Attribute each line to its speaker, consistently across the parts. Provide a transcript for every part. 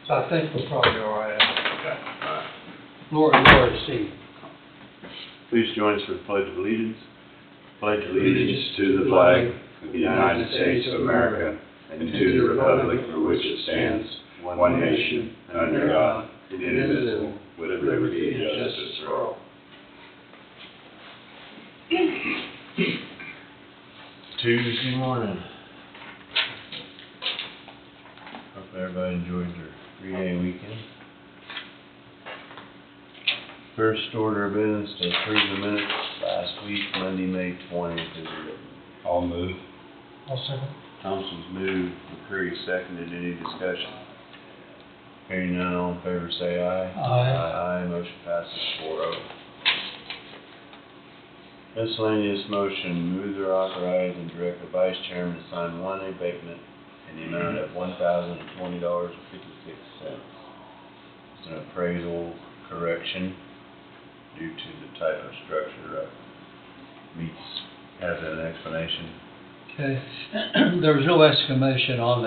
Speaker 1: So I think we're probably all right.
Speaker 2: Okay. All right.
Speaker 1: Laura, Steve.
Speaker 2: Please join us for the Pledge of Allegiance. Pledge allegiance to the flag of the United States of America and to the republic for which it stands, one nation, under God, indivisible, with liberty and justice for all. Tuesday morning. Hope everybody enjoyed their 3-day weekend. First order of business to approve the minutes last week, Monday, May 20th, is written. I'll move.
Speaker 1: I'll second.
Speaker 2: Thompson's moved, McCreary seconded. Any discussion? Hearing none, all in favor say aye.
Speaker 1: Aye.
Speaker 2: Aye, motion passes 4-0. Miscellaneous motion, move to authorize and direct the vice chairman to sign one abatement in the amount of $1,020.56. It's an appraisal correction due to the type of structure meets, has an explanation.
Speaker 1: Okay. There was no exclamation on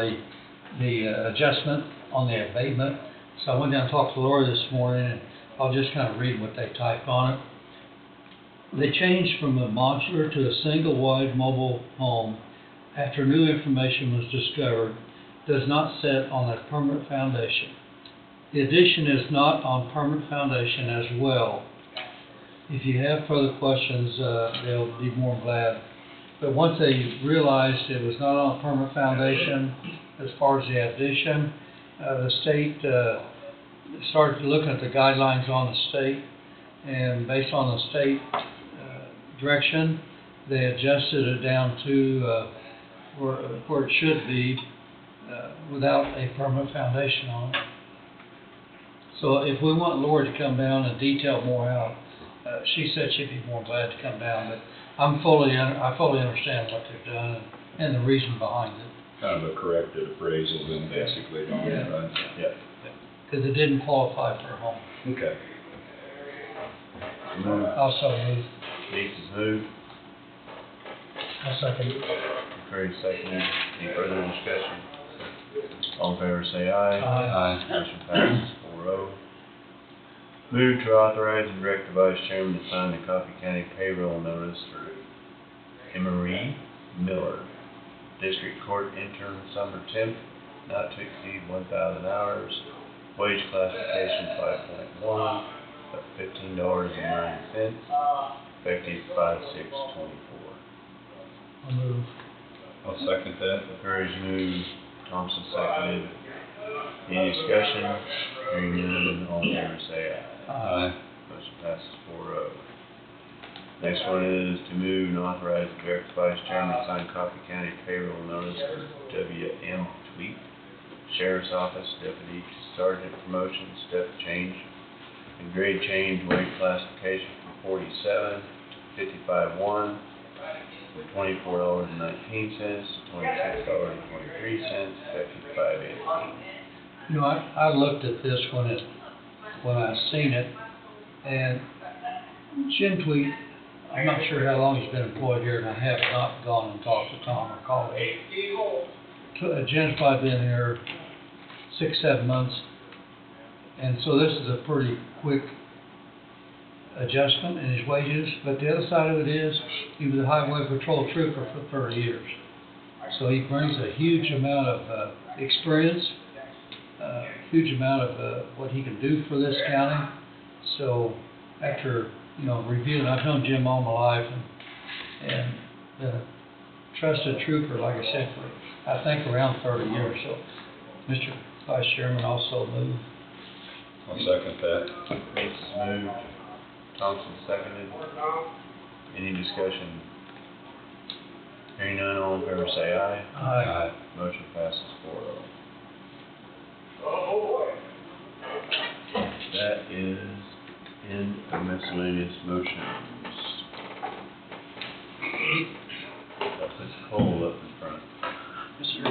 Speaker 1: the adjustment on the abatement. So I went down and talked to Laura this morning, and I'll just kind of read what they typed on it. They changed from a modular to a single-wide mobile home after new information was discovered, does not set on a permanent foundation. The addition is not on permanent foundation as well. If you have further questions, they'll be more than glad. But once they realized it was not on a permanent foundation, as far as the addition, the state started looking at the guidelines on the state, and based on the state direction, they adjusted it down to where it should be without a permanent foundation on it. So if we want Laura to come down and detail more out, she said she'd be more glad to come down, but I fully understand what they've done and the reason behind it.
Speaker 3: Kind of a corrected appraisal then basically, on it, right?
Speaker 2: Yep.
Speaker 1: Because it didn't qualify for a home.
Speaker 3: Okay.
Speaker 1: Also moved.
Speaker 2: Lisa's moved,
Speaker 1: I'll second.
Speaker 2: McCreary seconded. Any further discussion? All in favor say aye.
Speaker 1: Aye.
Speaker 2: Motion passes 4-0. Move to authorize and direct the vice chairman to sign the Coffee County payroll notice for Emery Miller, District Court intern, summer temp, not to exceed 1,000 hours, wage classification 5.1, of $15.09, effective 5/6/24.
Speaker 1: I'll move.
Speaker 3: I'll second that.
Speaker 2: McCreary's moved, Thompson seconded. Any discussion? Hearing none, all in favor say aye.
Speaker 3: Aye.
Speaker 2: Motion passes 4-0. Next one is to move and authorize the direct vice chairman to sign Coffee County payroll notice for W.M. Tweet, Sheriff's Office, Deputy Sergeant promotion, step change, and grade change, wage classification from 47 to 55-1, from $24.19 to $26.23, effective 5/18.
Speaker 1: You know, I looked at this when I seen it, and Jim Tweet, I'm not sure how long he's been employed here, and I have not gone and talked to Tom or called him. Jim's probably been here 6-7 months, and so this is a pretty quick adjustment in his wages. But the other side of it is, he was a highway patrol trooper for 30 years, so he brings a huge amount of experience, huge amount of what he can do for this county. So after reviewing, I've known Jim all my life and been a trusted trooper, like I said, for I think around 30 years. So Mr. Vice Chairman also moved.
Speaker 3: I'll second that.
Speaker 2: Lisa's moved, Thompson seconded. Any discussion? Hearing none, all in favor say aye.
Speaker 1: Aye.
Speaker 2: Motion passes 4-0. That is in the miscellaneous motions. Got this cold up in front.
Speaker 4: Yes, sir.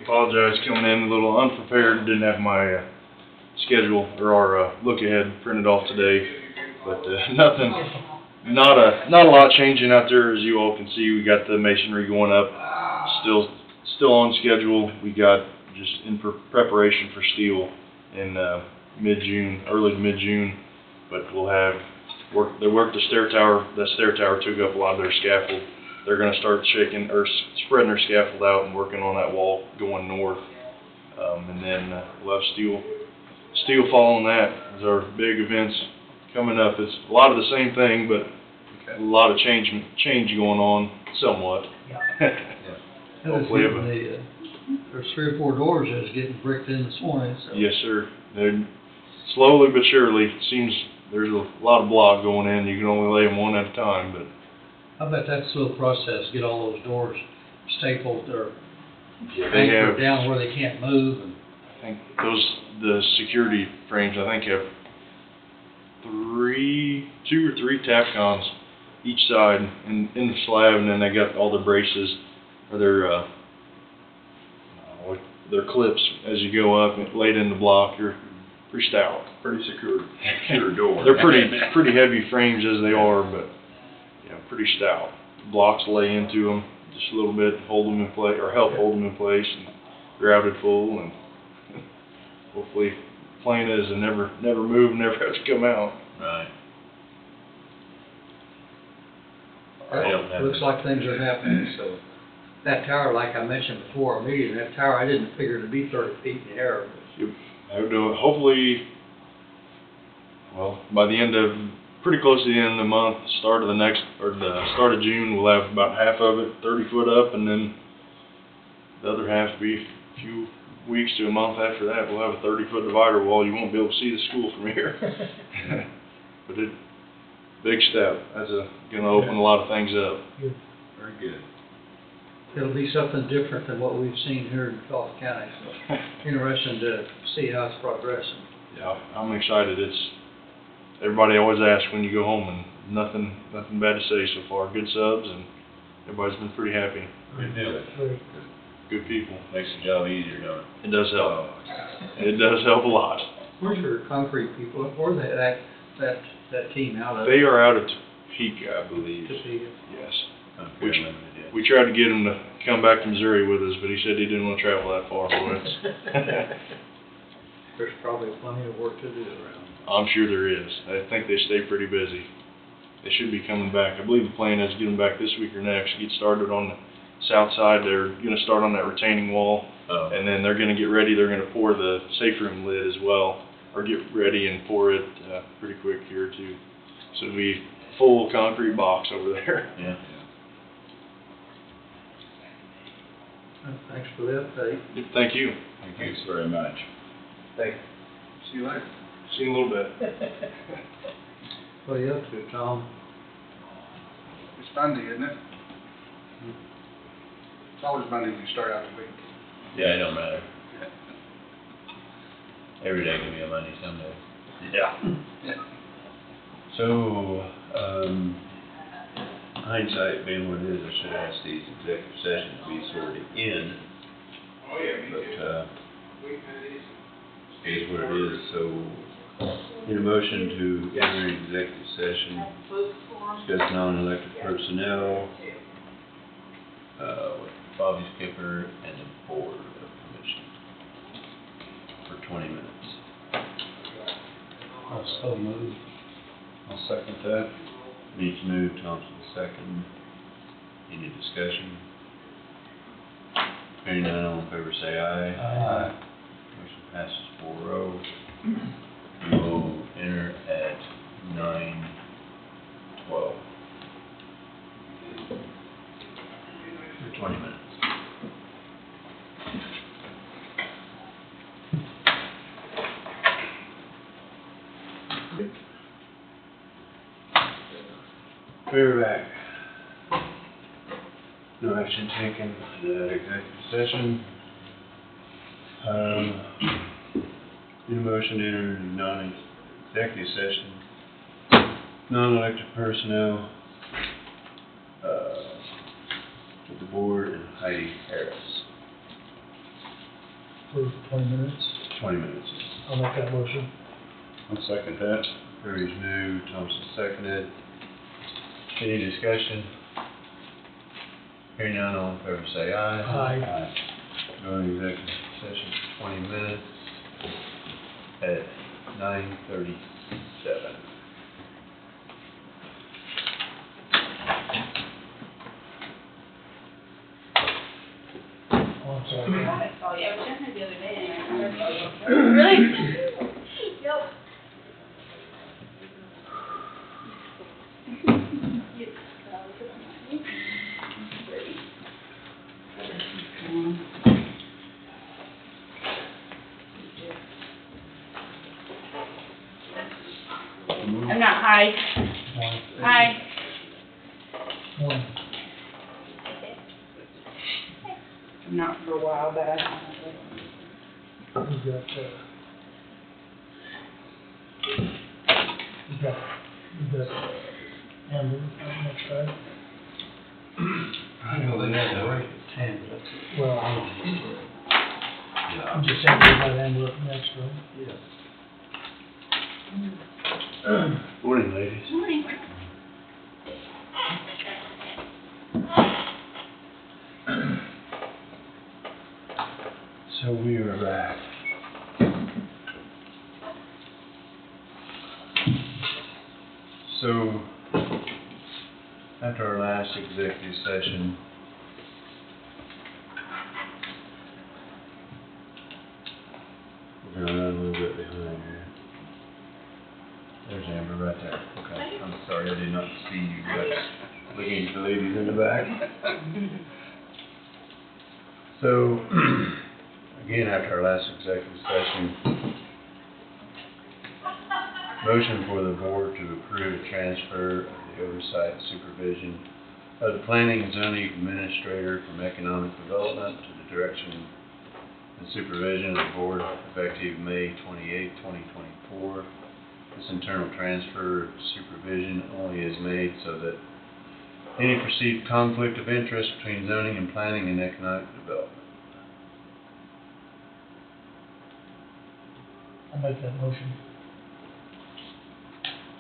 Speaker 4: Apologize coming in a little unprepared. Didn't have my schedule or our look ahead printed off today, but nothing. Not a lot changing out there, as you all can see. We got the masonry going up, still on schedule. We got just in preparation for steel in mid-June, early to mid-June. But we'll have they work the stair tower. That stair tower took up a lot of their scaffold. They're going to start shaking or spreading their scaffold out and working on that wall going north. And then we'll have steel following that. Is our big events coming up. It's a lot of the same thing, but a lot of change going on somewhat. Hopefully
Speaker 1: there's 3 or 4 doors that's getting bricked in this morning, so.
Speaker 4: Yes, sir. They're slowly but surely. It seems there's a lot of block going in. You can only lay them one at a time, but
Speaker 1: I bet that's a slow process, get all those doors stapled or
Speaker 4: they have,
Speaker 1: anchored down where they can't move. And
Speaker 4: I think the security frames, I think have 2 or 3 Tapcons each side in the slab, and then they got all their braces or their clips as you go up and laid in the block. You're pretty stout.
Speaker 3: Pretty secure door.
Speaker 4: They're pretty heavy frames as they are, but yeah, pretty stout. Blocks lay into them just a little bit, hold them in place, or help hold them in place, and grouted full, and hopefully plan is to never move, never have to come out.
Speaker 2: Right.
Speaker 1: looks like things are happening, so. That tower, like I mentioned before, our meeting, that tower, I didn't figure to be 30 feet in the air.
Speaker 4: Hopefully, well, by the end of, pretty close to the end of the month, start of start of June, we'll have about half of it 30 foot up, and then the other half will be a few weeks to a month after that. We'll have a 30-foot divider wall. You won't be able to see the school from here. But big step. That's gonna open a lot of things up.
Speaker 3: Very good.
Speaker 1: It'll be something different than what we've seen here in Gulf County, so interesting to see how it's progressing.
Speaker 4: Yeah, I'm excited. Everybody always asks when you go home, and nothing bad to say so far. Good subs, and everybody's been pretty happy.
Speaker 2: Good deal.
Speaker 4: Good people.
Speaker 2: Makes the job easier, don't it?
Speaker 4: It does help. It does help a lot.
Speaker 1: Where's your concrete people? Where's that team out of?
Speaker 4: They are out of Topeka, I believe.
Speaker 1: Topeka.
Speaker 4: Yes.
Speaker 2: Which,
Speaker 4: We tried to get him to come back to Missouri with us, but he said he didn't want to travel that far for us.
Speaker 1: There's probably plenty of work to do around.
Speaker 4: I'm sure there is. I think they stay pretty busy. They should be coming back. I believe the plan is to get them back this week or next, get started on the south side. They're going to start on that retaining wall, and then they're going to get ready. They're going to pour the safe room lid as well, or get ready and pour it pretty quick here too. So it'll be a full concrete box over there.
Speaker 2: Yeah.
Speaker 1: Thanks for the update.
Speaker 4: Thank you.
Speaker 3: Thanks very much.
Speaker 1: Thank you.
Speaker 5: See you later.
Speaker 4: See you in a little bit.
Speaker 1: What are you up to, Tom?
Speaker 5: It's Monday, isn't it? It's always Monday when you start out the week.
Speaker 2: Yeah, it don't matter. Every day can be a Monday someday.
Speaker 5: Yeah.
Speaker 2: So, hindsight being what it is, I should ask these executive sessions to be sort of in. But, it is what it is, so, need a motion to enter executive session, discuss non-elected personnel, with Bobby Skipper and the Board of Commissioners for 20 minutes.
Speaker 1: I'll so move.
Speaker 3: I'll second that.
Speaker 2: Beach move, Thompson second. Any discussion? Hearing none, all in favor say aye.
Speaker 1: Aye.
Speaker 2: Motion passes 4-0. We will enter at 9:12. For 20 minutes. We're back. No action taken in that executive session. Need a motion to enter non-executive session. Non-elected personnel, with the board and Heidi Harris.
Speaker 1: For 20 minutes.
Speaker 2: 20 minutes.
Speaker 1: I'll make that motion.
Speaker 3: I'll second that.
Speaker 2: Perry's moved, Thompson seconded. Any discussion? Hearing none, all in favor say aye.
Speaker 1: Aye.
Speaker 2: Going to executive session for 20 minutes at 9:37.
Speaker 1: Oh, I'm sorry.
Speaker 6: I saw you. I was checking it the other day and I saw you. Really? Yep. I'm not high. Hi.
Speaker 1: Morning.
Speaker 6: I'm not for a while, but I
Speaker 7: You got Amber next time?
Speaker 1: I know they had a break at 10, but that's.
Speaker 7: Well, I'm just saying you got Amber up next, right?
Speaker 1: Yeah.
Speaker 2: Morning, ladies.
Speaker 6: morning.
Speaker 2: So we are back. So, after our last executive session, we're gonna run a little bit behind here. There's Amber right there. Okay, I'm sorry, I did not see you guys looking at the ladies in the back. So, again, after our last executive session, motion for the board to approve a transfer of the oversight and supervision of the planning and zoning administrator from economic development to the direction and supervision of the board effective May 28, 2024. This internal transfer of supervision only is made so that any perceived conflict of interest between zoning and planning and economic development.
Speaker 7: I'll make that motion.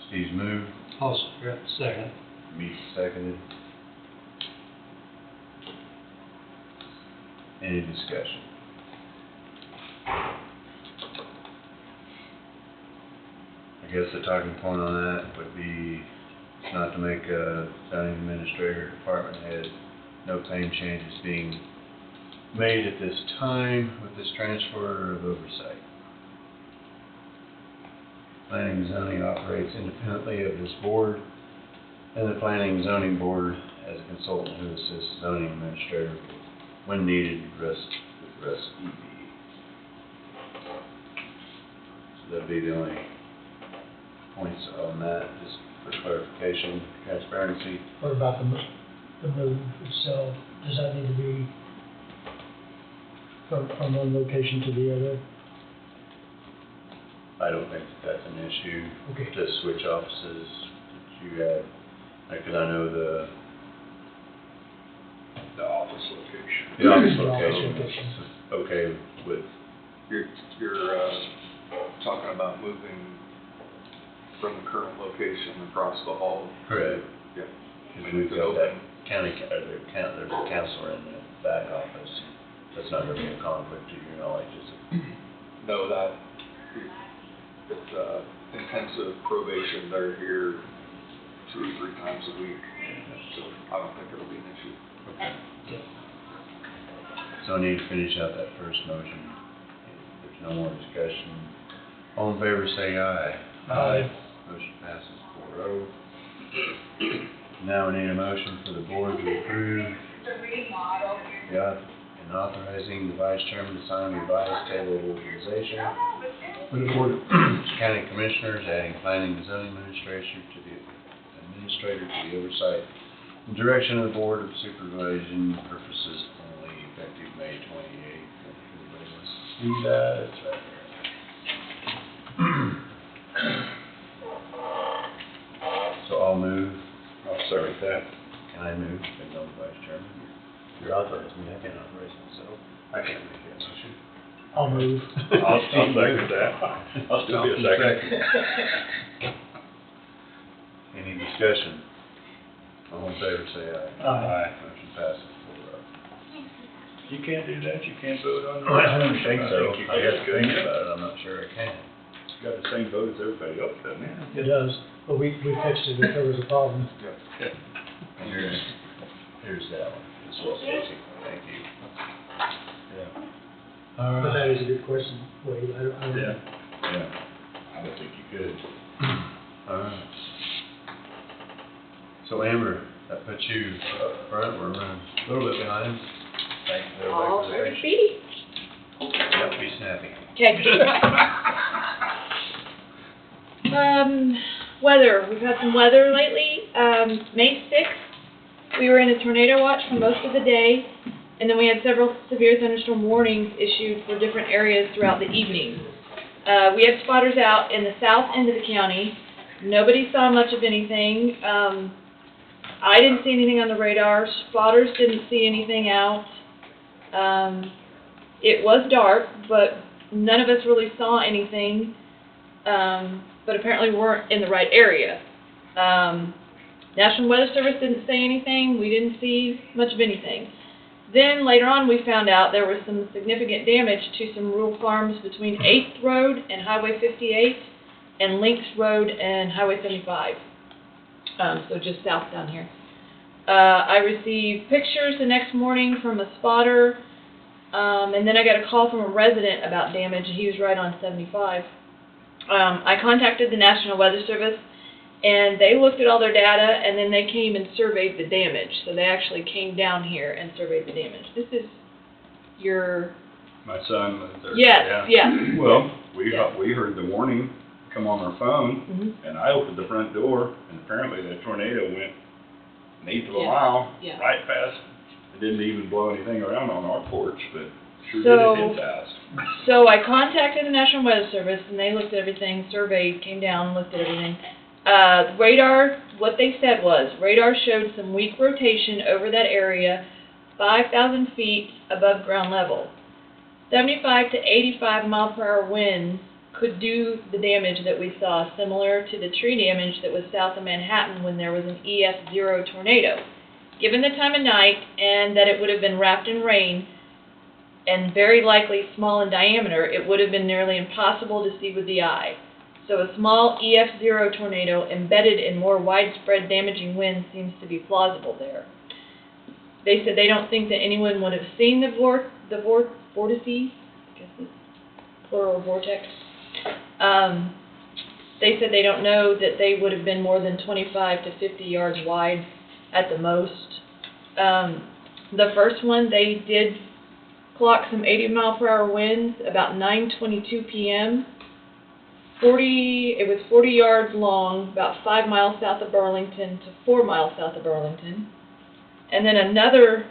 Speaker 2: Steve's moved,
Speaker 1: Also, second.
Speaker 2: Meeks seconded. Any discussion? I guess the talking point on that would be not to make a zoning administrator, department head, no claim changes being made at this time with this transfer of oversight. Planning and zoning operates independently of this board, and the planning and zoning board as a consultant who assists zoning administrator when needed with rest EB. So that'd be the only points on that, just for clarification, transparency.
Speaker 7: What about the move itself? Does that need to be from one location to the other?
Speaker 2: I don't think that's an issue.
Speaker 7: Okay.
Speaker 2: To switch offices that you had, because I know the
Speaker 3: office location.
Speaker 2: the office
Speaker 7: The office
Speaker 2: location
Speaker 7: location.
Speaker 2: is okay with,
Speaker 3: You're talking about moving from the current location across the hall.
Speaker 2: correct.
Speaker 3: Yeah.
Speaker 2: Because we've got that there's a counselor in the back office. That's not gonna be a conflict to your knowledge, is it?
Speaker 3: No, it's intensive probation. They're here 2 or 3 times a week, so I don't think it'll be an issue.
Speaker 2: Okay. So I need to finish out that first motion. If there's no more discussion, all in favor say aye.
Speaker 7: Aye.
Speaker 2: Motion passes 4-0. Now we need a motion for the board to approve and authorizing the vice chairman to sign revised table of organization for the board of county commissioners, adding planning and zoning administrator to the oversight and direction of the board of supervision purposes only, effective May 28th. Everybody wants to see that, it's right there. So I'll move. I'll second that. Can I move as the vice chairman? You're authorizing me, I can't authorize myself. I can't make that motion.
Speaker 7: I'll move.
Speaker 3: I'll second that. I'll still be a second.
Speaker 2: Any discussion? All in favor say aye.
Speaker 7: Aye.
Speaker 2: Motion passes 4-0.
Speaker 4: You can't do that, you can't vote on.
Speaker 2: I don't think so.
Speaker 4: You
Speaker 2: I have to
Speaker 4: can.
Speaker 2: think about it, I'm not sure I can.
Speaker 4: Got the same vote as everybody else, doesn't it?
Speaker 7: It does, but we fixed it if there was a problem.
Speaker 2: And here's that one, this was Casey, thank you. Yeah. All
Speaker 7: But that
Speaker 2: right.
Speaker 7: is a good question, Wade. I don't know.
Speaker 2: Yeah, I don't think you could. All right. So Amber, that puts you up front, we're running a little bit behind. Thanks everybody
Speaker 6: All
Speaker 2: for
Speaker 6: for
Speaker 2: their
Speaker 6: the
Speaker 2: patience.
Speaker 6: fee.
Speaker 2: Yep, be snappy.
Speaker 6: Okay. Weather, we've had some weather lately. May 6th, we were in a tornado watch for most of the day, and then we had several severe thunderstorm warnings issued for different areas throughout the evening. We had spotters out in the south end of the county. Nobody saw much of anything. I didn't see anything on the radar. Spotters didn't see anything out. It was dark, but none of us really saw anything. But apparently we weren't in the right area. National Weather Service didn't say anything. We didn't see much of anything. Then later on we found out there was some significant damage to some rural farms between 8th Road and Highway 58 and Links Road and Highway 75. So just south down here. I received pictures the next morning from a spotter, and then I got a call from a resident about damage. He was right on 75. I contacted the National Weather Service, and they looked at all their data, and then they came and surveyed the damage. So they actually came down here and surveyed the damage. This is your...
Speaker 3: My son lives there.
Speaker 6: Yes,
Speaker 3: Yeah.
Speaker 6: yeah.
Speaker 3: Well,
Speaker 6: Yeah.
Speaker 3: we heard the warning come on our phone,
Speaker 6: Mhm.
Speaker 3: and I opened the front door, and apparently the tornado went an eighth of a
Speaker 6: Yeah.
Speaker 3: mile,
Speaker 6: Yeah.
Speaker 3: right past. It didn't even blow anything around on our porch, but sure
Speaker 6: So-
Speaker 3: did at his house.
Speaker 6: So I contacted the National Weather Service, and they looked at everything, surveyed, came down, looked at everything. Radar, what they said was, radar showed some weak rotation over that area, 5,000 feet above ground level. 75 to 85 mile per hour winds could do the damage that we saw, similar to the tree damage that was south of Manhattan when there was an EF0 tornado. Given the time of night and that it would have been wrapped in rain, and very likely small in diameter, it would have been nearly impossible to see with the eye. So a small EF0 tornado embedded in more widespread damaging winds seems to be plausible there. They said they don't think that anyone would have seen the vortices, I guess it's plural vortex. They said they don't know that they would have been more than 25 to 50 yards wide at the most. The first one, they did clock some 80 mile per hour winds about 9:22 p.m. It was 40 yards long, about 5 miles south of Burlington to 4 miles south of Burlington. And then another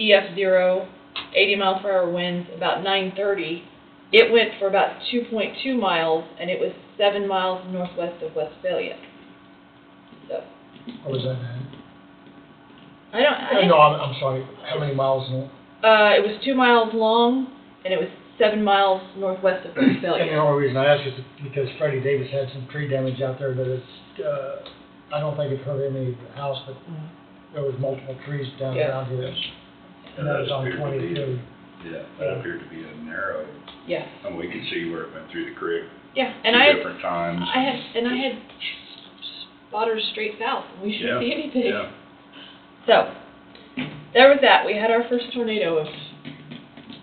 Speaker 6: EF0, 80 mile per hour winds, about 9:30. It went for about 2.2 miles, and it was 7 miles northwest of Westphalia. So,
Speaker 7: Or was that bad?
Speaker 6: I
Speaker 7: No, I'm sorry, how many miles in?
Speaker 6: it was 2 miles long, and it was 7 miles northwest of
Speaker 7: And the
Speaker 6: Westphalia.
Speaker 7: only reason I ask is because Freddie Davis had some tree damage out there that it's, I don't think it hurt any of the house, but there was multiple trees down
Speaker 6: Yeah.
Speaker 7: around here. And that was on
Speaker 3: appeared to be-
Speaker 7: 22.
Speaker 3: Yeah, that appeared to be a narrow,
Speaker 6: Yeah,
Speaker 3: and we could see where it went through the creek
Speaker 6: yeah, and
Speaker 3: two
Speaker 6: I
Speaker 3: different times.
Speaker 6: had spotters straight south, and we shouldn't see anything.
Speaker 3: Yeah.
Speaker 6: So, there was that. We had our first tornado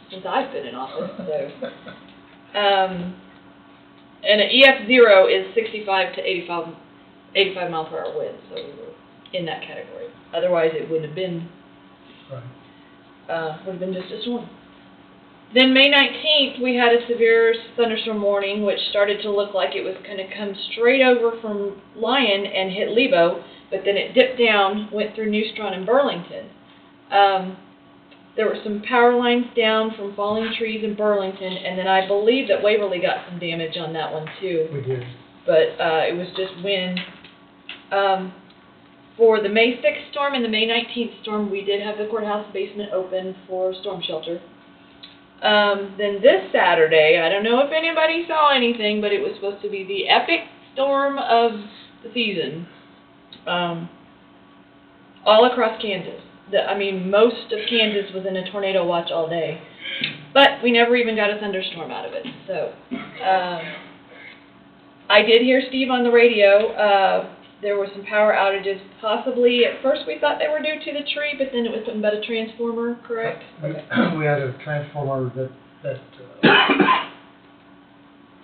Speaker 6: since I've been in office, so. And an EF0 is 65 to 85 mile per hour wind, so we were in that category. Otherwise, it wouldn't have been,
Speaker 7: Right.
Speaker 6: would have been just a storm. Then May 19th, we had a severe thunderstorm warning, which started to look like it was going to come straight over from Lyon and hit Lebo, but then it dipped down, went through New Strawn and Burlington. There were some power lines down from falling trees in Burlington, and then I believe that Waverly got some damage on that one too.
Speaker 7: We did.
Speaker 6: But it was just wind. For the May 6th storm and the May 19th storm, we did have the courthouse basement open for storm shelter. Then this Saturday, I don't know if anybody saw anything, but it was supposed to be the epic storm of the season. All across Kansas. I mean, most of Kansas was in a tornado watch all day. But we never even got a thunderstorm out of it, so, I did hear Steve on the radio, there were some power outages, possibly, at first we thought they were due to the tree, but then it was something about a transformer, correct?
Speaker 7: We had a transformer that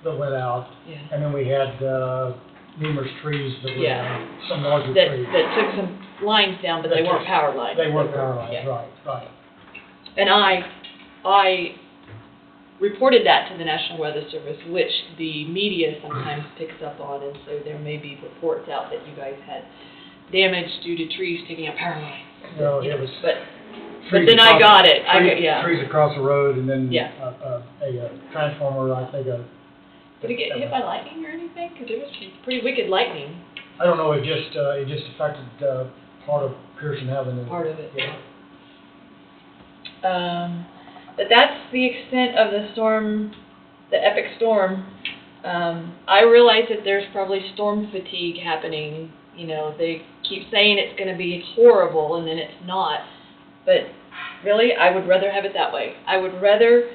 Speaker 7: went out,
Speaker 6: Yeah.
Speaker 7: and then we had, numerous trees that were,
Speaker 6: Yeah.
Speaker 7: some larger
Speaker 6: That,
Speaker 7: trees.
Speaker 6: that took some lines down, but they weren't power lines.
Speaker 7: They weren't power lines,
Speaker 6: yeah.
Speaker 7: right.
Speaker 6: And I reported that to the National Weather Service, which the media sometimes picks up on, and so there may be reports out that you guys had damage due to trees taking out power lines.
Speaker 7: No,
Speaker 6: You
Speaker 7: it
Speaker 6: know,
Speaker 7: was.
Speaker 6: But
Speaker 7: trees
Speaker 6: then I
Speaker 7: across-
Speaker 6: got it,
Speaker 7: Trees across the road, and then,
Speaker 6: Yeah.
Speaker 7: a transformer, I think,
Speaker 6: Did it get hit by lightning or anything? Because it was pretty wicked lightning,
Speaker 7: I don't know, it just affected, part of Pearson Avenue.
Speaker 6: part of it.
Speaker 7: Yeah.
Speaker 6: But that's the extent of the storm, the epic storm. I realize that there's probably storm fatigue happening. You know, they keep saying it's going to be horrible, and then it's not. But really, I would rather have it that way. I would rather,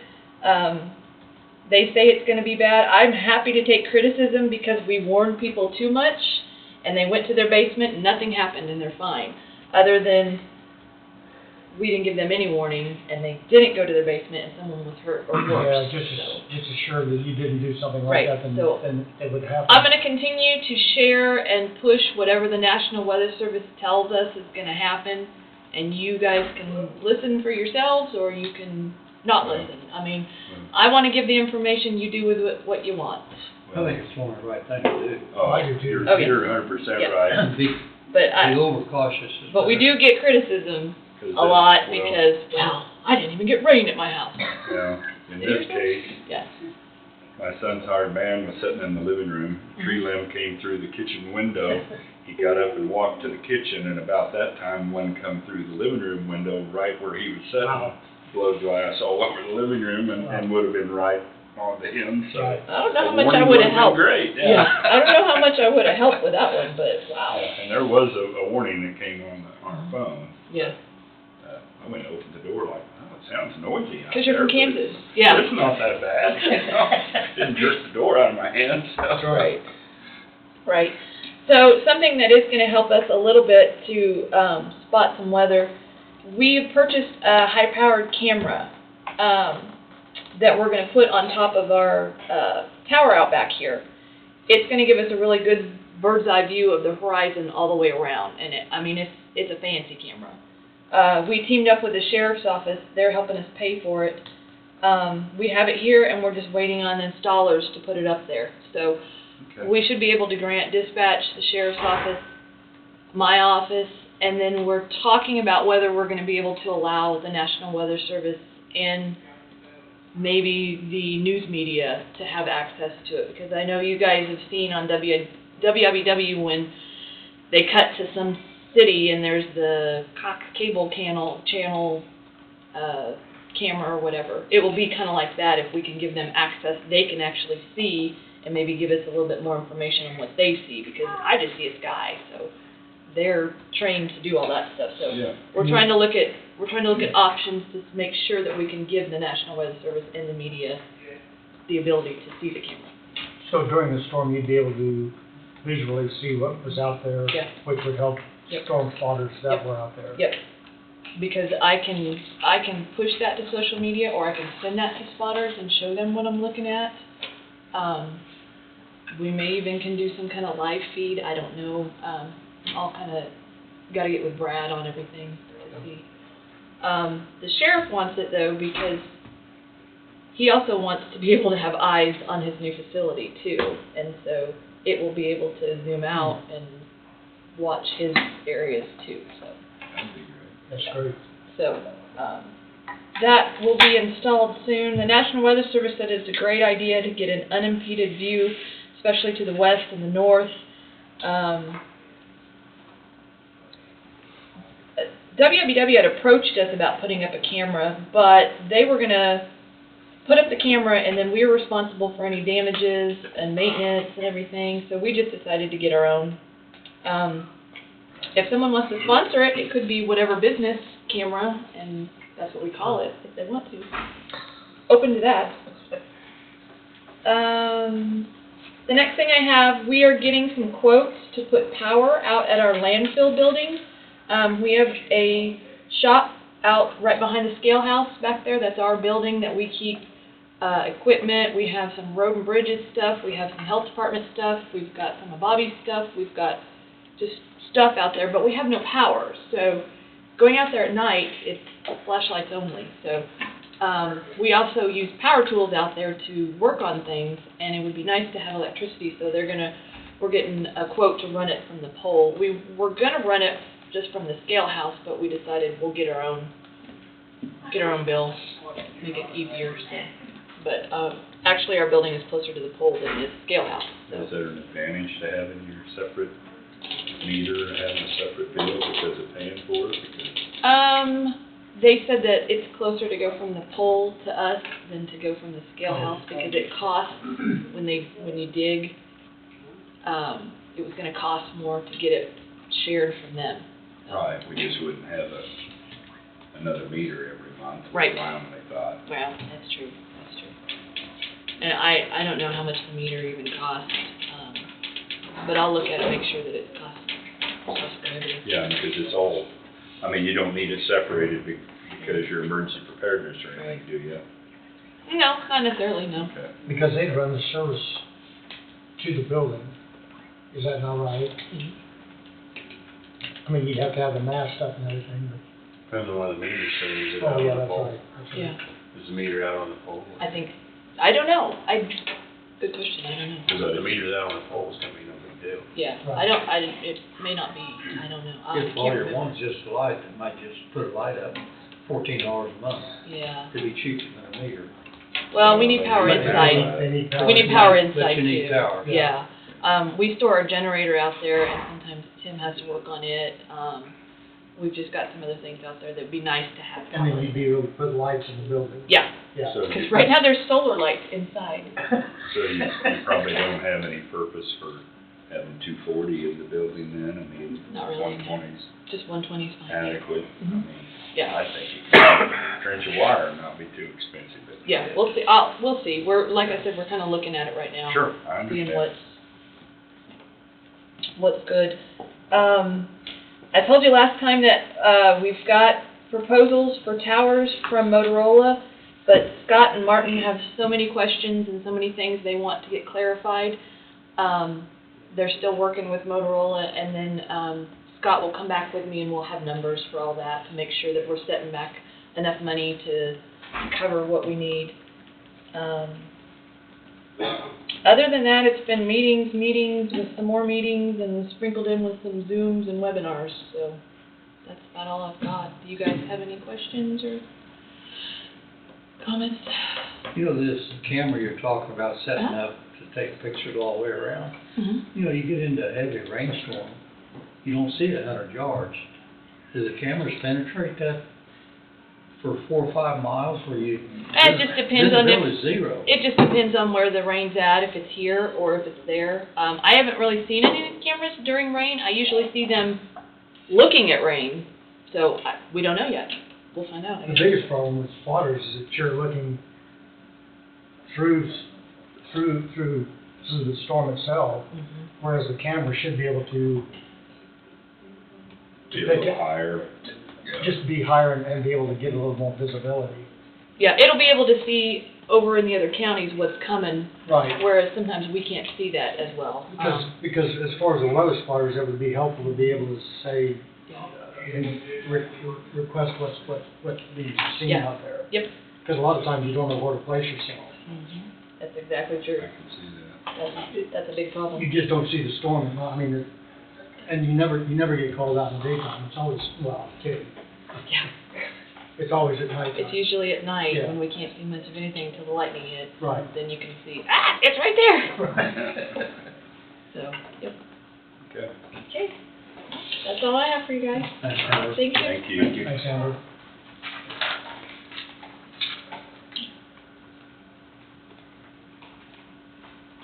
Speaker 6: they say it's going to be bad. I'm happy to take criticism because we warned people too much, and they went to their basement and nothing happened, and they're fine. Other than we didn't give them any warning, and they didn't go to their basement, and someone was hurt or worse.
Speaker 7: Yeah, just assure that you didn't do something
Speaker 6: Right,
Speaker 7: like that,
Speaker 6: so
Speaker 7: then it would happen.
Speaker 6: I'm going to continue to share and push whatever the National Weather Service tells us is going to happen, and you guys can listen for yourselves, or you can not listen. I mean, I want to give the information, you do with it what you want.
Speaker 1: I think it's one of the right thing to do.
Speaker 4: Oh,
Speaker 7: I do too.
Speaker 6: Oh, yeah.
Speaker 4: You're 100%
Speaker 6: Yeah.
Speaker 4: right.
Speaker 1: Be
Speaker 6: But
Speaker 1: overcautious. is
Speaker 6: but we
Speaker 1: better.
Speaker 6: do get criticism
Speaker 4: 'Cause
Speaker 6: a lot
Speaker 4: well,
Speaker 6: because, well, I didn't even get rain at my house.
Speaker 4: Well, in
Speaker 6: Did yours
Speaker 4: this case,
Speaker 6: Yeah.
Speaker 4: my son's hired man was sitting in the living room. A tree
Speaker 6: Mm-hmm.
Speaker 4: limb came through the kitchen window. He got up and walked to the kitchen, and about that time, one come through the living room window right where he was sitting.
Speaker 7: Wow.
Speaker 4: Blow glass all over the living room, and would have been right onto him, so.
Speaker 7: Right.
Speaker 6: I don't know how
Speaker 4: the
Speaker 6: much I
Speaker 4: warning
Speaker 6: would have
Speaker 4: been
Speaker 6: helped.
Speaker 4: Great,
Speaker 6: Yeah, I don't know how much I would have helped with that one, but wow.
Speaker 4: And there was a warning that came on our phone.
Speaker 6: Yeah,
Speaker 4: I went and opened the door like, oh, it sounds noisy out
Speaker 6: because you're from
Speaker 4: there, but
Speaker 6: Kansas. Yeah.
Speaker 4: It's not that bad. Didn't jerk the door out of my hand, so.
Speaker 6: Right. Right. So something that is going to help us a little bit to spot some weather, we've purchased a high-powered camera that we're going to put on top of our tower out back here. It's going to give us a really good bird's eye view of the horizon all the way around, and it's a fancy camera. We teamed up with the sheriff's office. They're helping us pay for it. We have it here, and we're just waiting on installers to put it up there. So
Speaker 4: Okay.
Speaker 6: we should be able to grant dispatch, the sheriff's office, my office, and then we're talking about whether we're going to be able to allow the National Weather Service and maybe the news media to have access to it, because I know you guys have seen on WWW when they cut to some city and there's the Cox cable channel camera or whatever. It will be kind of like that if we can give them access. They can actually see and maybe give us a little bit more information on what they see, because I just see a sky, so they're trained to do all that stuff. So
Speaker 4: Yeah.
Speaker 6: we're trying to look at options to make sure that we can give the National Weather Service and the media the ability to see the camera.
Speaker 7: So during the storm, you'd be able to visually see what was out there,
Speaker 6: Yeah.
Speaker 7: which would help
Speaker 6: Yep.
Speaker 7: storm spotters that
Speaker 6: Yep.
Speaker 7: were out there.
Speaker 6: Yep. Because I can push that to social media, or I can send that to spotters and show them what I'm looking at. We may even can do some kind of live feed. I don't know. I'll kind of got to get with Brad on everything to see. The sheriff wants it though, because he also wants to be able to have eyes on his new facility too, and so it will be able to zoom out and watch his areas too. So.
Speaker 4: That'd be great.
Speaker 7: That's great.
Speaker 6: So, that will be installed soon. The National Weather Service said it's a great idea to get an unimpeded view, especially to the west and the north. WWW had approached us about putting up a camera, but they were going to put up the camera, and then we were responsible for any damages and maintenance and everything, so we just decided to get our own. If someone wants to sponsor it, it could be whatever business camera, and that's what we call it, if they want to. Open to that. The next thing I have, we are getting some quotes to put power out at our landfill building. We have a shop out right behind the scale house back there. That's our building that we keep equipment. We have some road and bridges stuff. We have some health department stuff. We've got some of Bobby's stuff. We've got just stuff out there, but we have no power. So going out there at night, it's flashlights only. So we also use power tools out there to work on things, and it would be nice to have electricity. So we're getting a quote to run it from the pole. We were gonna run it just from the scale house, but we decided we'll get our own bill, make it easier. So. But actually, our building is closer to the pole than the scale house. So.
Speaker 8: Is there an advantage to having your separate meter and having a separate bill because of paying for it?
Speaker 6: They said that it's closer to go from the pole to us than to go from the scale house because it costs when you dig. It was going to cost more to get it shared from them.
Speaker 8: Right, we just wouldn't have another meter every month.
Speaker 6: Right.
Speaker 8: Around, they thought.
Speaker 6: Well, that's true. That's true. And I don't know how much the meter even costs, but I'll look at it, make sure that it costs prohibitive.
Speaker 8: Yeah, because it's all, I mean, you don't need it separated because your emergency preparedness or anything, do you?
Speaker 6: No, not necessarily, no.
Speaker 8: Okay.
Speaker 7: Because they'd run the service to the building. Is that not right?
Speaker 6: Mm-hmm.
Speaker 7: I mean, you'd have to have the mast up and everything, but.
Speaker 2: Depends on where the meter shows. Is it
Speaker 7: Oh,
Speaker 2: out
Speaker 7: yeah,
Speaker 2: on the
Speaker 7: that's
Speaker 2: pole?
Speaker 7: right. That's right.
Speaker 6: Yeah,
Speaker 2: Is the meter out on the pole?
Speaker 6: I don't know. Good question, I don't know.
Speaker 2: Because if the meter's out on the pole, it's gonna be no big deal.
Speaker 6: Yeah,
Speaker 7: Right.
Speaker 6: it may not be, I don't know. I
Speaker 1: If
Speaker 6: can't
Speaker 1: all you
Speaker 6: remember.
Speaker 1: want is just a light, they might just put a light up, $14 a month.
Speaker 6: Yeah,
Speaker 1: It'd be cheaper than a meter.
Speaker 6: well, we need power
Speaker 8: But
Speaker 6: inside.
Speaker 7: They need power.
Speaker 6: We need power
Speaker 1: But
Speaker 6: inside
Speaker 1: you need
Speaker 6: too.
Speaker 1: power.
Speaker 6: Yeah, we store a generator out there, and sometimes Tim has to work on it. We've just got some other things out there that'd be nice to have
Speaker 7: And then
Speaker 6: power.
Speaker 7: you'd be able to put lights in the building.
Speaker 6: Yeah,
Speaker 7: Yeah.
Speaker 8: So
Speaker 6: because
Speaker 8: you,
Speaker 6: right now there's solar lights inside.
Speaker 8: so you probably don't have any purpose for having 240 in the building then? I mean,
Speaker 6: Not really, no.
Speaker 8: 120's
Speaker 6: Just 120 is fine.
Speaker 8: adequate. I
Speaker 6: Mhm.
Speaker 8: mean,
Speaker 6: Yeah.
Speaker 8: I think you could trench a wire and not be too expensive. But
Speaker 6: Yeah, we'll see. We'll see. Like I said, we're kind of looking at it right now.
Speaker 8: Sure, I
Speaker 6: Seeing
Speaker 8: understand.
Speaker 6: what's good. I told you last time that we've got proposals for towers from Motorola, but Scott and Martin have so many questions and so many things they want to get clarified. They're still working with Motorola, and then Scott will come back with me and we'll have numbers for all that to make sure that we're setting back enough money to cover what we need. Other than that, it's been meetings with some more meetings, and sprinkled in with some Zooms and webinars, so that's about all I've got. Do you guys have any questions or comments?
Speaker 1: You know, this camera you're talking about setting
Speaker 6: Uh-huh.
Speaker 1: up to take pictures all the way around?
Speaker 6: Mm-hmm.
Speaker 1: You know, you get into a heavy rainstorm, you don't see it 100 yards. Do the cameras penetrate that for 4 or 5 miles where you?
Speaker 6: It just depends on
Speaker 1: Visibility is zero.
Speaker 6: It just depends on where the rain's at, if it's here or if it's there. I haven't really seen any of the cameras during rain. I usually see them looking at rain, so we don't know yet. We'll find out. I
Speaker 7: The
Speaker 6: guess.
Speaker 7: biggest problem with spotters is that you're looking through the storm itself,
Speaker 6: Mhm.
Speaker 7: whereas the camera should be able to
Speaker 8: Be a little higher.
Speaker 7: just be higher and be able to get a little more visibility.
Speaker 6: Yeah, it'll be able to see over in the other counties what's coming,
Speaker 7: Right.
Speaker 6: whereas sometimes we can't see that as well.
Speaker 7: Because as far as the weather spotters, it would be helpful to be able to say,
Speaker 6: Yeah.
Speaker 7: and request what's being seen
Speaker 6: Yeah.
Speaker 7: out there.
Speaker 6: Yep.
Speaker 7: Because a lot of times you don't know where to place yourself.
Speaker 6: Mhm. That's exactly true.
Speaker 8: I can see that.
Speaker 6: That's a big problem.
Speaker 7: You just don't see the storm, I mean, and you never get called out in the daytime, it's always, well, kidding.
Speaker 6: Yeah.
Speaker 7: It's always at night.
Speaker 6: It's usually at night
Speaker 7: Yeah.
Speaker 6: when we can't see much of anything until the lightning hits.
Speaker 7: Right.
Speaker 6: Then you can see, it's right there.
Speaker 7: Right.
Speaker 6: So, yep.
Speaker 8: Okay,
Speaker 6: Okay. That's all I have for you guys.
Speaker 1: Thanks, Howard.
Speaker 6: Thank you.
Speaker 8: thank you.
Speaker 7: Thanks, Amber.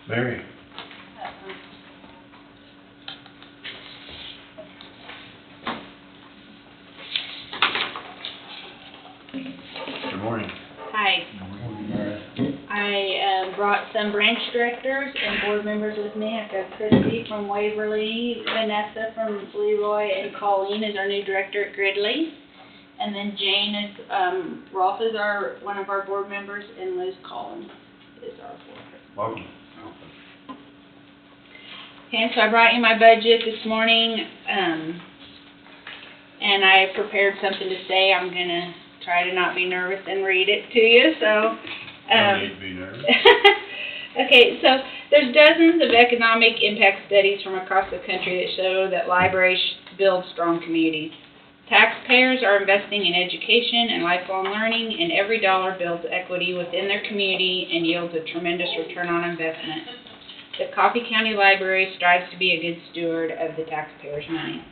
Speaker 2: Mary?
Speaker 9: some branch directors and board members with me. I've got Christy from Waverly, Vanessa from Leroy, and Colleen is our new director at Gridley. And then Jane is, Rolf is one of our board members, and Liz Collins is our board member.
Speaker 2: Welcome.
Speaker 9: Okay, so I brought you my budget this morning, and I prepared something to say. I'm gonna try to not be nervous and read it to you, so.
Speaker 2: No need to be nervous.
Speaker 9: Okay, so there's dozens of economic impact studies from across the country that show that libraries build strong communities. Taxpayers are investing in education and lifelong learning, and every dollar builds equity within their community and yields a tremendous return on investment. The Coffee County Library strives to be a good steward of the taxpayers' money.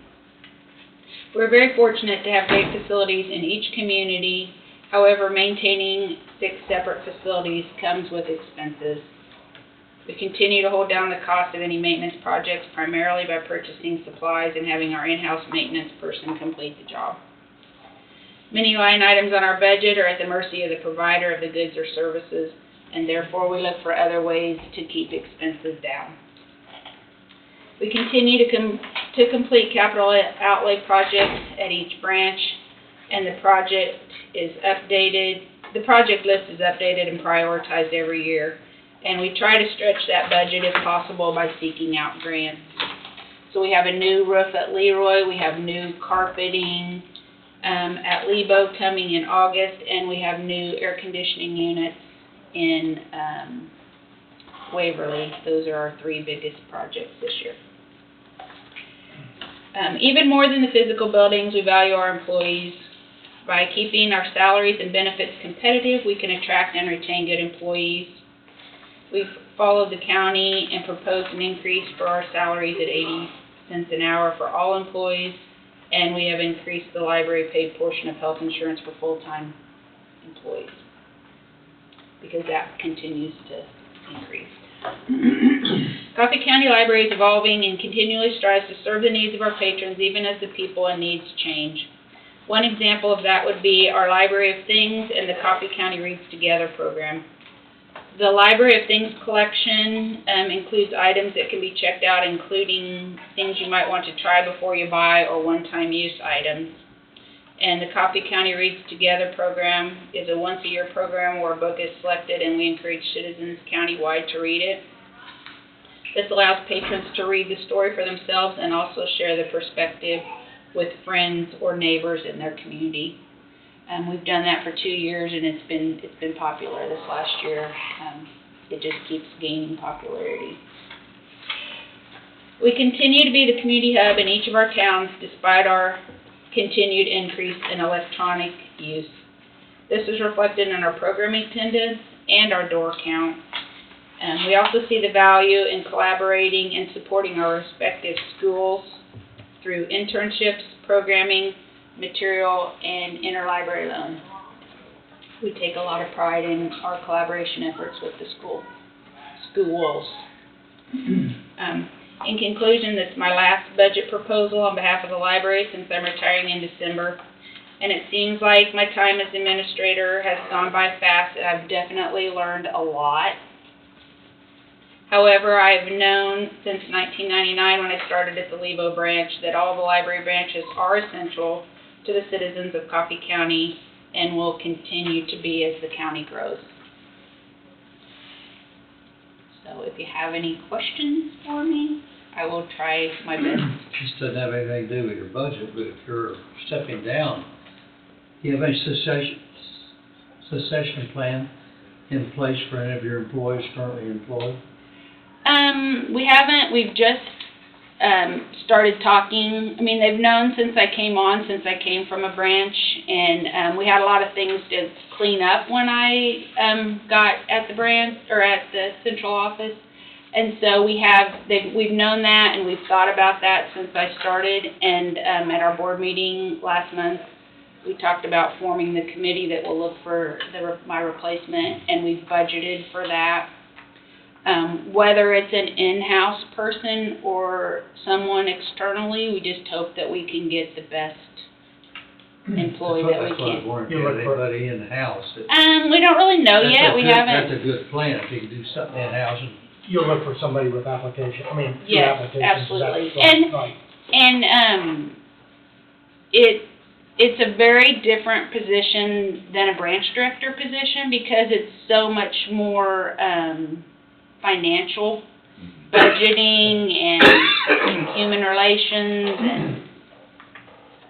Speaker 9: We're very fortunate to have great facilities in each community. However, maintaining 6 separate facilities comes with expenses. We continue to hold down the cost of any maintenance projects primarily by purchasing supplies and having our in-house maintenance person complete the job. Many line items on our budget are at the mercy of the provider of the goods or services, and therefore we look for other ways to keep expenses down. We continue to complete capital outlay projects at each branch, and the project list is updated and prioritized every year. And we try to stretch that budget if possible by seeking out grants. So we have a new roof at Leroy, we have new carpeting at Lebo coming in August, and we have new air conditioning units in Waverly. Those are our 3 biggest projects this year. Even more than the physical buildings, we value our employees. By keeping our salaries and benefits competitive, we can attract and retain good employees. We've followed the county and proposed an increase for our salaries at 80 cents an hour for all employees, and we have increased the library paid portion of health insurance for full-time employees, because that continues to increase. Coffee County Library is evolving and continually strives to serve the needs of our patrons even as the people and needs change. One example of that would be our Library of Things and the Coffee County Reads Together program. The Library of Things collection includes items that can be checked out, including things you might want to try before you buy or one-time use items. And the Coffee County Reads Together program is a once-a-year program where a book is selected and we encourage citizens countywide to read it. This allows patrons to read the story for themselves and also share the perspective with friends or neighbors in their community. We've done that for 2 years, and it's been popular this last year. It just keeps gaining popularity. We continue to be the community hub in each of our towns despite our continued increase in electronic use. This is reflected in our program attendance and our door count. We also see the value in collaborating and supporting our respective schools through internships, programming, material, and interlibrary loan. We take a lot of pride in our collaboration efforts with the schools. In conclusion, this is my last budget proposal on behalf of the library since I'm retiring in December, and it seems like my time as administrator has gone by fast, and I've definitely learned a lot. However, I've known since 1999 when I started at the Lebo branch that all the library branches are essential to the citizens of Coffee County and will continue to be as the county grows. So if you have any questions for me, I will try my best.
Speaker 1: This doesn't have anything to do with your budget, but if you're stepping down, do you have any succession plan in place for any of your employees currently employed?
Speaker 9: We haven't. We've just started talking. I mean, they've known since I came from a branch, and we had a lot of things to clean up when I got at the branch, or at the central office. And so we've known that, and we've thought about that since I started, and at our board meeting last month, we talked about forming the committee that will look for my replacement, and we've budgeted for that. Whether it's an in-house person or someone externally, we just hope that we can get the best employee that we
Speaker 1: That's what I was
Speaker 9: can.
Speaker 1: wondering, if you had anybody in-house.
Speaker 9: We don't really know
Speaker 1: That's
Speaker 9: yet,
Speaker 1: a
Speaker 9: we
Speaker 1: good-
Speaker 9: haven't.
Speaker 1: That's a good plan, if you can do something in-house and
Speaker 7: You'll look for somebody with application, I mean, two
Speaker 9: Yes,
Speaker 7: applications.
Speaker 9: absolutely.
Speaker 7: Is that right?
Speaker 9: And, it's a very different position than a branch director position because it's so much more, financial, budgeting and human relations and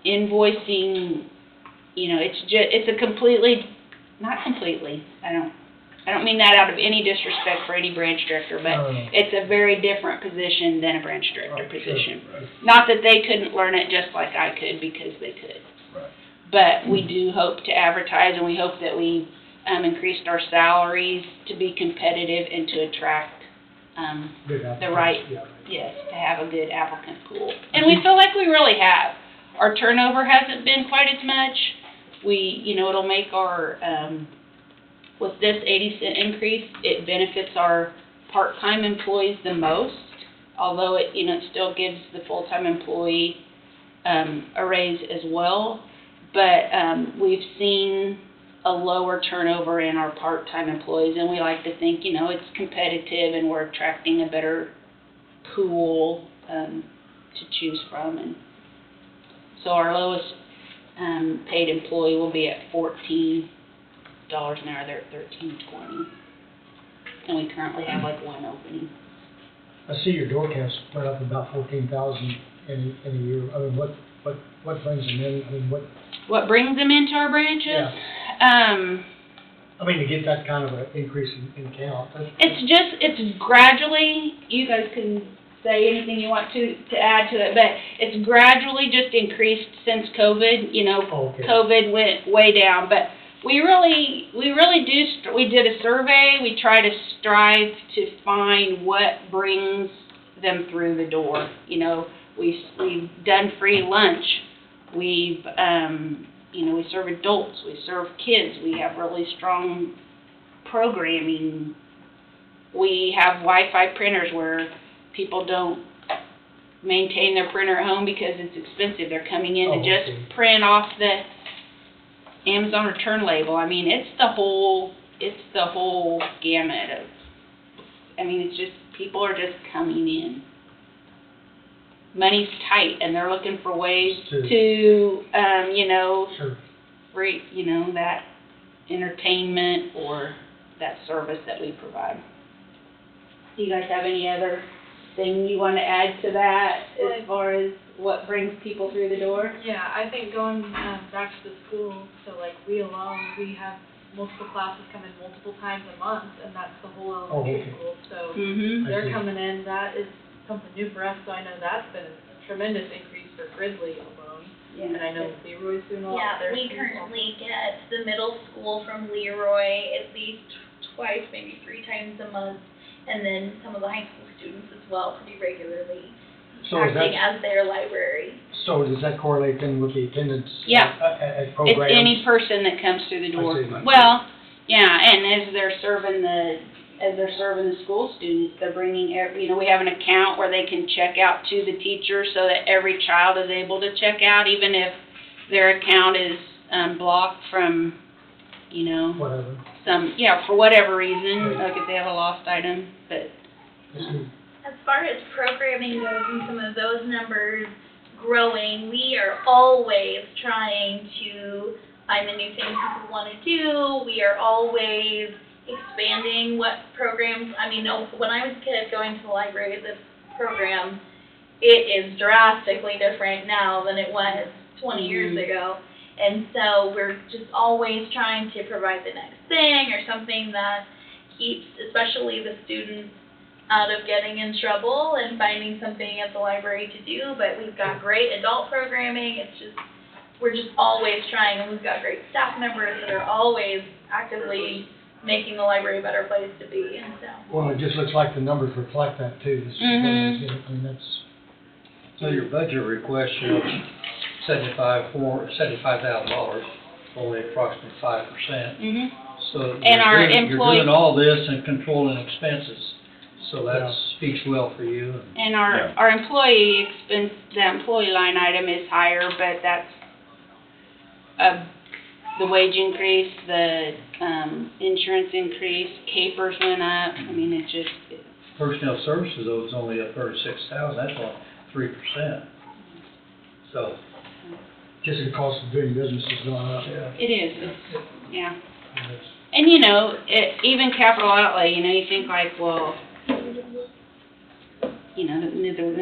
Speaker 9: invoicing, you know, it's a completely, not completely, I don't mean that out of any disrespect for any branch director, but
Speaker 7: No.
Speaker 9: it's a very different position than a branch director
Speaker 7: Right, sure.
Speaker 9: position.
Speaker 8: Right.
Speaker 9: Not that they couldn't learn it just like I could, because they could.
Speaker 8: Right.
Speaker 9: But we do hope to advertise, and we hope that we, increased our salaries to be competitive and to attract,
Speaker 7: Good
Speaker 9: the
Speaker 7: applicants,
Speaker 9: right,
Speaker 7: yeah.
Speaker 9: yes, to have a good applicant pool. And we feel like we really have. Our turnover hasn't been quite as much. It'll make our, with this 80-cent increase, it benefits our part-time employees the most, although it still gives the full-time employee, a raise as well. But, we've seen a lower turnover in our part-time employees, and we like to think, it's competitive and we're attracting a better pool, to choose from. And so our lowest, paid employee will be at $14 an hour. They're at $13.20, and we currently have like one opening.
Speaker 7: I see your door counts went up about 14,000 in a year. I mean, what brings them in? I mean,
Speaker 9: What brings them into our branches?
Speaker 7: Yeah. I mean, to get that kind of an increase in count.
Speaker 9: It's gradually, you guys can say anything you want to add to it, but it's gradually just increased since COVID.
Speaker 7: Oh, okay.
Speaker 9: COVID went way down, but we really do, we did a survey, we try to strive to find what brings them through the door. We've done free lunch, we serve adults, we serve kids, we have really strong programming. We have Wi-Fi printers where people don't maintain their printer at home because it's expensive. They're coming in to just print off the Amazon return label. I mean, it's the whole gamut of, it's just, people are just coming in. Money's tight, and they're looking for ways to
Speaker 7: Sure.
Speaker 9: free, that entertainment or that service that we provide. Do you guys have any other thing you want to add to that as far as what brings people through the door?
Speaker 10: Yeah, I think going back to the school, so like we have multiple classes come in multiple times a month, and that's the whole elementary school. So they're coming in, that is something new for us, so I know that's been a tremendous increase for Grizzly alone.
Speaker 9: Yeah.
Speaker 10: And I know Leroy's doing a lot
Speaker 11: Yeah,
Speaker 10: there.
Speaker 11: we currently get the middle school from Leroy at least twice, maybe 3 times a month, and then some of the high school students as well pretty regularly,
Speaker 7: So is
Speaker 11: acting
Speaker 7: that,
Speaker 11: as their library.
Speaker 7: so does that correlate then with the attendance?
Speaker 9: Yeah.
Speaker 7: At programs?
Speaker 9: It's any person that comes through the door.
Speaker 7: I see.
Speaker 9: Well, yeah, and as they're serving the school students, they're bringing, we have an account where they can check out to the teacher so that every child is able to check out, even if their account is blocked from,
Speaker 7: Whatever.
Speaker 9: for whatever reason, like if they have a lost item, but.
Speaker 11: As far as programming goes and some of those numbers growing, we are always trying to find the new things people want to do. We are always expanding what programs, when I was a kid going to the library, this program, it is drastically different now than it was 20 years ago. And so we're just always trying to provide the next thing or something that keeps, especially the students, out of getting in trouble and finding something at the library to do. But we've got great adult programming. We're just always trying, and we've got great staff members that are always actively making the library a better place to be. And so.
Speaker 7: Well, it just looks like the numbers reflect that too.
Speaker 1: So your budget request shows $75,000, only approximately 5%. So
Speaker 9: And our
Speaker 1: you're
Speaker 9: employee.
Speaker 1: doing all this and controlling expenses, so that speaks well for you.
Speaker 9: And our employee expense, the employee line item is higher, but the wage increase, the, insurance increase, capers went up, I mean, it just,
Speaker 1: Personnel services, though, is only up 36,000, that's only 3%. So,
Speaker 7: Just the cost of doing business is going up.
Speaker 1: yeah.
Speaker 9: it is, it's, yeah.
Speaker 1: It's-
Speaker 9: And you know, even capital outlay, you know, you think like, well, you know, the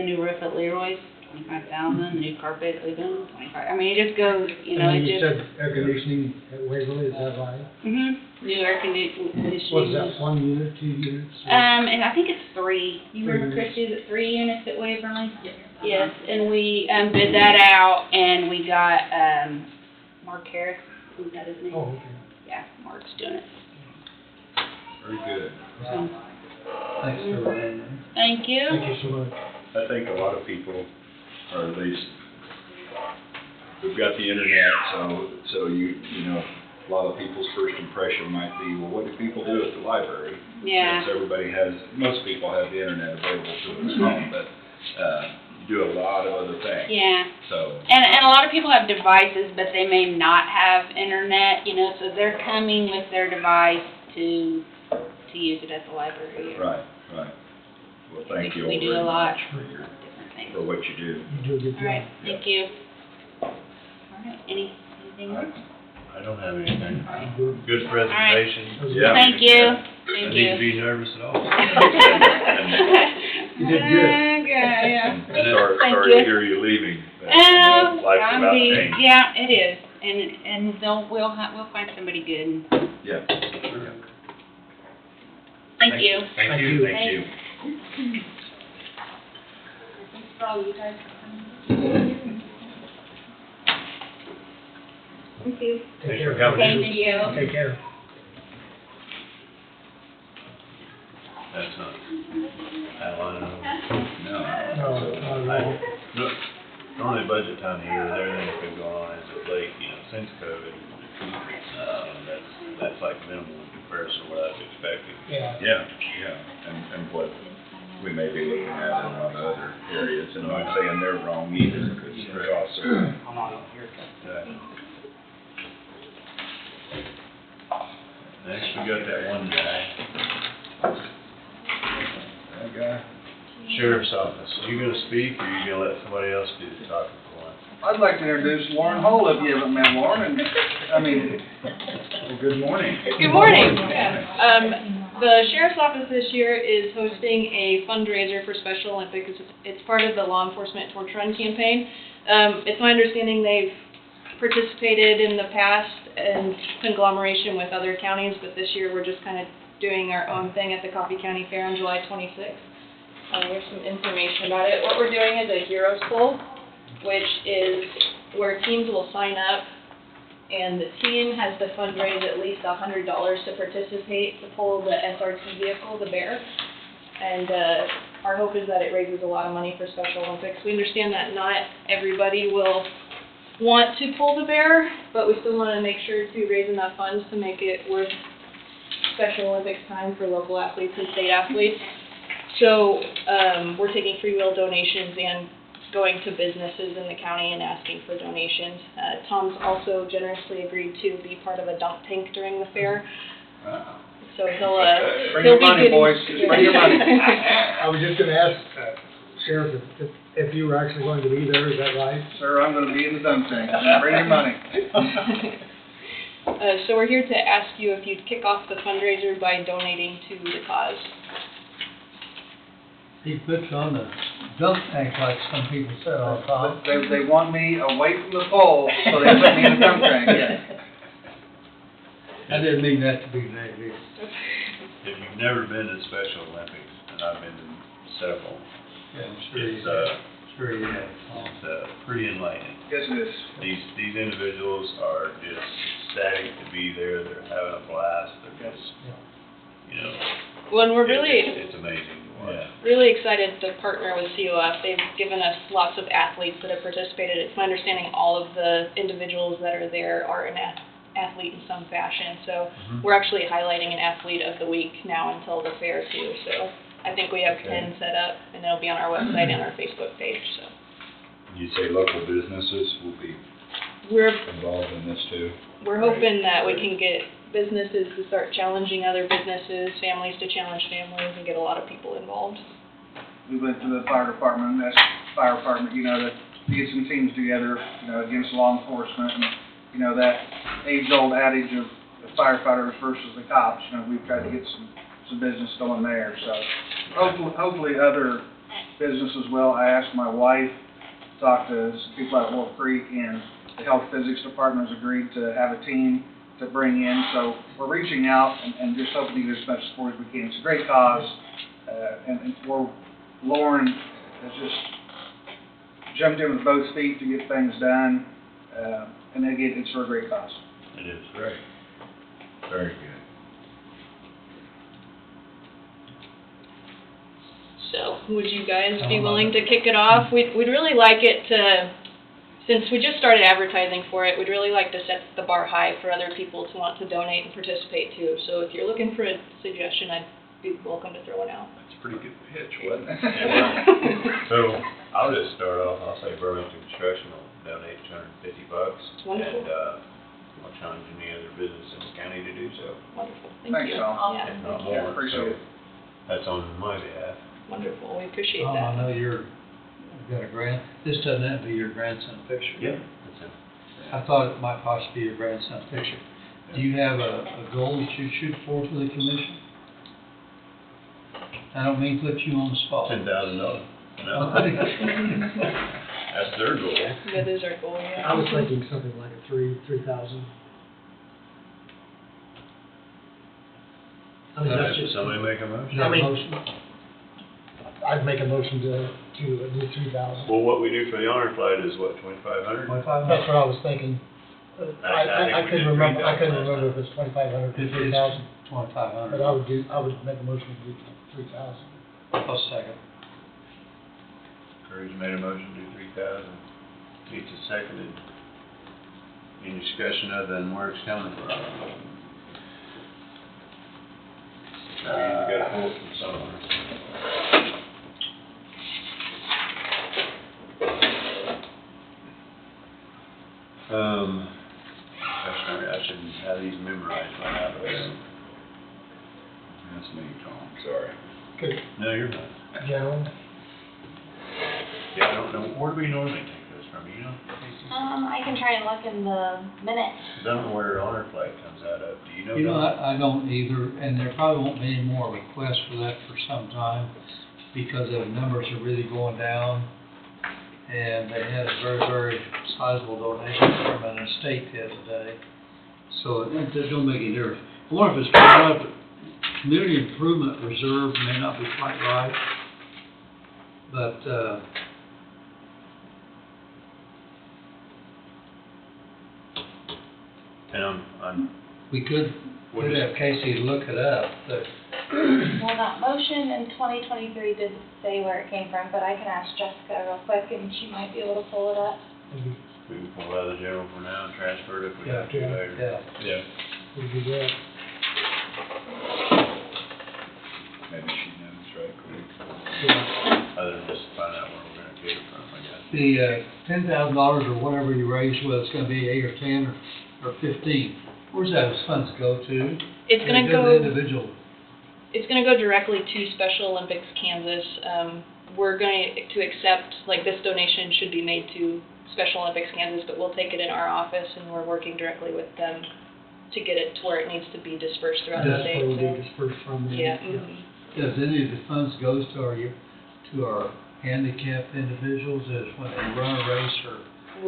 Speaker 9: new roof at Leroy's, 25,000, the new carpet at Lebanon, 25, I mean, it just goes, you know,
Speaker 7: And
Speaker 9: it
Speaker 7: then you
Speaker 9: just.
Speaker 7: said air conditioning at Waverly, is that right?
Speaker 9: New air conditioning.
Speaker 7: What is that, 1 unit, 2 units?
Speaker 9: And I think it's 3. You remember,
Speaker 7: 3
Speaker 9: Christie, is it 3 units at Waverly? Yes, and we, bid that out, and we got, Mark Harris, is that his name?
Speaker 7: Oh, okay.
Speaker 9: Yeah, Mark's doing it.
Speaker 8: Very good.
Speaker 9: So,
Speaker 1: Thanks for running.
Speaker 9: thank you.
Speaker 7: Thank you so much.
Speaker 8: I think a lot of people, or at least, we've got the internet, so you know, a lot of people's first impression might be, well, what do people do at the library?
Speaker 9: Yeah.
Speaker 8: Because most people have the internet available to them at home, but, you do a lot of other things.
Speaker 9: Yeah.
Speaker 8: So,
Speaker 9: And a lot of people have devices, but they may not have internet, you know, so they're coming with their device to use it at the library.
Speaker 8: right. Well, thank you all
Speaker 9: We do
Speaker 8: very
Speaker 9: a lot
Speaker 8: much for
Speaker 9: different things.
Speaker 8: for what you do.
Speaker 7: You do a good
Speaker 9: All
Speaker 7: job.
Speaker 9: right, thank you. All right, anything else?
Speaker 2: I don't have anything.
Speaker 7: Good.
Speaker 2: Good presentation.
Speaker 8: Yeah.
Speaker 9: Thank you.
Speaker 2: I
Speaker 9: Thank
Speaker 2: need
Speaker 9: you.
Speaker 2: to be nervous at all.
Speaker 7: You did good.
Speaker 9: Okay, yeah.
Speaker 8: And sorry
Speaker 9: Thank
Speaker 8: to
Speaker 9: you.
Speaker 8: hear you leaving. but, you know, life's about change.
Speaker 9: Yeah, it is, and we'll find somebody good.
Speaker 8: Yeah.
Speaker 9: Thank you.
Speaker 8: Thank you. Thank you.
Speaker 10: Thanks for all you guys for coming.
Speaker 9: Thank you.
Speaker 7: Take
Speaker 2: Thanks
Speaker 7: care.
Speaker 2: for coming.
Speaker 9: Thank you.
Speaker 7: Take care.
Speaker 2: That's not outline.
Speaker 8: No.
Speaker 7: No, not at all.
Speaker 2: No, normally budget time here, with everything that's been going on as of late, you know, since COVID, that's like minimal in comparison to what I was expecting.
Speaker 7: Yeah.
Speaker 8: Yeah, and what we may be looking at in a lot of other areas, and I'm not saying they're wrong either, because they're also.
Speaker 2: Next, we got that one guy,
Speaker 8: That guy.
Speaker 2: sheriff's office. Are you gonna speak, or are you gonna let somebody else do the talking for once?
Speaker 5: I'd like to introduce Lauren Hull, if you haven't met Lauren,
Speaker 8: Well, good morning.
Speaker 6: Good morning. The sheriff's office this year is hosting a fundraiser for Special Olympics. It's part of the Law Enforcement Torch Run campaign. It's my understanding they've participated in the past in conglomeration with other counties, but this year we're just kind of doing our own thing at the Coffee County Fair on July 26th. There's some information about it. What we're doing is a Heroes Poll, which is where teams will sign up, and the team has to fundraise at least $100 to participate to pull the SRT vehicle, the Bear. And our hope is that it raises a lot of money for Special Olympics. We understand that not everybody will want to pull the Bear, but we still want to make sure to raise enough funds to make it worth Special Olympics time for local athletes and state athletes. So we're taking free will donations and going to businesses in the county and asking for donations. Tom's also generously agreed to be part of a dump tank during the fair. So he'll
Speaker 5: bring
Speaker 6: he'll
Speaker 5: your
Speaker 6: be
Speaker 5: money,
Speaker 6: getting.
Speaker 5: boys, just bring your money.
Speaker 7: I was just gonna ask, Sheriff, if you were actually going to be there, is that right?
Speaker 5: Sir, I'm gonna be in the dump tank, bring your money.
Speaker 6: So we're here to ask you if you'd kick off the fundraiser by donating to the cause.
Speaker 1: He puts on the dump tank like some people said on top.
Speaker 5: They want me away from the pole, so they put me in the dump tank, yeah.
Speaker 1: I didn't mean that to be negative.
Speaker 2: If you've never been to Special Olympics, and I've been to several,
Speaker 1: Yeah, I'm sure you
Speaker 2: it's,
Speaker 1: have. Sure you have.
Speaker 2: it's pretty enlightening.
Speaker 5: Yes, it is.
Speaker 2: These individuals are just ecstatic to be there, they're having a blast, they're just, you know.
Speaker 6: Well, and we're really,
Speaker 2: It's amazing to watch.
Speaker 6: really excited to partner with COF. They've given us lots of athletes that have participated. It's my understanding all of the individuals that are there are an athlete in some fashion. So we're actually highlighting an athlete of the week now until the fair too. So I think we have 10 set up, and it'll be on our website and our Facebook page. So
Speaker 8: You say local businesses will be.
Speaker 6: we're
Speaker 8: involved in this too.
Speaker 6: We're hoping that we can get businesses to start challenging other businesses, families to challenge families, and get a lot of people involved.
Speaker 5: We went to the fire department, and asked the fire department, you know, to get some teams together, you know, against law enforcement, and, you know, that age-old adage of the firefighters versus the cops, you know, we've tried to get some business going there, so hopefully other businesses will. I asked my wife, talked to some people at Wolf Creek, and the health physics department has agreed to have a team to bring in, so we're reaching out and just hoping to get as much support as we can. It's a great cause, and Lauren has just jumped in with both feet to get things done, and again, it's for a great cause.
Speaker 2: It is great. Very good.
Speaker 6: So, would you guys be willing to kick it off? We'd really like it to, since we just started advertising for it, we'd really like to set the bar high for other people to want to donate and participate too. So if you're looking for a suggestion, I'd be welcome to throw one out.
Speaker 8: That's a pretty good pitch, wasn't it?
Speaker 2: So, I'll just start off, I'll say Burlington Construction will donate $250.
Speaker 6: Wonderful.
Speaker 2: And, I'll challenge any other business in the county to do so.
Speaker 6: Wonderful.
Speaker 5: Thanks,
Speaker 6: you.
Speaker 5: Al.
Speaker 6: Yeah,
Speaker 2: If not
Speaker 6: thank you.
Speaker 2: more,
Speaker 5: Appreciate it.
Speaker 2: that's on my behalf.
Speaker 6: Wonderful. We appreciate
Speaker 1: I
Speaker 6: that.
Speaker 1: know you've got a grand, this doesn't have to be your grandson picture.
Speaker 2: Yeah. That's it.
Speaker 1: I thought it might possibly be your grandson's picture. Do you have a goal that you shoot for the commission? I don't mean to put you on the spot.
Speaker 2: $10,000. No. That's their goal.
Speaker 6: That is our goal, yeah.
Speaker 7: I was thinking something like a 3,000. I mean, that's
Speaker 2: Should
Speaker 7: just.
Speaker 2: somebody make a motion?
Speaker 7: I mean, I'd make a motion to do 3,000.
Speaker 2: Well, what we do for the honor flight is what, 2,500?
Speaker 7: That's what I was thinking. I
Speaker 2: think we
Speaker 7: couldn't
Speaker 2: did
Speaker 7: remember, I
Speaker 2: 3,000
Speaker 7: couldn't
Speaker 2: last
Speaker 7: remember if it's 2,500 or 3,000,
Speaker 1: 2,500.
Speaker 7: but I would make a motion to do 3,000.
Speaker 1: I'll second.
Speaker 2: Courage made a motion to do 3,000. Keith is seconded. Any discussion other than where it's coming from? We got to pull it from somewhere. I shouldn't have these memorized by now, but
Speaker 8: That's me, Tom, sorry.
Speaker 7: Good.
Speaker 2: no, you're not.
Speaker 7: General?
Speaker 2: Yeah, I don't know, where do we normally take those from, you know?
Speaker 11: I can try and look in the minutes.
Speaker 2: 'Cause I don't know where honor flight comes out of, do you know?
Speaker 1: You know,
Speaker 2: Don?
Speaker 1: I don't either, and there probably won't be any more requests for that for some time, because the numbers are really going down. And they had a very, very sizable donation from an estate the other day. So it don't make any difference. I wonder if it's part of the community improvement reserve, may not be quite right. But,
Speaker 2: And
Speaker 1: we could
Speaker 2: What is-
Speaker 1: have Casey look it up, but
Speaker 11: Well, that motion in 2023 didn't say where it came from, but I can ask Jessica real quick and she might be able to pull it up.
Speaker 7: Maybe
Speaker 2: we can pull out of the general for now and transfer it if we have to
Speaker 7: Yeah,
Speaker 2: later.
Speaker 1: yeah.
Speaker 2: Yeah.
Speaker 7: we do that.
Speaker 8: Maybe she knows right quick.
Speaker 7: Yeah.
Speaker 2: Other than just find out where we're gonna get it from, I guess.
Speaker 1: the $10,000 or whatever you raise, whether it's gonna be 8 or 10 or 15, where's those funds go to?
Speaker 6: It's
Speaker 1: They
Speaker 6: gonna
Speaker 1: to
Speaker 6: go.
Speaker 1: the individual.
Speaker 6: It's going to go directly to Special Olympics Kansas. We're going to accept, like, this donation should be made to Special Olympics Kansas, but we'll take it in our office, and we're working directly with them to get it to where it needs to be dispersed throughout the
Speaker 7: That's
Speaker 6: state.
Speaker 7: where we'll
Speaker 6: So,
Speaker 7: be dispersed from. then.
Speaker 6: yeah.
Speaker 1: Does any of the funds goes to our handicapped individuals as when they run a race or?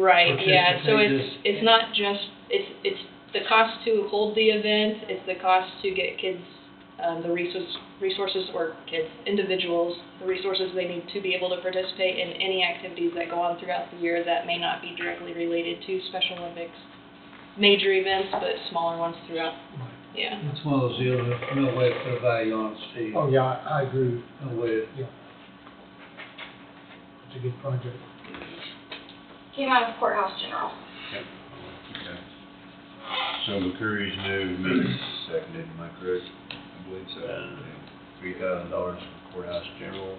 Speaker 6: Right, yeah, so
Speaker 1: Participate
Speaker 6: it's not just, it's the cost to hold the event, it's the cost to get kids, the resources, or kids, individuals, the resources they need to be able to participate in any activities that go on throughout the year that may not be directly related to Special Olympics. Major events, but smaller ones throughout, yeah.
Speaker 1: It's one of those deals, there's no way to put a value on it, Steve.
Speaker 7: Oh, yeah, I agree.
Speaker 1: No way.
Speaker 7: It's a good project.
Speaker 11: Came out of courthouse general.
Speaker 2: Yep. Okay. So McCurry's moved, Meeks seconded, am I correct?
Speaker 8: I believe so.
Speaker 2: And $3,000 from courthouse general,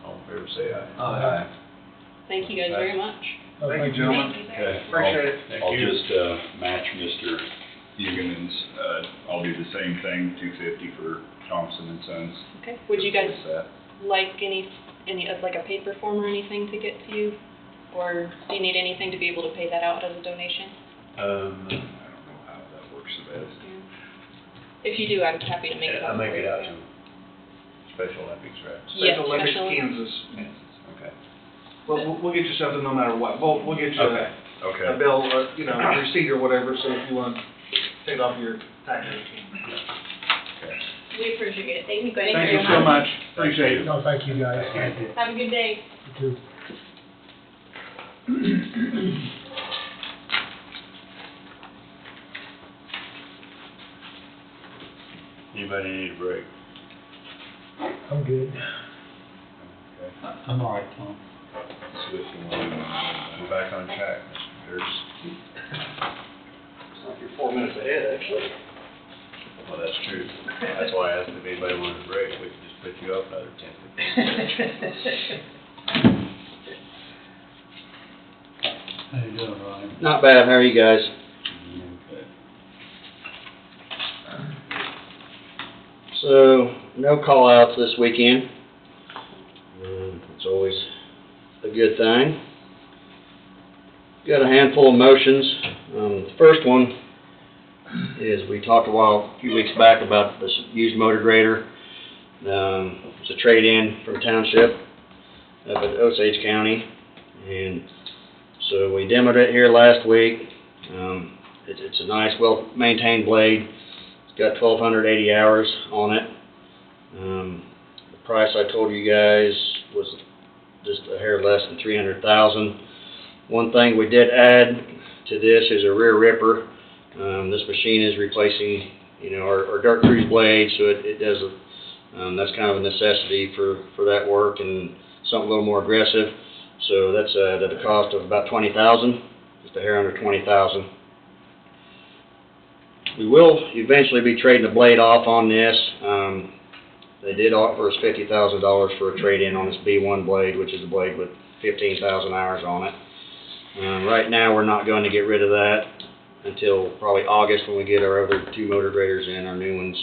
Speaker 2: all in favor say aye.
Speaker 1: Aye.
Speaker 6: Thank you guys very much.
Speaker 5: Thank you, gentlemen.
Speaker 8: Okay.
Speaker 5: Appreciate it.
Speaker 2: Thank
Speaker 8: I'll
Speaker 2: you.
Speaker 8: just, match Mr. Hugan's, I'll do the same thing, $250 for Thompson and Sons.
Speaker 6: Okay, would you guys
Speaker 8: What's that?
Speaker 6: like any, like a paper form or anything to get to you? Or do you need anything to be able to pay that out as a donation?
Speaker 8: I don't know how that works the best.
Speaker 6: If you do, I'm happy to make it.
Speaker 2: I'll make it out to Special Olympics, right?
Speaker 6: Yes,
Speaker 5: Special Olympics,
Speaker 6: special-
Speaker 5: Kansas.
Speaker 2: Okay.
Speaker 5: We'll get you something no matter what. We'll get you
Speaker 2: Okay,
Speaker 5: a
Speaker 2: okay.
Speaker 5: bill, or, you know, a receipt or whatever, so if you want to take it off your tax receipt.
Speaker 2: Okay.
Speaker 11: We appreciate it. Thank you guys
Speaker 5: Thank
Speaker 11: very
Speaker 5: you so much.
Speaker 2: Thank
Speaker 5: Appreciate
Speaker 2: you.
Speaker 5: it.
Speaker 7: No, thank you guys.
Speaker 11: Have a good day.
Speaker 7: You too.
Speaker 2: Anybody need a break?
Speaker 7: I'm good.
Speaker 2: Okay.
Speaker 1: I'm all right, Tom.
Speaker 8: So if you want,
Speaker 2: We're back on track, Mr. Durst.
Speaker 5: You're 4 minutes ahead, actually.
Speaker 2: Well, that's true. That's why I asked if anybody wanted a break. We could just put you up another 10, 15 minutes.
Speaker 1: How you doing, Ryan?
Speaker 12: Not bad, how are you guys?
Speaker 2: Okay.
Speaker 12: So, no call-outs this weekend. It's always a good thing. Got a handful of motions. The first one is we talked a few weeks back about this used motor grader. It's a trade-in from township up at Osage County. And so we demoed it here last week. It's a nice, well-maintained blade. It's got 1,280 hours on it. The price I told you guys was just a hair less than $300,000. One thing we did add to this is a rear ripper. This machine is replacing, our dirt cruise blade, so it does that's kind of a necessity for that work and something a little more aggressive. So that's at a cost of about $20,000, just a hair under $20,000. We will eventually be trading the blade off on this. They did offer us $50,000 for a trade-in on this B1 blade, which is a blade with 15,000 hours on it. Right now, we're not going to get rid of that until probably August when we get our other two motor graders in, our new ones,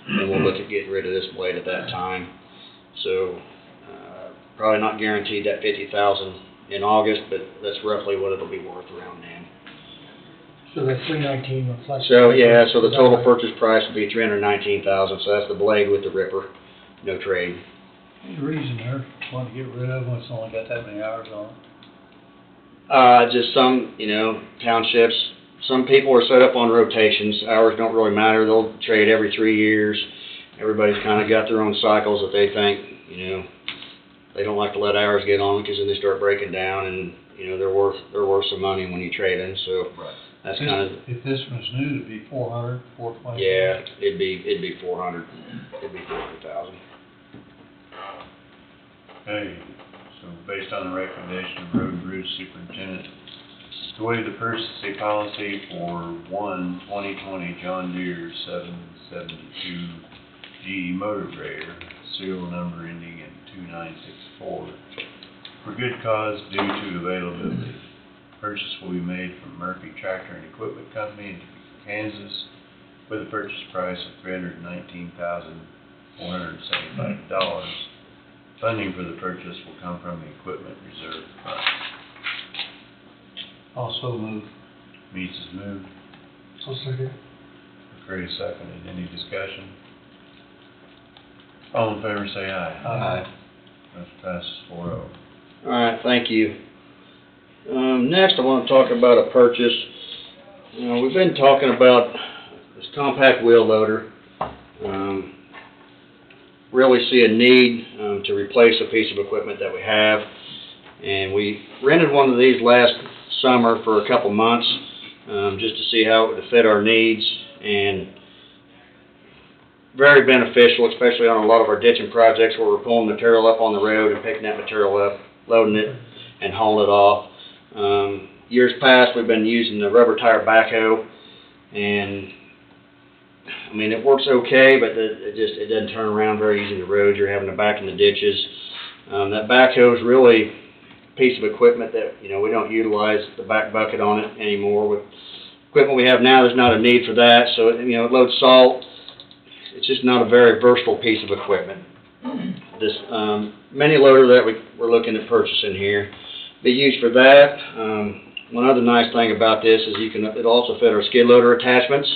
Speaker 12: and we'll look at getting rid of this blade at that time. So, probably not guaranteed that $50,000 in August, but that's roughly what it'll be worth around then.
Speaker 7: So that 319 reflects.
Speaker 12: So, yeah, so the
Speaker 7: Is that
Speaker 12: total
Speaker 7: right?
Speaker 12: purchase price would be $319,000, so that's the blade with the ripper, no trade.
Speaker 1: Any reason they're wanting to get rid of when it's only got that many hours on it?
Speaker 12: Just some, townships, some people are set up on rotations. Hours don't really matter. They'll trade every 3 years. Everybody's kind of got their own cycles that they think, they don't like to let hours get on because then they start breaking down and, they're worth some money when you trade them. So
Speaker 2: Right.
Speaker 12: that's kind of,
Speaker 1: If this was new, it'd be 400, 420.
Speaker 12: yeah, it'd be 400. It'd be 400,000.
Speaker 2: Okay, so based on the recommendation of Road and Bridge Superintendent, to waive the purchasing policy for 2020 John Deere 772 GE motor grader, serial number ending in 2964, for good cause due to availability. Purchase will be made from Murphy Tractor and Equipment Company in Topeka, Kansas, with a purchase price of $319,475. Funding for the purchase will come from the Equipment Reserve Fund.
Speaker 1: Also moved.
Speaker 2: Meets is moved.
Speaker 7: I'll second.
Speaker 2: McCray seconded. Any discussion? All in favor say aye.
Speaker 1: Aye.
Speaker 2: Motion passes 4-0.
Speaker 12: All right, thank you. Next, I want to talk about a purchase. We've been talking about this compact wheel loader. Really see a need to replace a piece of equipment that we have. And we rented one of these last summer for a couple months just to see how it would fit our needs. And very beneficial, especially on a lot of our ditching projects where we're pulling material up on the road and picking that material up, loading it, and hauling it off. Years past, we've been using the rubber tire backhoe, and it works okay, but it doesn't turn around very easy in the road. You're having to back in the ditches. That backhoe is really piece of equipment that, you know, we don't utilize the back bucket on it anymore. With equipment we have now, there's not a need for that, so, you know, it loads salt. It's just not a very versatile piece of equipment. This mini loader that we're looking at purchasing here, be used for that. One other nice thing about this is it'll also fit our skid loader attachments.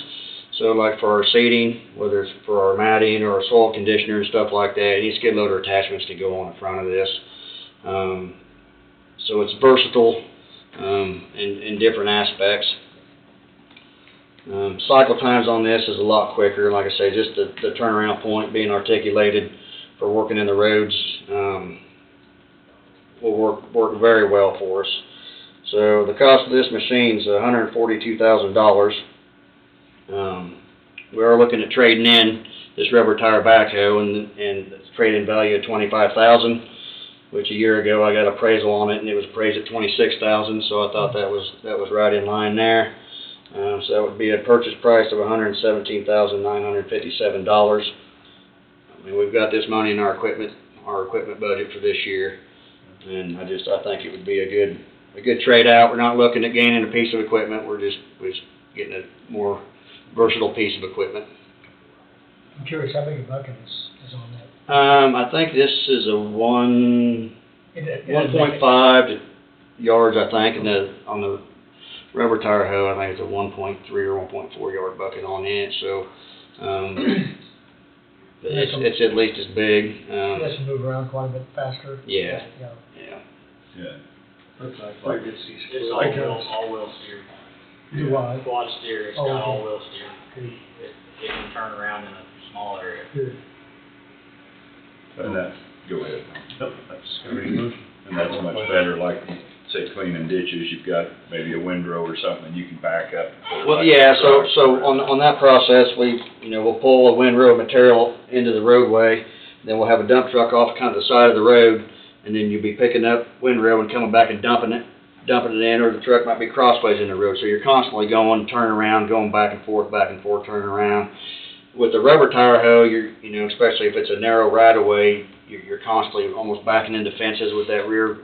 Speaker 12: So like for our seating, whether it's for our matting or our soil conditioner and stuff like that, any skid loader attachments can go on the front of this. So it's versatile in different aspects. Cycle times on this is a lot quicker. Like I say, just the turnaround point being articulated for working in the roads will work very well for us. So the cost of this machine is $142,000. We are looking at trading in this rubber tire backhoe and the trade-in value of $25,000, which a year ago I got appraisal on it and it was appraised at $26,000, so I thought that was right in line there. So that would be a purchase price of $117,957. I mean, we've got this money in our equipment budget for this year, and I think it would be a good trade out. We're not looking at gaining a piece of equipment. We're just getting a more versatile piece of equipment.
Speaker 7: I'm curious how big a bucket is on that?
Speaker 12: I think this is a 1.5 yards, I think, and on the rubber tire hoe, I think it's a 1.3 or 1.4 yard bucket on it. So it's at least as big.
Speaker 7: It has to move around quite a bit faster.
Speaker 12: Yeah.
Speaker 3: Looks like
Speaker 13: It's all-wheel steer.
Speaker 7: Do what?
Speaker 13: Quad steer, it's
Speaker 7: Oh,
Speaker 13: got
Speaker 7: okay.
Speaker 13: all-wheel steer. It can turn around in a small area.
Speaker 7: Good.
Speaker 8: And that's, go ahead.
Speaker 2: Nope, that's just gonna read the motion.
Speaker 8: And that's much better, like, say, cleaning ditches, you've got maybe a windrow or something, you can back up.
Speaker 12: Well, yeah, so on that process, we'll pull a windrow material into the roadway, then we'll have a dump truck off kind of the side of the road, and then you'll be picking up windrow and coming back and dumping it in, or the truck might be crossways in the road, so you're constantly going, turning around, going back and forth, turning around. With the rubber tire hoe, especially if it's a narrow right of way, you're constantly almost backing into fences with that rear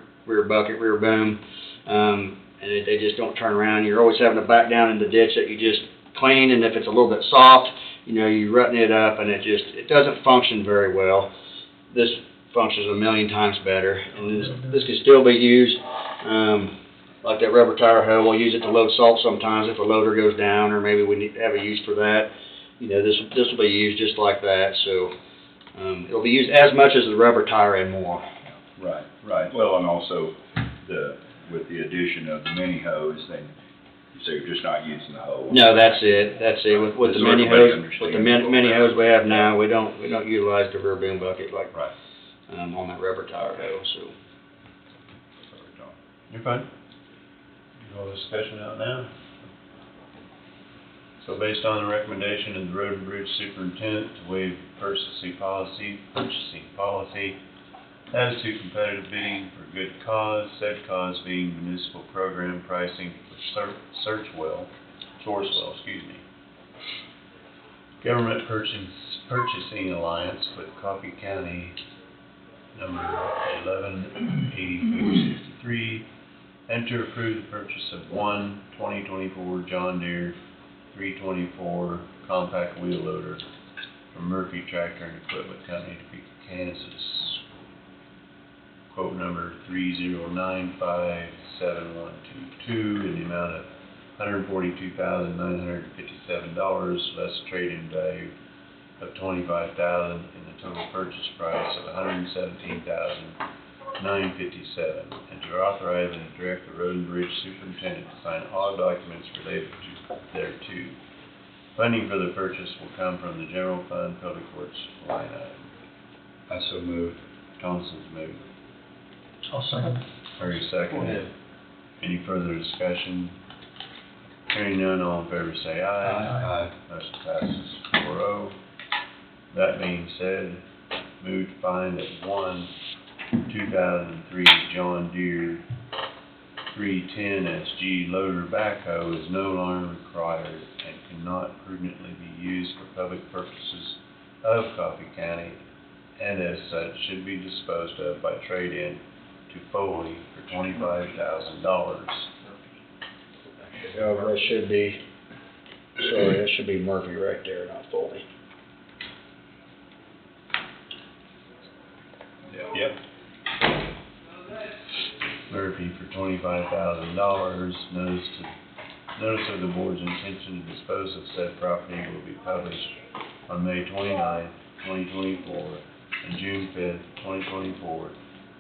Speaker 12: bucket, rear boom, and they just don't turn around. You're always having to back down in the ditch that you just cleaned, and if it's a little bit soft, you're rutting it up, and it doesn't function very well. This functions a million times better, and this can still be used, like that rubber tire hoe. We'll use it to load salt sometimes if a loader goes down, or maybe we need to have a use for that. This will be used just like that, so it'll be used as much as the rubber tire and more.
Speaker 8: Right. Well, and also with the addition of the mini hose, then so you're just not using the hose.
Speaker 12: No, that's it. With the mini hose we have now, we don't utilize the rear boom bucket like on that rubber tire hoe. So
Speaker 2: You're fine. You all discussion out now. So based on the recommendation of the Road and Bridge Superintendent to waive purchasing policy as to competitive bidding for good cause, said cause being municipal program pricing for Sourcewell, Government Purchasing Alliance with Coffee County, number 118463, and to approve the purchase of one 2024 John Deere 324 compact wheel loader from Murphy Tractor and Equipment Company, Topeka, Kansas. Quote number 3095722 in the amount of $142,957, less trade-in value of $25,000, and the total purchase price of $117,957, and to authorize and direct the Road and Bridge Superintendent to sign all documents related thereto. Funding for the purchase will come from the General Fund Public Works line item.
Speaker 8: I so moved.
Speaker 2: Thompson's moved.
Speaker 7: I'll second.
Speaker 2: Harry seconded. Any further discussion? Hearing none, all in favor say aye.
Speaker 8: Aye.
Speaker 2: Motion passes 4-0. That being said, move to find that 2003 John Deere 310 SG loader backhoe is no longer required and cannot prudently be used for public purposes of Coffee County, and as such should be disposed of by trade-in to Foley for $25,000.
Speaker 12: However, that should be, sorry, that should be Murphy right there, not Foley.
Speaker 2: Yep. Murphy for $25,000. Notice of the board's intention to dispose of said property will be published on May 29th, 2024, and June 5th, 2024,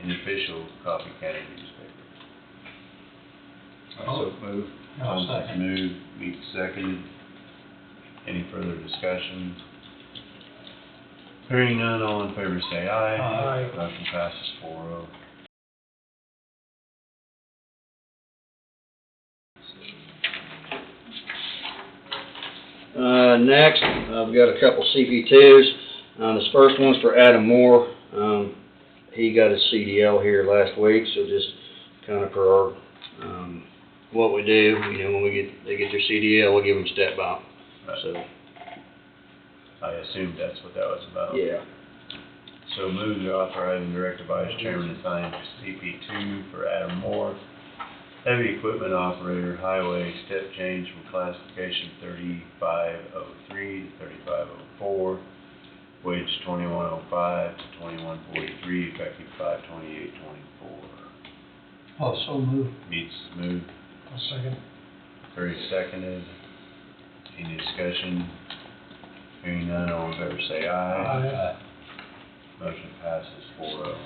Speaker 2: in the official Coffee County newspaper.
Speaker 1: Also
Speaker 2: move.
Speaker 1: I'll second.
Speaker 2: Moved, Meeks seconded. Any further discussion? Hearing none, all in favor say aye.
Speaker 1: Aye.
Speaker 2: Motion passes 4-0.
Speaker 12: Next, I've got a couple CP2s. This first one's for Adam Moore. He got his CDL here last week, so just kind of for our, what we do, you know, when they get their CDL, we'll give them a step bump. So,
Speaker 2: I assumed that's what that was about.
Speaker 12: yeah.
Speaker 2: So move to authorize and direct the vice chairman to sign CP2 for Adam Moore, heavy equipment operator, highway, step change from classification 3503 to 3504, wage 2105 to 2143, effective 5/28/24.
Speaker 1: Also move.
Speaker 2: Meets move.
Speaker 7: I'll second.
Speaker 2: Curry seconded. Any discussion? Hearing none, all in favor say aye.
Speaker 1: Aye.
Speaker 2: Motion passes 4-0.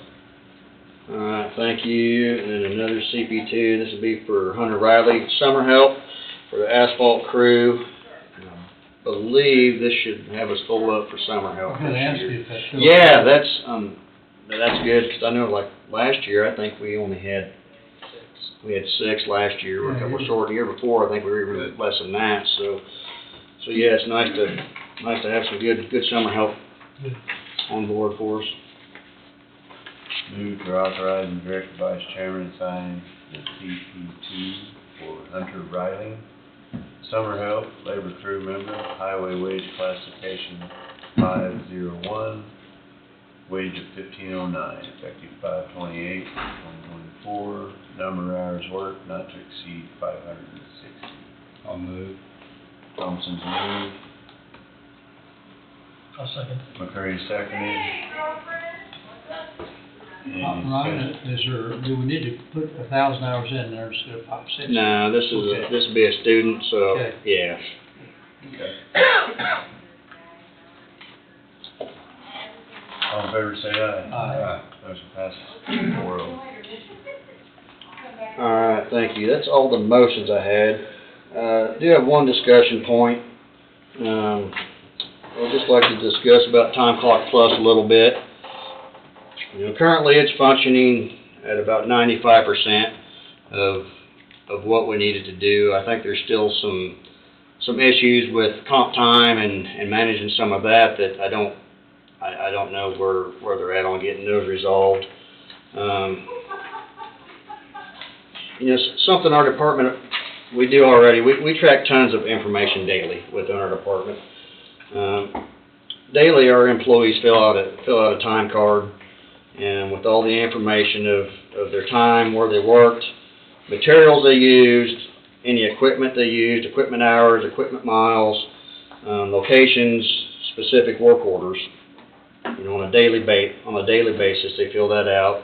Speaker 12: Alright, thank you. And then another CP2, this will be for Hunter Riley, summer help for the asphalt crew. I believe this should have us full up for summer help
Speaker 1: I'm gonna
Speaker 12: this
Speaker 1: ask
Speaker 12: year.
Speaker 1: you if that's still.
Speaker 12: Yeah, that's good, because I know like last year, I think we had 6 last year, we're a couple short. The year before, I think we were even less than that, so yeah, it's nice to have some good summer help on board for us.
Speaker 2: Move to authorize and direct the vice chairman to sign the CP2 for Hunter Riley, summer help, labor crew member, highway wage classification 501, wage of $15.09, effective 5/28/2024, number of hours worked not to exceed 560.
Speaker 8: I'll move.
Speaker 2: Thompson's moved,
Speaker 7: I'll second.
Speaker 2: McCurry seconded. Any
Speaker 1: Ryan,
Speaker 2: discussion?
Speaker 1: do we need to put 1,000 hours in there instead of 560?
Speaker 12: No, this will be a student, so,
Speaker 1: Okay.
Speaker 12: yeah.
Speaker 2: Okay. All in favor say aye.
Speaker 1: Aye.
Speaker 2: Motion passes 4-0.
Speaker 12: Alright, thank you. That's all the motions I had. I do have one discussion point. I'd just like to discuss about Time Clock Plus a little bit. You know, currently it's functioning at about 95% of what we needed to do. I think there's still some issues with comp time and managing some of that I don't know where they're at on getting those resolved. You know, something our department, we do already, we track tons of information daily within our department. Daily, our employees fill out a time card, and with all the information of their time, where they worked, materials they used, any equipment they used, equipment hours, equipment miles, locations, specific work orders. You know, on a daily basis, they fill that out.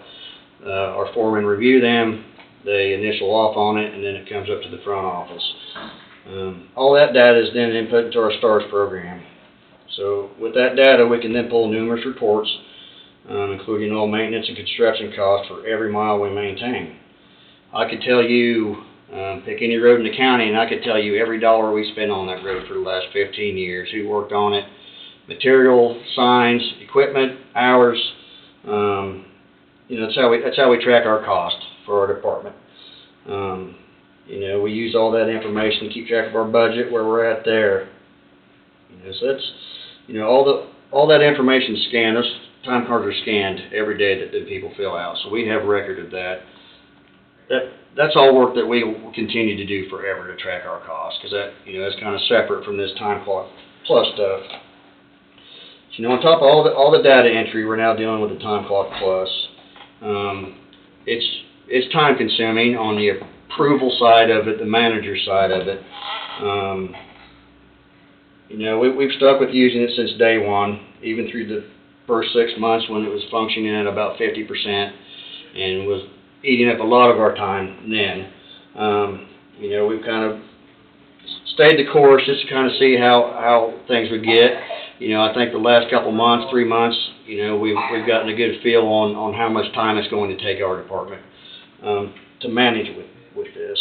Speaker 12: Our foremen review them, they initial off on it, and then it comes up to the front office. All that data is then input into our STARS program. So with that data, we can then pull numerous reports, including all maintenance and construction costs for every mile we maintain. I could tell you, pick any road in the county, and I could tell you every dollar we spent on that road for the last 15 years, who worked on it, material, signs, equipment, hours. You know, that's how we track our cost for our department. You know, we use all that information to keep track of our budget, where we're at there. You know, so that's, you know, all that information is scanned. Those time cards are scanned every day that people fill out. So we have record of that. That's all work that we will continue to do forever to track our costs, because that, you know, that's kind of separate from this Time Clock Plus stuff. So, you know, on top of all the data entry, we're now dealing with the Time Clock Plus. it's time consuming on the approval side of it, the manager side of it. You know, we've stuck with using it since day one, even through the first 6 months when it was functioning at about 50% and was eating up a lot of our time then. You know, we've kind of stayed the course just to kind of see how things would get. You know, I think the last couple months, 3 months, you know, we've gotten a good feel on how much time it's going to take our department to manage with this.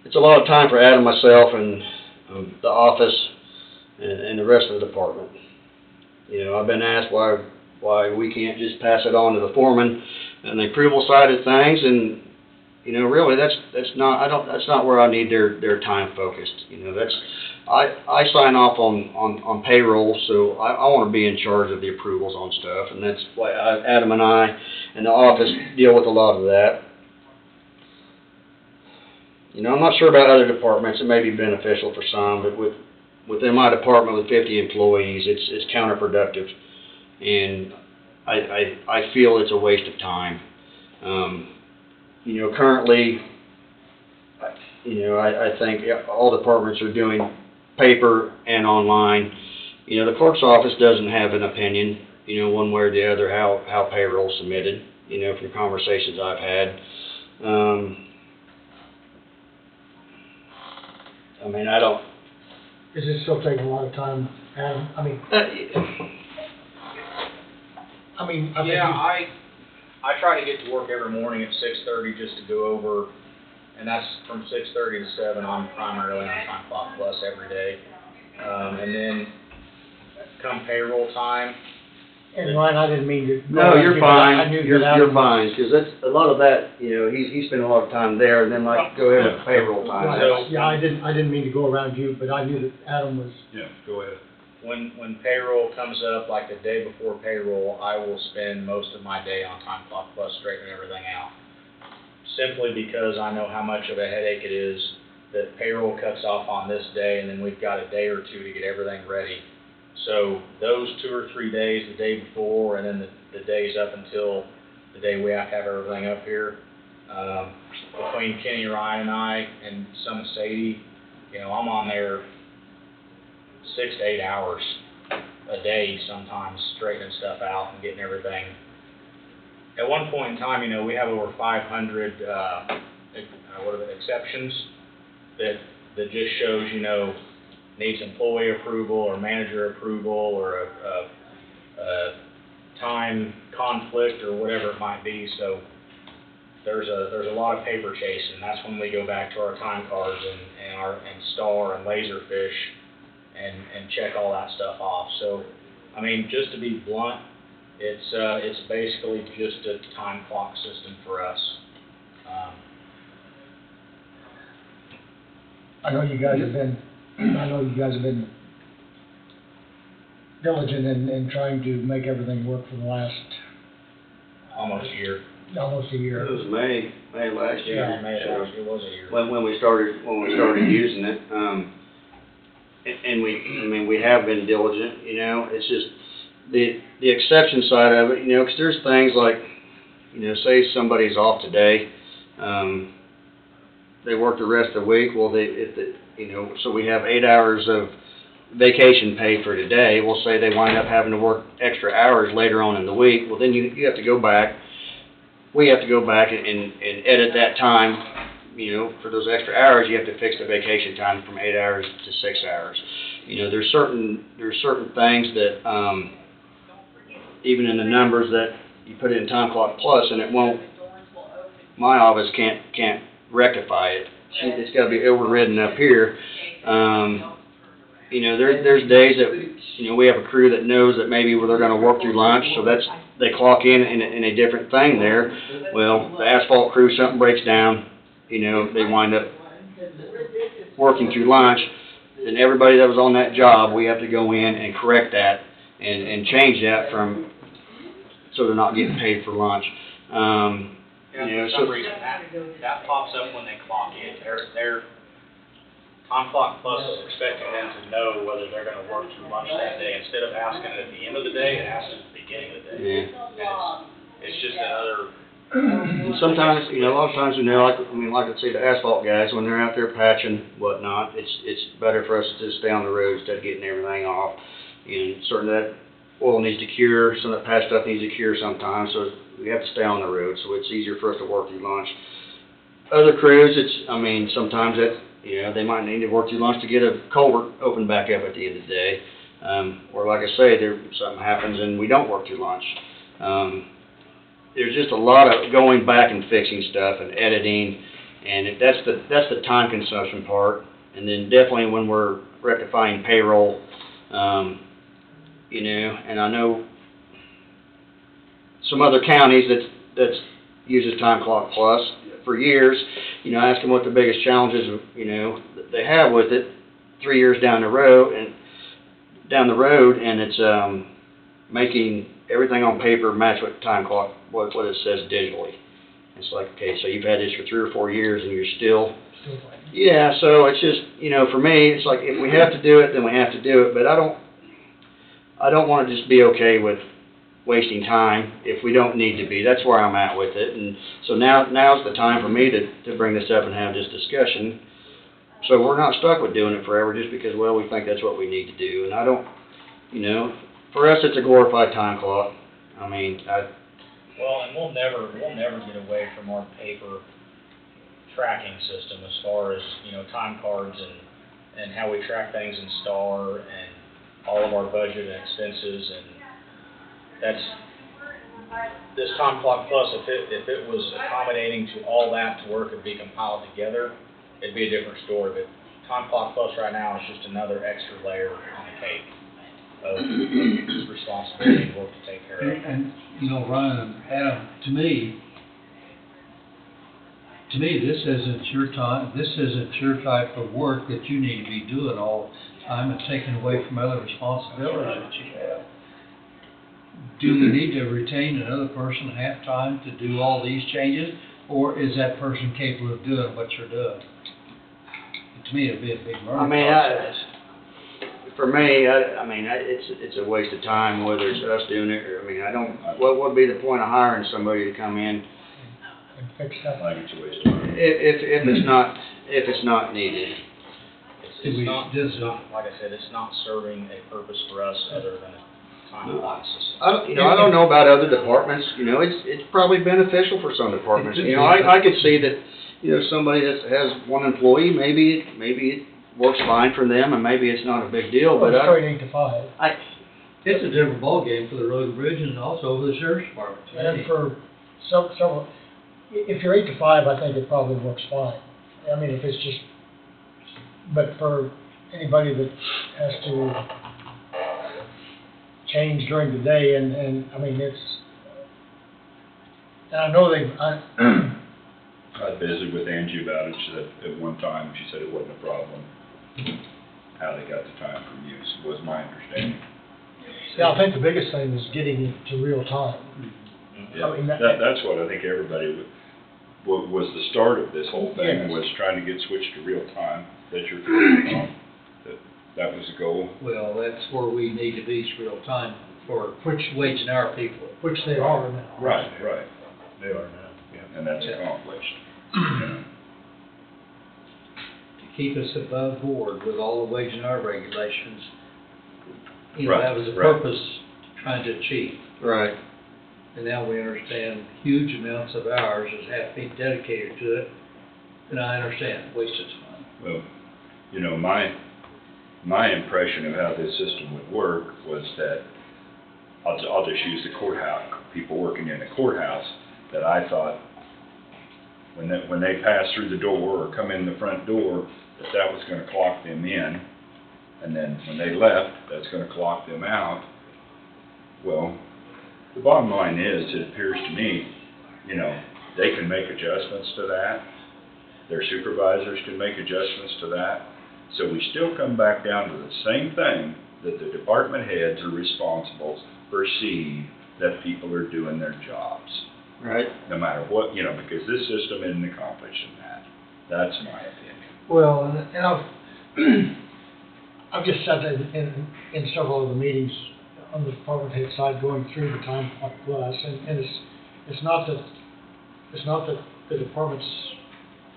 Speaker 12: It's a lot of time for Adam, myself, and the office and the rest of the department. You know, I've been asked why we can't just pass it on to the foreman and the approval side of things, and you know, really, that's not where I need their time focused. You know, I sign off on payroll, so I want to be in charge of the approvals on stuff, and that's why Adam and I and the office deal with a lot of that. You know, I'm not sure about other departments. It may be beneficial for some, but within my department with 50 employees, it's counterproductive, and I feel it's a waste of time. You know, currently, you know, I think all departments are doing paper and online. You know, the clerk's office doesn't have an opinion, you know, one way or the other how payroll's submitted, you know, from conversations I've had. I mean, I don't...
Speaker 7: Is it still taking a lot of time, Adam? I mean, I think
Speaker 13: I try to get to work every morning at 6:30 just to go over, and that's from 6:30 to 7. I'm primarily on Time Clock Plus every day. And then come payroll time.
Speaker 7: And Ryan, I didn't mean to...
Speaker 12: No, you're fine.
Speaker 7: I knew
Speaker 12: You're
Speaker 7: that
Speaker 12: fine, because that's a lot of that. You know, he spent a lot of time there, and then like go ahead with payroll time.
Speaker 7: Right. Yeah, I didn't mean to go around you, but I knew that Adam was...
Speaker 8: Yeah, go ahead.
Speaker 13: When payroll comes up, like the day before payroll, I will spend most of my day on Time Clock Plus straightening everything out. Simply because I know how much of a headache it is that payroll cuts off on this day, and then we've got a day or two to get everything ready. So those 2 or 3 days, the day before, and then the days up until the day we have to have everything up here, between Kenny, Ryan, and I, and some of Sadie, you know, I'm on there 6 to 8 hours a day sometimes, straightening stuff out and getting everything. At one point in time, you know, we have over 500 exceptions that just shows, you know, needs employee approval or manager approval or a time conflict or whatever it might be. So there's a lot of paper chasing. That's when we go back to our time cards and star and laserfish and check all that stuff off. So, I mean, just to be blunt, it's basically just a time clock system for us.
Speaker 7: I know you guys have been diligent in trying to make everything work for the last...
Speaker 13: Almost a year.
Speaker 7: Almost a year.
Speaker 12: It was May last year.
Speaker 13: Yeah, May last year was a year.
Speaker 12: When we started using it, and we have been diligent. You know, it's just the exception side of it. You know, because there's things like, you know, say somebody's off today, they work the rest of the week. Well, you know, so we have 8 hours of vacation pay for today. We'll say they wind up having to work extra hours later on in the week. Well, then you have to go back. We have to go back and edit that time. You know, for those extra hours, you have to fix the vacation time from 8 hours to 6 hours. You know, there's certain things that even in the numbers that you put in Time Clock Plus, and it won't. My office can't rectify it. It's got to be overridden up here. You know, there's days that, you know, we have a crew that knows that maybe they're going to work through lunch, so they clock in a different thing there. Well, the asphalt crew, something breaks down, you know, they wind up working through lunch, and everybody that was on that job, we have to go in and correct that and change that so they're not getting paid for lunch.
Speaker 13: For some reason, that pops up when they clock in. Their Time Clock Plus is expecting them to know whether they're going to work through lunch that day. Instead of asking it at the end of the day, it asks it at the beginning of the day.
Speaker 12: Yeah.
Speaker 13: It's just another,
Speaker 12: And sometimes, you know, a lot of times, you know, like I say, the asphalt guys, when they're out there patching whatnot, it's better for us to just stay on the road instead of getting everything off. And certain that oil needs to cure, some of that patch stuff needs to cure sometimes, so we have to stay on the road, so it's easier for us to work through lunch. Other crews, sometimes that, you know, they might need to work through lunch to get a culvert opened back up at the end of the day. Or like I say, something happens and we don't work through lunch. There's just a lot of going back and fixing stuff and editing, and that's the time consumption part. And then definitely when we're rectifying payroll, you know, and I know some other counties that uses Time Clock Plus for years. You know, ask them what the biggest challenges, you know, that they have with it 3 years down the road, and it's making everything on paper match what Time Clock, what it says digitally. It's like, okay, so you've had this for 3 or 4 years and you're still yeah, so it's just, you know, for me, it's like, if we have to do it, then we have to do it, but I don't want to just be okay with wasting time if we don't need to be. That's where I'm at with it, and so now's the time for me to bring this up and have this discussion, so we're not stuck with doing it forever just because, well, we think that's what we need to do. And I don't, you know, for us, it's a glorified time clock. I mean,
Speaker 13: well, and we'll never get away from our paper tracking system as far as, you know, time cards and how we track things in STAR and all of our budget and expenses, and that's, this Time Clock Plus, if it was accommodating to all that to work and be compiled together, it'd be a different story. But Time Clock Plus right now is just another extra layer on the cake of responsibility and work to take care of.
Speaker 1: And you know, Ryan and Adam, to me, this isn't your time, this isn't your type of work that you need to be doing all the time and taking away from other responsibilities that you have. Do we need to retain another person half-time to do all these changes, or is that person capable of doing what you're doing? To me, it'd be a big learning process.
Speaker 12: For me, it's a waste of time, whether it's us doing it, or, what would be the point of hiring somebody to come in?
Speaker 7: And fix stuff.
Speaker 8: I think it's a waste of time.
Speaker 12: If it's not needed.
Speaker 13: It's not, like I said, it's not serving a purpose for us other than a time clock system.
Speaker 12: I don't know about other departments, you know, it's probably beneficial for some departments. You know, I could see that, you know, somebody that has one employee, maybe it works fine for them, and maybe it's not a big deal, but
Speaker 7: straight 8 to 5.
Speaker 1: It's a different ballgame for the road and bridge and also for the sheriff's department.
Speaker 7: And for several, if you're 8 to 5, I think it probably works fine. I mean, if it's just, but for anybody that has to change during the day, and I mean, it's, and I know
Speaker 8: I visited with Angie about it. She said at one time, she said it wasn't a problem. How they got the time from use was my understanding.
Speaker 7: yeah, I think the biggest thing is getting it to real time.
Speaker 8: Yeah,
Speaker 7: I mean,
Speaker 8: that's what I think everybody was the start of this whole thing,
Speaker 7: Yes.
Speaker 8: was trying to get switched to real time, that you're focusing on. That was the goal.
Speaker 1: Well, that's where we need to be, is real time for wage and hour people.
Speaker 7: Which they are now.
Speaker 8: Right.
Speaker 2: They are now, yeah.
Speaker 8: And that's accomplished.
Speaker 1: To keep us above board with all the wage and hour regulations, you know,
Speaker 8: Right,
Speaker 1: that was the
Speaker 8: right.
Speaker 1: purpose trying to achieve.
Speaker 12: Right.
Speaker 1: And now we understand huge amounts of hours that have to be dedicated to it, and I understand, wasted time.
Speaker 8: Well, you know, my impression of how this system would work was that, I'll just use the courthouse, people working in the courthouse, that I thought when they pass through the door or come in the front door, that was gonna clock them in, and then when they left, that's gonna clock them out. Well, the bottom line is, it appears to me, you know, they can make adjustments to that, their supervisors can make adjustments to that, so we still come back down to the same thing, that the department heads are responsible for seeing that people are doing their jobs.
Speaker 12: Right.
Speaker 8: No matter what, you know, because this system isn't accomplishing that. That's my opinion.
Speaker 7: Well, and I've just sat in several of the meetings on the department head side going through the Time Clock Plus, and it's not that the departments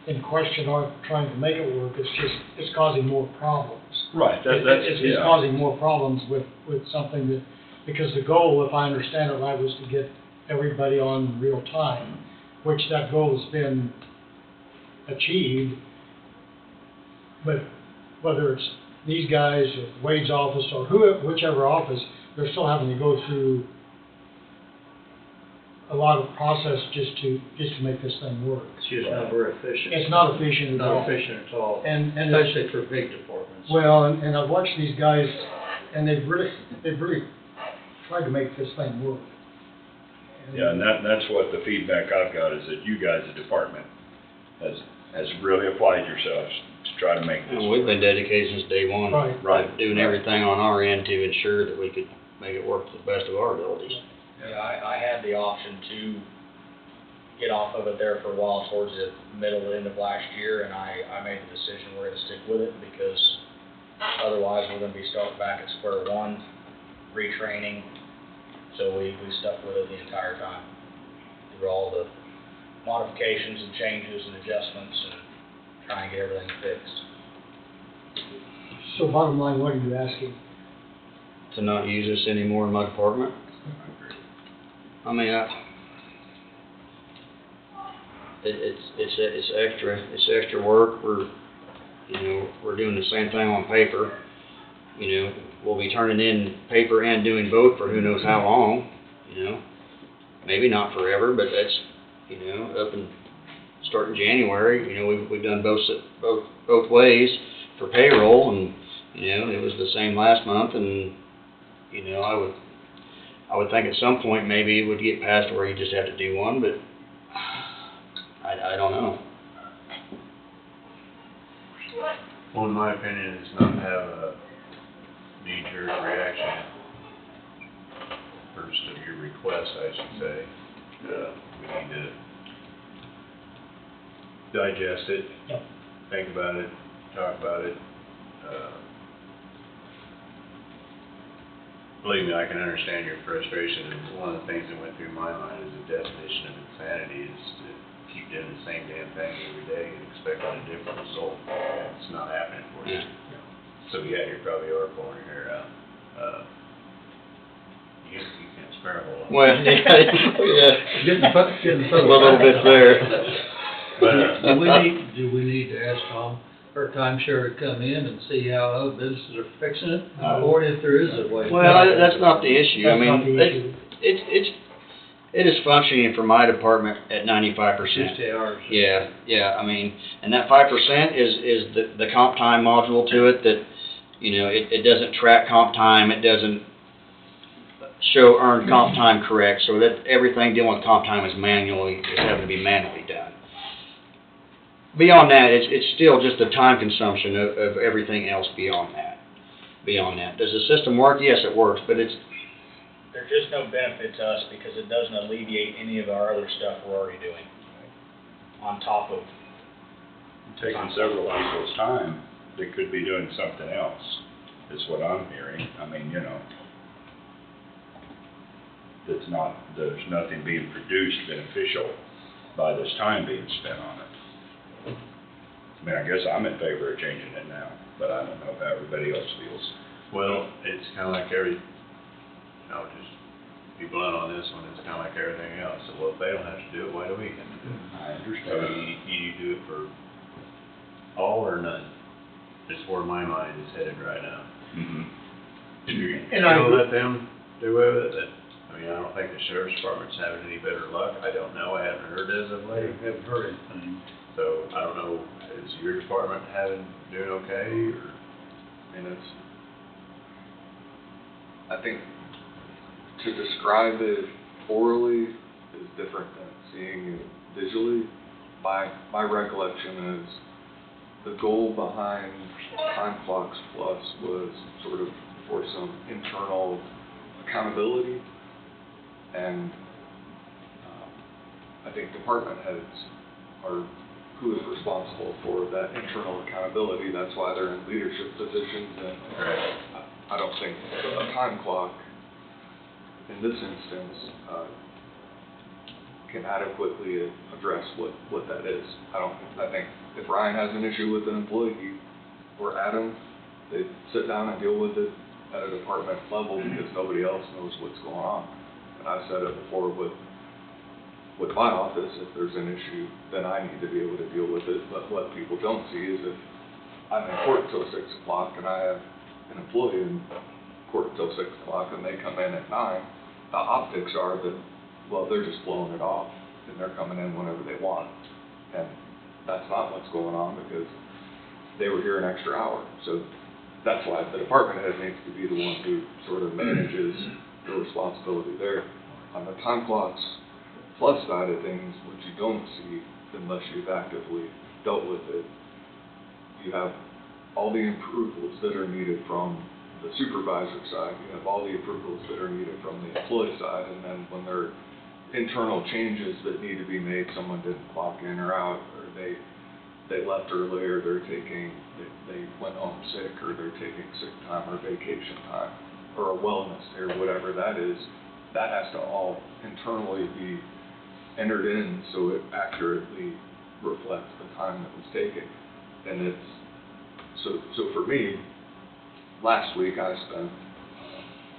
Speaker 7: in question aren't trying to make it work, it's just, it's causing more problems.
Speaker 8: Right,
Speaker 7: It's causing more problems with something that, because the goal, if I understand it right, was to get everybody on real time, which that goal has been achieved. But whether it's these guys, or Wade's office, or whichever office, they're still having to go through a lot of process just to make this thing work.
Speaker 1: It's just not very efficient.
Speaker 7: It's not efficient at all.
Speaker 1: Not efficient at all,
Speaker 7: And
Speaker 1: especially for big departments.
Speaker 7: well, and I've watched these guys, and they've really tried to make this thing work.
Speaker 8: Yeah, and that's what the feedback I've got is that you guys, the department, has really applied yourselves to try to make this
Speaker 12: And we've
Speaker 8: work.
Speaker 12: been dedicated since day one.
Speaker 7: Right.
Speaker 12: Doing everything on our end to ensure that we could make it work to the best of our abilities.
Speaker 13: Yeah, I had the option to get off of it there for a while towards the middle end of last year, and I made the decision we're gonna stick with it, because otherwise we're gonna be starting back at square one, retraining. So we stuck with it the entire time, through all the modifications and changes and adjustments, and trying to get everything fixed.
Speaker 7: So bottom line, what are you asking?
Speaker 12: To not use this anymore in my department. I mean, it's extra work. We're doing the same thing on paper. We'll be turning in paper and doing both for who knows how long, Maybe not forever, but that's, up and starting January, we've done both ways for payroll, and, it was the same last month, and, I would think at some point maybe it would get past where you just have to do one, but I don't know.
Speaker 2: Well, in my opinion, is not have a knee-jerk reaction first of your request, I should say. We need to digest it,
Speaker 7: Yep.
Speaker 2: think about it, talk about it. Believe me, I can understand your frustration, and one of the things that went through my mind is the definition of insanity is to keep doing the same damn thing every day and expect a different result. It's not happening for you. So yeah, you probably are pulling your hair out. You can't spare a whole lot.
Speaker 12: Well, yeah.
Speaker 1: Getting
Speaker 12: A little bit there.
Speaker 2: But,
Speaker 1: do we need to ask Tom or timeshare to come in and see how other businesses are fixing it, or if there is a way?
Speaker 12: Well, that's not the issue. I
Speaker 7: That's not
Speaker 12: mean,
Speaker 7: the issue.
Speaker 12: it is functioning for my department at 95%.
Speaker 1: 60 hours.
Speaker 12: Yeah, I mean, and that 5% is the comp time module to it that, it doesn't track comp time, it doesn't show earned comp time correct, so that everything dealing with comp time is having to be manually done. Beyond that, it's still just the time consumption of everything else beyond that. Does the system work? Yes, it works, but
Speaker 13: There's just no benefit to us because it doesn't alleviate any of our other stuff we're already doing. On top of
Speaker 8: Taking several people's time, they could be doing something else, is what I'm hearing. I mean, there's nothing being produced beneficial by this time being spent on it. I mean, I guess I'm in favor of changing it now, but I don't know how everybody else feels.
Speaker 2: well, it's kind of like just be blunt on this one, it's kind of like everything else. So, well, if they don't have to do it, why do we have to do it?
Speaker 8: I
Speaker 2: So
Speaker 8: understand.
Speaker 2: you do it for all or none. That's where my mind is headed right now.
Speaker 8: Mhm.
Speaker 2: If you're
Speaker 7: And I
Speaker 2: gonna
Speaker 7: agree.
Speaker 2: let them do away with it, I mean, I don't think the sheriff's department's having any better luck. I don't know, I haven't heard as of late.
Speaker 1: Haven't heard anything.
Speaker 2: So, I don't know, is your department doing okay, or?
Speaker 3: I mean, I think to describe it orally is different than seeing it visually. My recollection is the goal behind Time Clocks Plus was sort of for some internal accountability, and I think department heads are who is responsible for that internal accountability. That's why they're in leadership positions, and I don't think a time clock in this instance can adequately address what that is. I think if Ryan has an issue with an employee, or Adam, they sit down and deal with it at a department level because nobody else knows what's going on. And I've said it before with my office, if there's an issue, then I need to be able to deal with it. But what people don't see is if I'm in court till 6 o'clock and I have an employee in court till 6 o'clock and they come in at 9, the optics are that, well, they're just blowing it off and they're coming in whenever they want. And that's not what's going on because they were here an extra hour. So that's why the department head needs to be the one who sort of manages the responsibility there. On the time clocks plus side of things, what you don't see unless you've actively dealt with it, you have all the approvals that are needed from the supervisor side, you have all the approvals that are needed from the employee side, and then when there are internal changes that need to be made, someone didn't clock in or out, or they left earlier, they went home sick, or they're taking sick time or vacation time, or a wellness day, or whatever that is, that has to all internally be entered in so it accurately reflects the time that was taken. And it's, so for me, last week I spent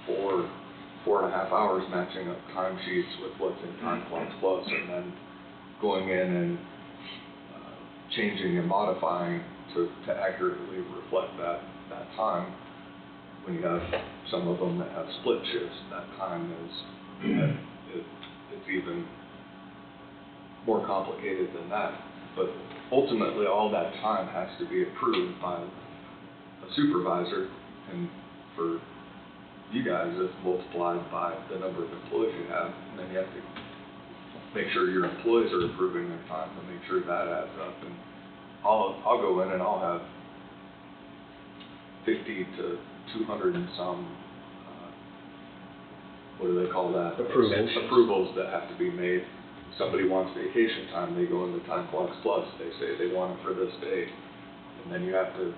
Speaker 3: 4.5 hours matching up timesheets with what's in Time Clocks Plus, and then going in and changing and modifying to accurately reflect that time. When you have some of them that have split shifts, that time is, it's even more complicated than that. But ultimately, all that time has to be approved by a supervisor, and for you guys, it's multiplied by the number of employees you have, and then you have to make sure your employees are approving their time to make sure that adds up. And I'll go in and I'll have 50 to 200 and some, what do they call that? Approvals that have to be made. Somebody wants vacation time, they go into Time Clocks Plus, they say they want it for this day, and then you have to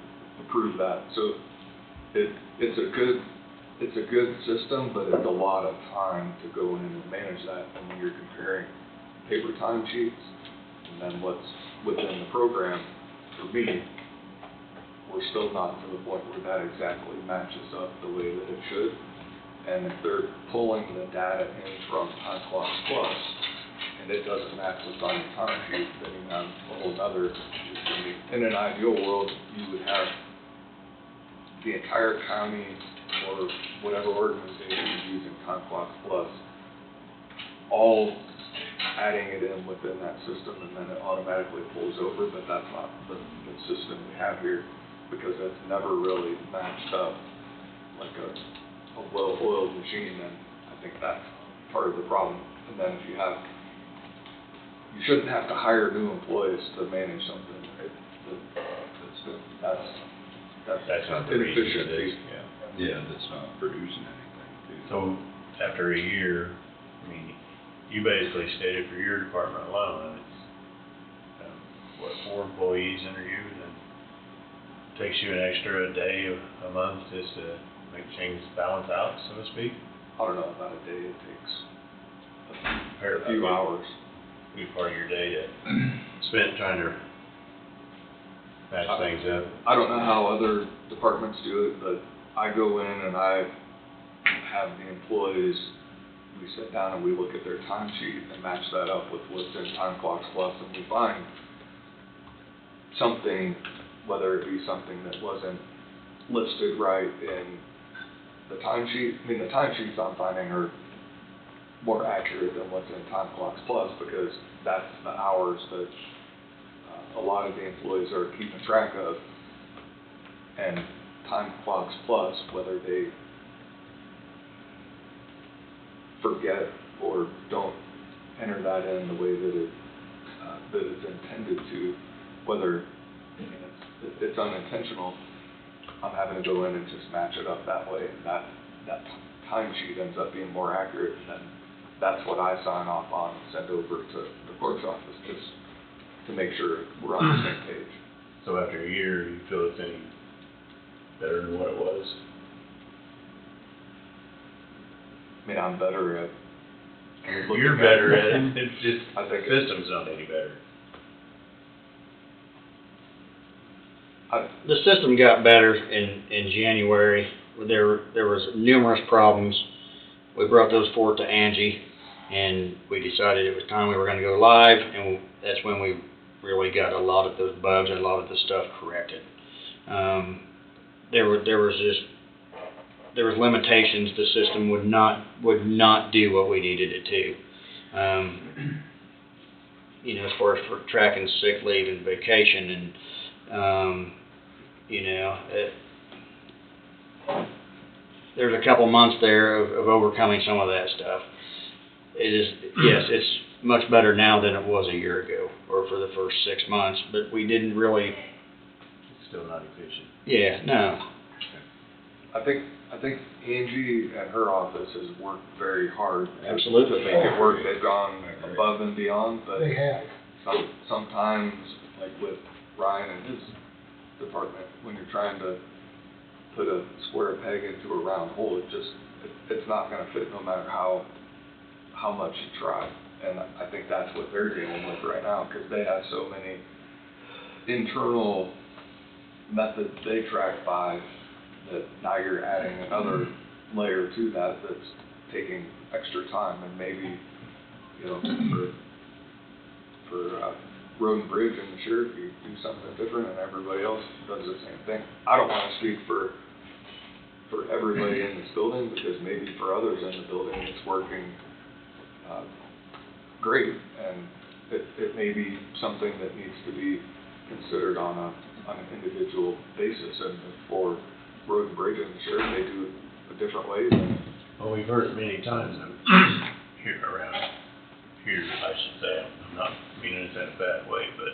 Speaker 3: approve that. So it's a good system, but it's a lot of time to go in and manage that. And when you're comparing paper timesheets and then what's within the program, for me, we're still not to the point where that exactly matches up the way that it should. And if they're pulling the data in from Time Clocks Plus, and it doesn't match what's on your timesheet, then you have a whole other issue. In an ideal world, you would have the entire county or whatever organization is using Time Clocks Plus all adding it in within that system, and then it automatically pulls over, but that's not the system we have here, because it's never really matched up like a well-oiled machine, and I think that's part of the problem. And then if you shouldn't have to hire new employees to manage something. That's
Speaker 2: not the reason
Speaker 3: inefficient.
Speaker 2: it is,
Speaker 8: Yeah, that's not producing anything.
Speaker 2: So, after a year, I mean, you basically stated for your department alone, it's, 4 employees under you, and then takes you an extra day a month just to make things balance out, so to speak?
Speaker 3: I don't know, about a day, it takes a few hours.
Speaker 2: Be part of your day to spent trying to match things up.
Speaker 3: I don't know how other departments do it, but I go in and I have the employees, we sit down and we look at their timesheet and match that up with what's in Time Clocks Plus, and we find something, whether it be something that wasn't listed right in the timesheet. I mean, the timesheets I'm finding are more accurate than what's in Time Clocks Plus, because that's the hours that a lot of the employees are keeping track of. And Time Clocks Plus, whether they forget or don't enter that in the way that it's intended to, whether, I mean, it's unintentional, I'm having to go in and just match it up that way, and that timesheet ends up being more accurate, and then that's what I sign off on and send over to the clerk's office, just to make sure we're on the same page.
Speaker 2: So after a year, you feel it's any better than what it was?
Speaker 3: I mean, I'm better at
Speaker 2: You're better at it, it's just,
Speaker 3: I think
Speaker 2: system's not any better.
Speaker 12: The system got better in January. There was numerous problems. We brought those forward to Angie, and we decided it was time we were gonna go live, and that's when we really got a lot of those bugs and a lot of the stuff corrected. There was limitations. The system would not do what we needed it to. You know, as far as for tracking sick leave and vacation, and you know, there's a couple months there of overcoming some of that stuff. It is, yes, it's much better now than it was a year ago, or for the first 6 months, but we didn't really.
Speaker 2: It's still not efficient.
Speaker 12: Yeah, no.
Speaker 3: I think Angie and her office has worked very hard.
Speaker 12: Absolutely.
Speaker 3: To make it work. They've gone above and beyond, but
Speaker 7: They have.
Speaker 3: sometimes, like with Ryan and his department, when you're trying to put a square peg into a round hole, it's not gonna fit no matter how much you try. And I think that's what they're dealing with right now, because they have so many internal methods they track by, that now you're adding another layer to that that's taking extra time. And maybe, you know, for Road and Bridge and the sheriff, you do something different, and everybody else does the same thing. I don't wanna speak for everybody in this building, because maybe for others in the building, it's working great, and it may be something that needs to be considered on an individual basis. And for Road and Bridge and the sheriff, they do it a different way.
Speaker 2: Well, we've heard it many times here around here, I should say. I'm not meaning this in a bad way, but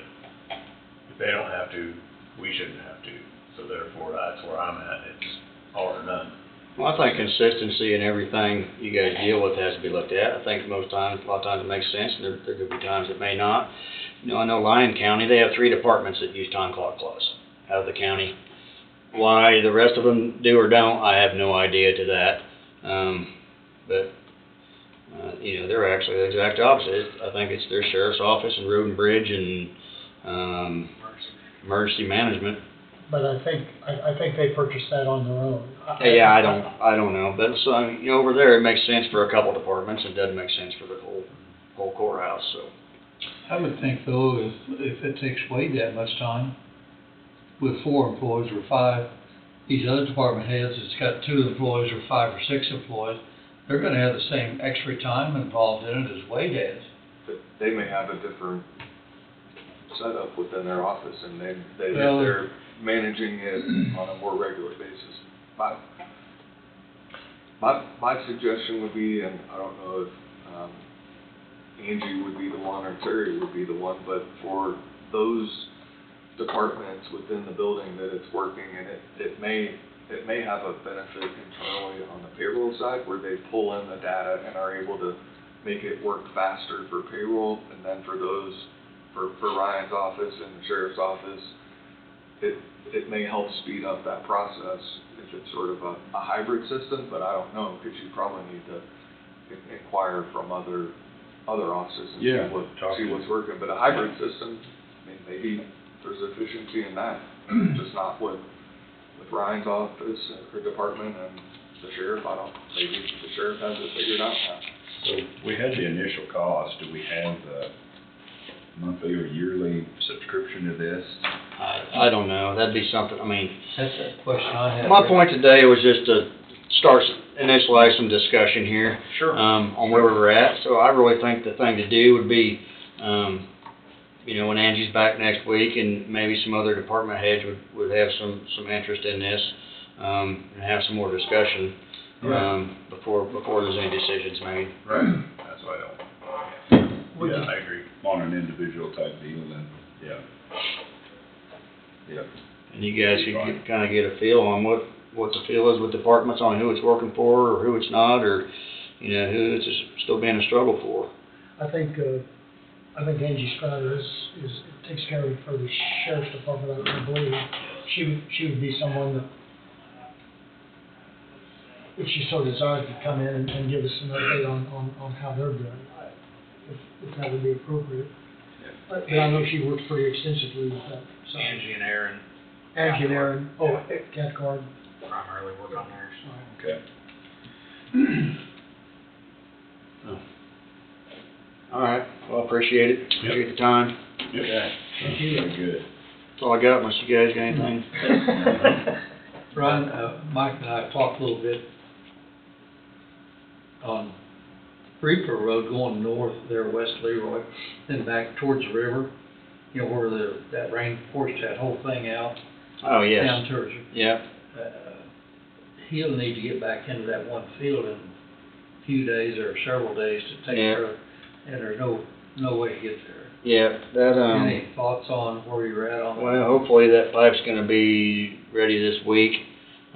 Speaker 2: if they don't have to, we shouldn't have to. So therefore, that's where I'm at. It's all or none.
Speaker 12: Well, I think consistency in everything you guys deal with has to be looked at. I think a lot of times it makes sense, and there could be times it may not. You know, I know Lyon County, they have 3 departments that use time clock clause out of the county. Why the rest of them do or don't, I have no idea to that. You know, they're actually the exact opposite. I think it's their sheriff's office and Road and Bridge and emergency management.
Speaker 7: But I think they purchased that on their own.
Speaker 12: Yeah, I don't know, but so, I mean, you know, over there it makes sense for a couple departments. It doesn't make sense for the whole courthouse. So
Speaker 1: I would think though, if it takes Wade that much time, with 4 employees or 5, these other department heads, it's got 2 employees or 5 or 6 employees, they're gonna have the same extra time involved in it as Wade has.
Speaker 3: But they may have a different setup within their office, and they're managing it on a more regular basis. My suggestion would be, and I don't know if Angie would be the one or Terry would be the one, but for those departments within the building that it's working, and it may have a benefit internally on the payroll side, where they pull in the data and are able to make it work faster for payroll, and then for those, for Ryan's office and the sheriff's office, it may help speed up that process if it's sort of a hybrid system. But I don't know, because you probably need to inquire from other offices and see what's working. But a hybrid system, I mean, maybe there's efficiency in that, just not with Ryan's office or department and the sheriff. Maybe the sheriff has it figured out now.
Speaker 8: So we had the initial cost. Do we have the monthly or yearly subscription to this?
Speaker 12: I don't know. That'd be something. I mean,
Speaker 1: That's a question I have.
Speaker 12: my point today was just to initialize some discussion here.
Speaker 13: Sure.
Speaker 12: On where we're at. So I really think the thing to do would be, you know, when Angie's back next week, and maybe some other department heads would have some interest in this, and have some more discussion, before there's any decisions made.
Speaker 2: Right. That's why I don't. Yeah, I agree.
Speaker 8: On an individual type deal, then, yeah.
Speaker 12: And you guys can kind of get a feel on what the feel is with departments on who it's working for or who it's not, or, you know, who it's still being a struggle for.
Speaker 7: I think Angie Strider takes care of it for the sheriff's department. I believe she would be someone that if she so desires, to come in and give us an update on how they're doing, if that would be appropriate. But I know she works pretty extensively with that. So.
Speaker 13: Angie and Aaron
Speaker 7: Angie and Aaron, Cat Card.
Speaker 13: primarily work on theirs.
Speaker 8: Okay.
Speaker 12: All right, well, appreciate it, appreciate the time.
Speaker 2: Okay.
Speaker 7: Thank you.
Speaker 2: Very good.
Speaker 12: That's all I got, unless you guys got anything.
Speaker 1: Brian, Mike and I talked a little bit on Reaper Road going north there, West Leroy, then back towards the river, you know, where that rain forced that whole thing out.
Speaker 12: Oh, yes.
Speaker 1: Down towards you.
Speaker 12: Yep.
Speaker 1: He'll need to get back into that one field in a few days or several days to take care of, and there's no way to get there.
Speaker 12: Yeah, that,
Speaker 1: Any thoughts on where you're at on that?
Speaker 12: well, hopefully that pipe's gonna be ready this week.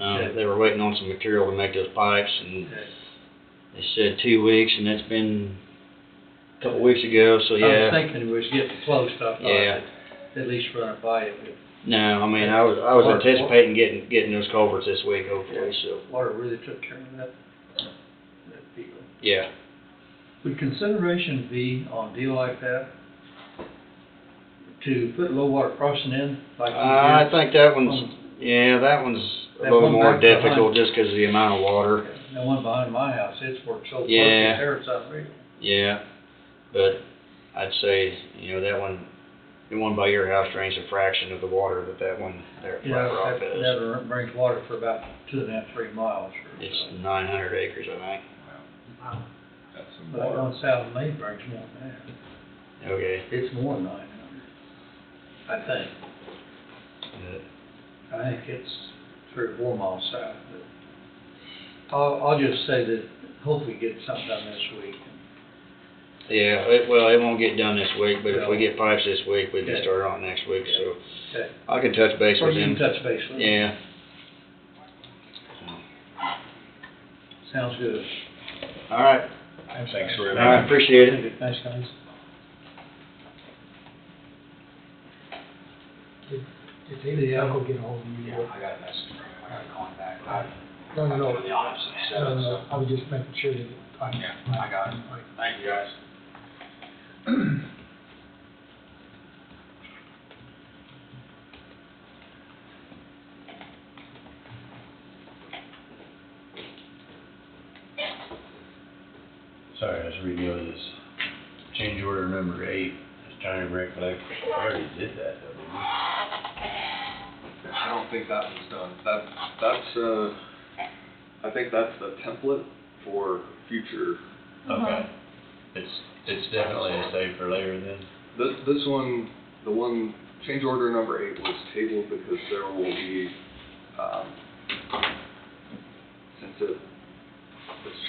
Speaker 1: Okay.
Speaker 12: They were waiting on some material to make those pipes, and
Speaker 1: Okay.
Speaker 12: they said 2 weeks, and that's been a couple weeks ago, so
Speaker 1: I was
Speaker 12: yeah.
Speaker 1: thinking it was getting close, but I thought
Speaker 12: Yeah.
Speaker 1: I'd at least run it by you.
Speaker 12: No, I mean, I was anticipating getting those culverts this week, hopefully, so,
Speaker 1: Water really took care of that deal.
Speaker 12: yeah.
Speaker 1: Would consideration be on a deal like that to put low water crossing in like you
Speaker 12: I
Speaker 1: did?
Speaker 12: think that one's a
Speaker 1: That
Speaker 12: little
Speaker 1: one
Speaker 12: more
Speaker 1: back behind.
Speaker 12: difficult just 'cause of the amount of water.
Speaker 1: The one behind my house, it's worked so perfect
Speaker 12: Yeah.
Speaker 1: there, it's unreal.
Speaker 12: Yeah, but I'd say, you know, the one by your house drains a fraction of the water that one there at
Speaker 1: You
Speaker 12: Flat
Speaker 1: know,
Speaker 12: Rock
Speaker 1: that
Speaker 12: does.
Speaker 1: brings water for about 2.5, 3 miles.
Speaker 12: It's 900 acres, I think.
Speaker 8: That's some
Speaker 1: But
Speaker 8: water.
Speaker 1: on South Main brings more than that.
Speaker 12: Okay.
Speaker 1: It's more than 900, I think. I think it's 3 or 4 miles south, but I'll just say that hopefully get something done this week.
Speaker 12: Yeah, it won't get done this week, but if we get pipes this week, we can start on next week, so
Speaker 1: Okay.
Speaker 12: I can touch base
Speaker 1: Or
Speaker 12: with
Speaker 1: you can
Speaker 12: him.
Speaker 1: touch base with them.
Speaker 12: Yeah.
Speaker 1: Sounds good.
Speaker 12: All right.
Speaker 8: Thanks for
Speaker 12: All right, appreciate it.
Speaker 1: Thanks, guys.
Speaker 7: Did David Tucker get ahold of you?
Speaker 13: Yeah, I got a message from him, I gotta call him back.
Speaker 7: No.
Speaker 13: The opposite, so.
Speaker 7: I was just making sure that.
Speaker 13: Yeah, I got it. Thank you, guys.
Speaker 2: Sorry, I was reading over this change order number 8. I was trying to recollect. I already did that though, didn't
Speaker 3: I don't think that was done. I think that's the template for future.
Speaker 2: we? Okay. It's definitely a save for later then?
Speaker 3: This one, the one, change order number 8 was tabled because there will be, since this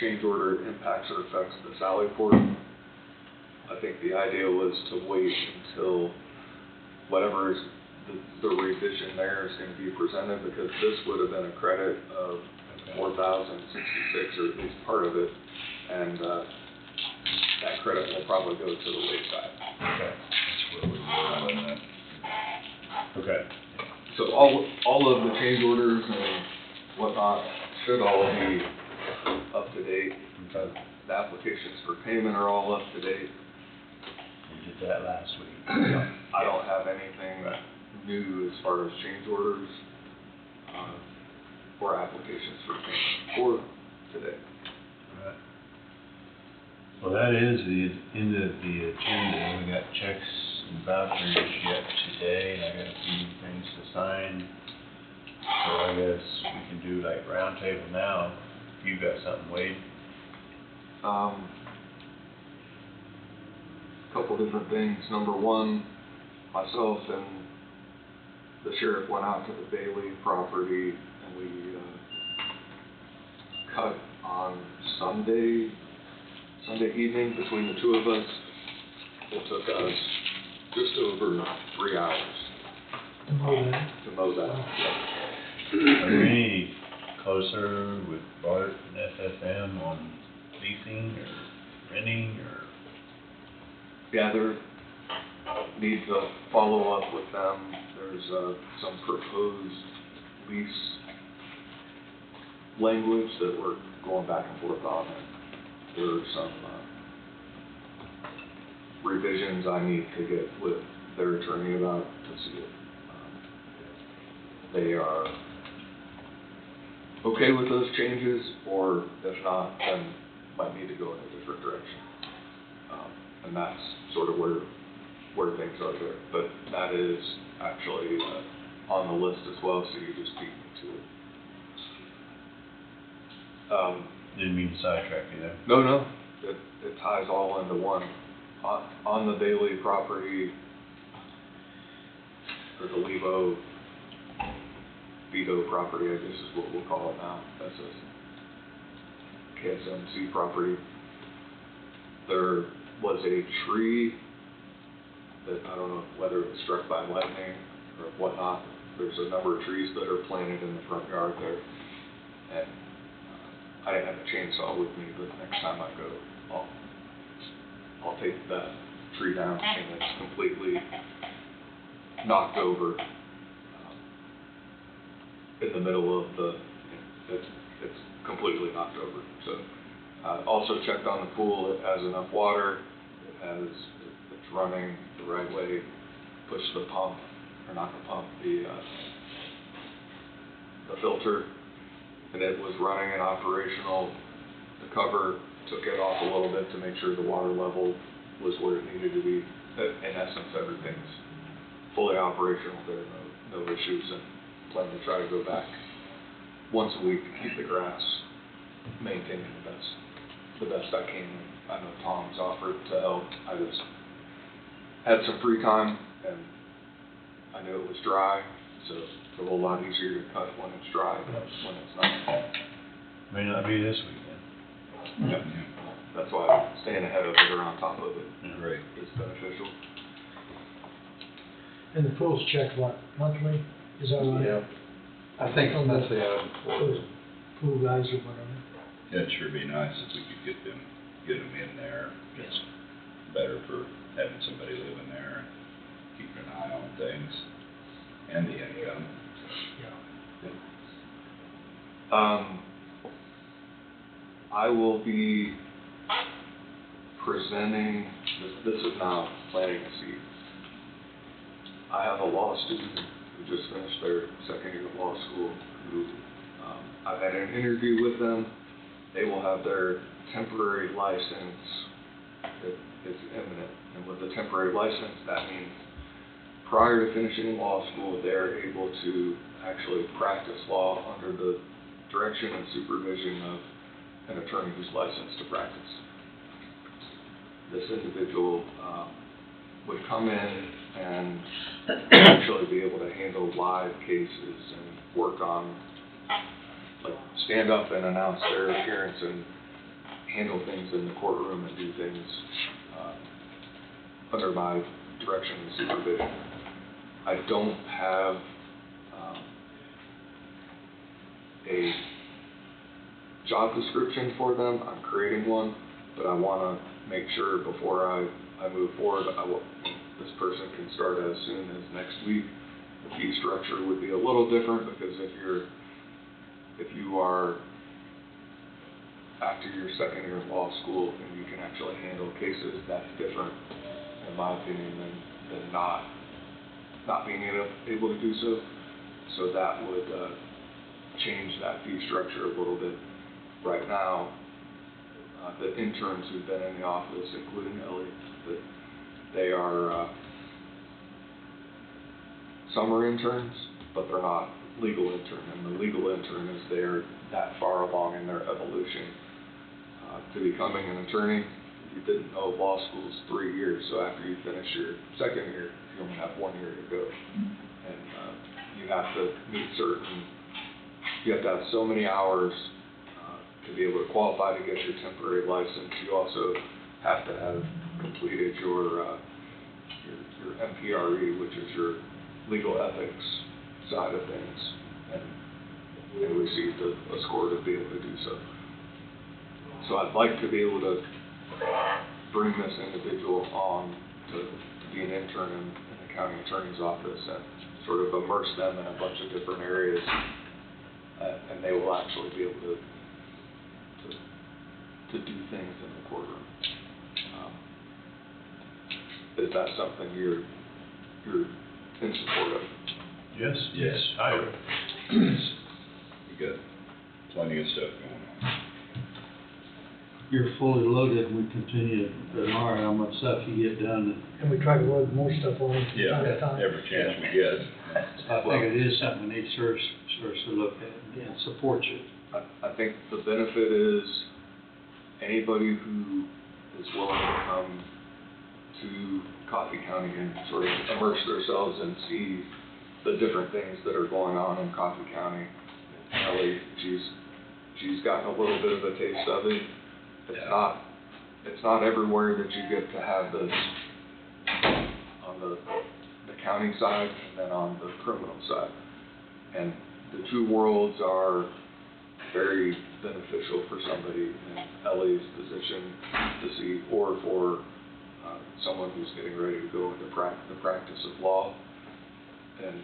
Speaker 3: change order impacts or affects the salary portion, I think the idea was to wait until whatever is the revision there is going to be presented, because this would have been a credit of $4,066, or at least part of it, and that credit will probably go to the wayside.
Speaker 2: Okay. That's where we were on that. Okay.
Speaker 3: So all of the change orders and whatnot should all be up to date.
Speaker 2: Okay.
Speaker 3: The applications for payment are all up to date.
Speaker 2: We did that last week.
Speaker 3: I don't have anything new as far as change orders or applications for payment for today.
Speaker 2: Alright. Well, that is the end of the agenda. We got checks and vouchers yet today, and I got a few things to sign. So I guess we can do like round table now. If you got something, Wade.
Speaker 3: Couple different things. Number one, myself and the sheriff went out to the Bailey property and we cut on Sunday evening between the two of us. It took us just over 3 hours to mow that.
Speaker 2: Are we any closer with Bart and FFM on leasing or renting or?
Speaker 3: Yeah, there need to follow up with them. There's some proposed lease language that we're going back and forth on, and there are some revisions I need to get with their attorney about to see if they are okay with those changes, or if not, then might need to go in a different direction. And that's sort of where things are there. But that is actually on the list as well, so you just beat me to it.
Speaker 2: Didn't mean to sidetrack you there.
Speaker 3: No, it ties all into one. On the Bailey property, or the Vito property, I guess is what we'll call it now. That's a KSMC property. There was a tree that, I don't know whether it was struck by lightning or whatnot. There's a number of trees that are planted in the front yard there. And I didn't have a chainsaw with me, but next time I go, I'll take that tree down, and it's completely knocked over in the middle of it's completely knocked over. So also checked on the pool. It has enough water. It's running the right way. Pushed the pump, or not the pump, the filter, and it was running and operational. The cover took it off a little bit to make sure the water level was where it needed to be. In essence, everything's fully operational. There are no issues, and plan to try to go back once a week to keep the grass maintained the best I can. I know Tom's offered to help. I just had some free time, and I knew it was dry, so it's a whole lot easier to cut when it's dry than when it's not.
Speaker 2: May not be this weekend.
Speaker 3: Yeah. That's why staying ahead of it or on top of it
Speaker 8: Right.
Speaker 3: is beneficial.
Speaker 7: And the pool's checked, what, monthly? Is that right?
Speaker 1: Yeah. I think it's mostly
Speaker 7: Those pool guys or whatever.
Speaker 8: It'd sure be nice if we could get them in there. It's better for having somebody living there and keeping an eye on things and the income.
Speaker 3: I will be presenting, this is now planting a seed. I have a law student who just finished their second year of law school who, I've had an interview with them. They will have their temporary license, it's imminent. And with the temporary license, that means prior to finishing law school, they're able to actually practice law under the direction and supervision of an attorney who's licensed to practice. This individual would come in and actually be able to handle live cases and work on, like, stand up and announce their appearance and handle things in the courtroom and do things under my direction and supervision. I don't have a job description for them. I'm creating one, but I want to make sure before I move forward, this person can start as soon as next week. The fee structure would be a little different because if you are after your second year of law school and you can actually handle cases, that's different, in my opinion, than not being able to do so. So that would change that fee structure a little bit. Right now, the interns who've been in the office, including Ellie, they are summer interns, but they're not legal intern. And the legal intern is there that far along in their evolution to becoming an attorney. If you didn't know, law school is 3 years, so after you finish your second year, you only have 1 year to go. And you have to meet you have to have so many hours to be able to qualify to get your temporary license. You also have to have completed your MPRE, which is your legal ethics side of things, and received a score to be able to do so. So I'd like to be able to bring this individual on to be an intern in the county attorney's office and sort of immerse them in a bunch of different areas and they will actually be able to do things in the courtroom. Is that something you're in support of?
Speaker 8: Yes.
Speaker 2: Yes.
Speaker 8: I would. We got plenty of stuff going on.
Speaker 1: You're fully loaded, and we continue to admire how much stuff you get done.
Speaker 7: And we try to load more stuff on from
Speaker 8: Yeah,
Speaker 7: time to time.
Speaker 8: every chance we get.
Speaker 1: I think it is something we need seriously look at and support you.
Speaker 3: I think the benefit is anybody who is willing to come to Coffee County and sort of immerse themselves and see the different things that are going on in Coffee County. Ellie, she's gotten a little bit of a taste of it. It's not everywhere that you get to have this on the county side and then on the criminal side. And the two worlds are very beneficial for somebody in Ellie's position to see, or for someone who's getting ready to go into the practice of law. And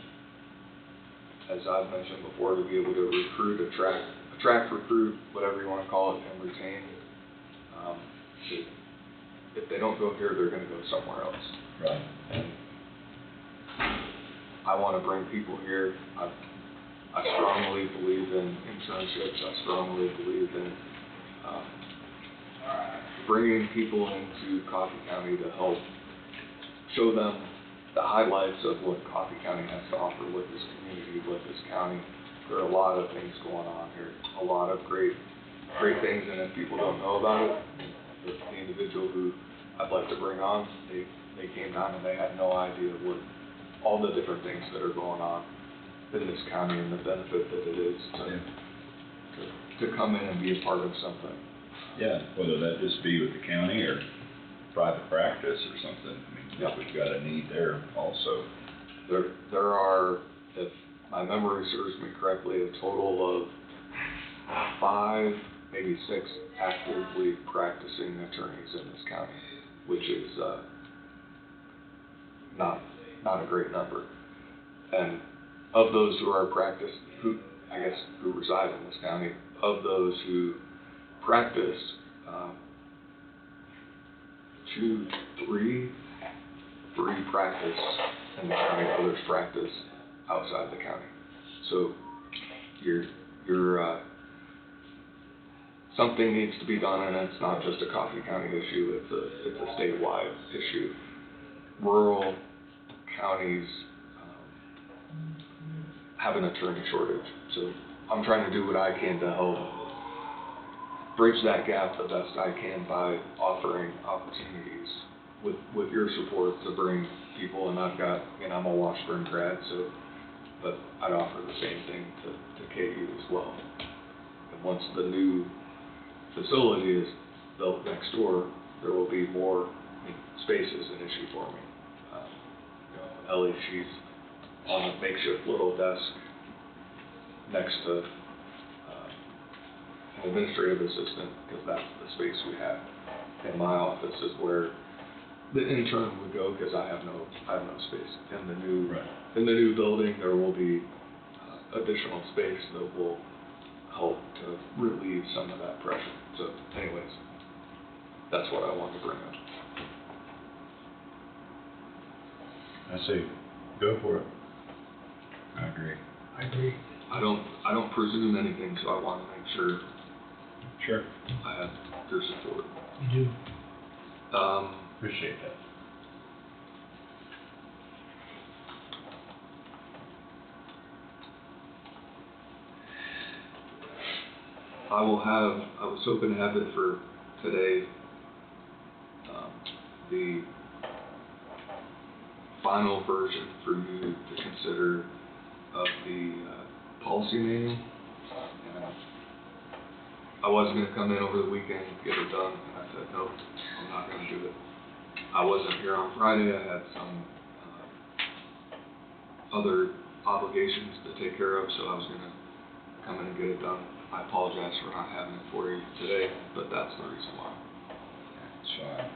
Speaker 3: as I've mentioned before, to be able to recruit, attract, recruit, whatever you want to call it, and retain. If they don't go here, they're going to go somewhere else.
Speaker 8: Right.
Speaker 3: And I want to bring people here. I strongly believe in internships. I strongly believe in bringing people into Coffee County to help show them the highlights of what Coffee County has to offer, what this community, what this county. There are a lot of things going on here, a lot of great things, and if people don't know about it, the individual who I'd like to bring on, they came down and they had no idea what all the different things that are going on in this county and the benefit that it is to come in and be a part of something.
Speaker 8: Yeah, whether that just be with the county or private practice or something. I mean,
Speaker 3: Yeah.
Speaker 8: we've got a need there also.
Speaker 3: There are, if my memory serves me correctly, a total of 5, maybe 6 actively practicing attorneys in this county, which is not a great number. And of those who are who reside in this county, of those who practice, 2, 3 practice in the county, others practice outside the county. So you're something needs to be done, and it's not just a Coffee County issue, it's a statewide issue. Rural counties have an attorney shortage, so I'm trying to do what I can to help bridge that gap the best I can by offering opportunities with your support to bring people, and I'm a Washburn grad, but I'd offer the same thing to KU as well. And once the new facility is built next door, there will be more space is an issue for me. Ellie, she's on a makeshift little desk next to an administrative assistant, because that's the space we have. In my office is where the intern would go, because I have no space. In the new building, there will be additional space that will help to relieve some of that pressure. So anyways, that's what I wanted to bring up.
Speaker 8: I say, go for it. I agree.
Speaker 3: I don't presume anything, so I want to make sure
Speaker 8: Sure.
Speaker 3: I have your support.
Speaker 7: You do.
Speaker 8: Appreciate that.
Speaker 3: I was hoping to have it for today, the final version for you to consider of the policy manual. And I was going to come in over the weekend and get it done, and I said, no, I'm not going to do it. I wasn't here on Friday. I had some other obligations to take care of, so I was going to come in and get it done. I apologize for not having it for you today, but that's the reason why.
Speaker 8: It's fine.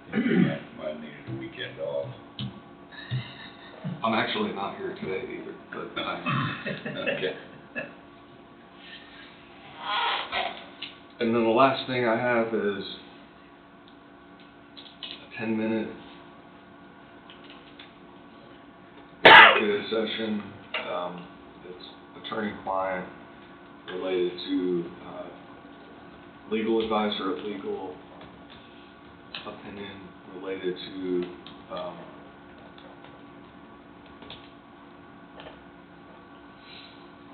Speaker 8: I think I might need a weekend off.
Speaker 3: I I'm actually not here today either, but
Speaker 8: Okay.
Speaker 3: And then the last thing I have is a 10-minute executive session. It's attorney-client related to legal advice or legal opinion related to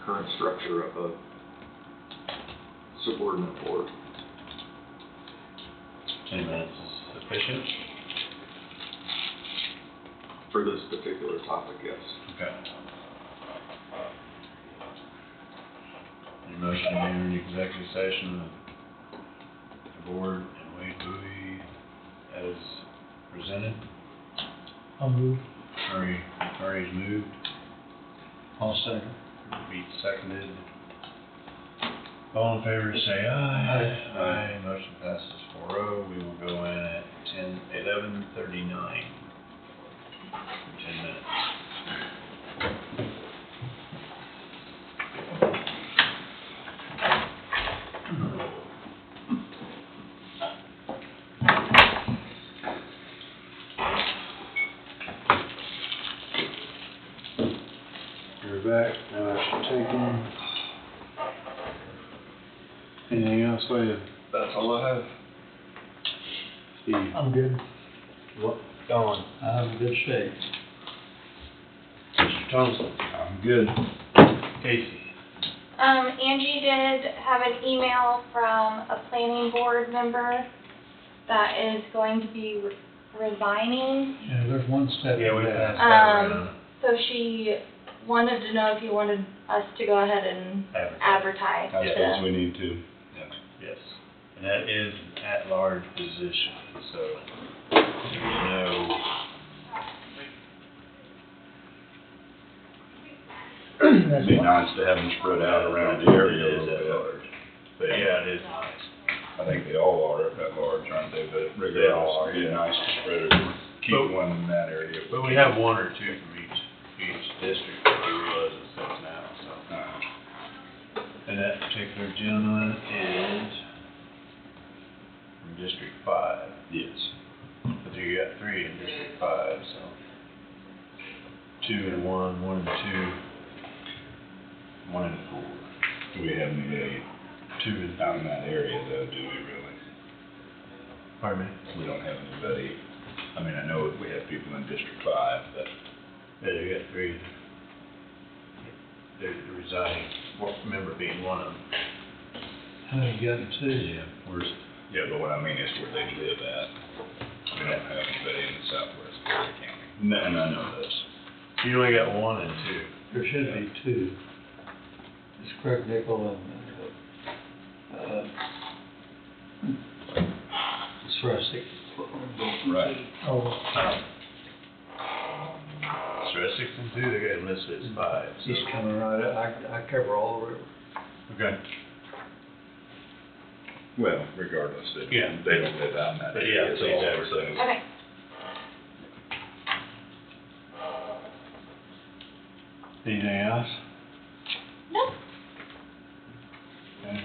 Speaker 3: current structure of a subordinate board.
Speaker 2: 10 minutes is sufficient?
Speaker 3: For this particular topic, yes.
Speaker 2: Okay. Any motion to enter an executive session of the board and Wade Bowie as presented?
Speaker 7: I'll move.
Speaker 2: Murray's moved.
Speaker 1: I'll second.
Speaker 2: Beat seconded. All in favor say aye. Aye. Motion passes 4-0. We will go in at 11:39 for 10 minutes. You're back. No action taken. Anything else, Wade?
Speaker 3: That's all I have.
Speaker 2: Steve?
Speaker 7: I'm good.
Speaker 2: What? Dawn?
Speaker 1: I'm in good shape.
Speaker 2: Mr. Thompson? I'm good. Casey?
Speaker 11: Angie did have an email from a planning board member that is going to be resigning.
Speaker 1: Yeah, there's one step.
Speaker 2: Yeah, we
Speaker 1: in there.
Speaker 2: passed that around.
Speaker 11: So she wanted to know if you wanted us to go ahead and advertise.
Speaker 8: I
Speaker 11: to-
Speaker 8: suppose we need to.
Speaker 2: Yes. And that is an at-large position, so there's no,
Speaker 8: It'd be nice to have them spread out around the area a
Speaker 2: It is
Speaker 8: little
Speaker 2: at
Speaker 8: bit.
Speaker 2: large. But yeah, it is nice.
Speaker 8: I think they all are at large, aren't they? But
Speaker 2: They all are,
Speaker 8: regardless, it'd be
Speaker 2: yeah.
Speaker 8: nice to spread it, keep
Speaker 2: But-
Speaker 8: one in that area.
Speaker 2: But we have one or two from each district that we realize it sits now, so. And that particular gentleman is from District 5.
Speaker 8: Yes.
Speaker 2: But you got 3 in District 5, so. 2 and 1, 1 and 2, 1 and 4.
Speaker 8: Do we have anybody
Speaker 2: 2 and,
Speaker 8: out in that area though, do we really?
Speaker 2: pardon me?
Speaker 8: We don't have anybody, I mean, I know we have people in District 5, but
Speaker 2: Yeah, you got 3. They're resigning, member being one of them.
Speaker 1: How many you got in two?
Speaker 2: Yeah.
Speaker 8: yeah, but what I mean is where they live at. We don't have anybody in the southwest Perry County.
Speaker 2: No.
Speaker 8: And I know this.
Speaker 2: You only got 1 and 2.
Speaker 1: There should be two. It's Craig Nickel and, it's Rustic.
Speaker 8: Right.
Speaker 7: Oh,
Speaker 2: So 6 and 2, they got listed as 5, so.
Speaker 1: He's coming right up. I cover all the river.
Speaker 2: Okay.
Speaker 8: Well, regardless, they
Speaker 2: Yeah.
Speaker 8: they don't live out in that
Speaker 2: But
Speaker 8: area.
Speaker 2: yeah,
Speaker 8: It's
Speaker 2: please
Speaker 8: all
Speaker 2: advertise.
Speaker 8: so-
Speaker 11: Okay.
Speaker 2: Anything else?
Speaker 11: Nope.
Speaker 2: Okay.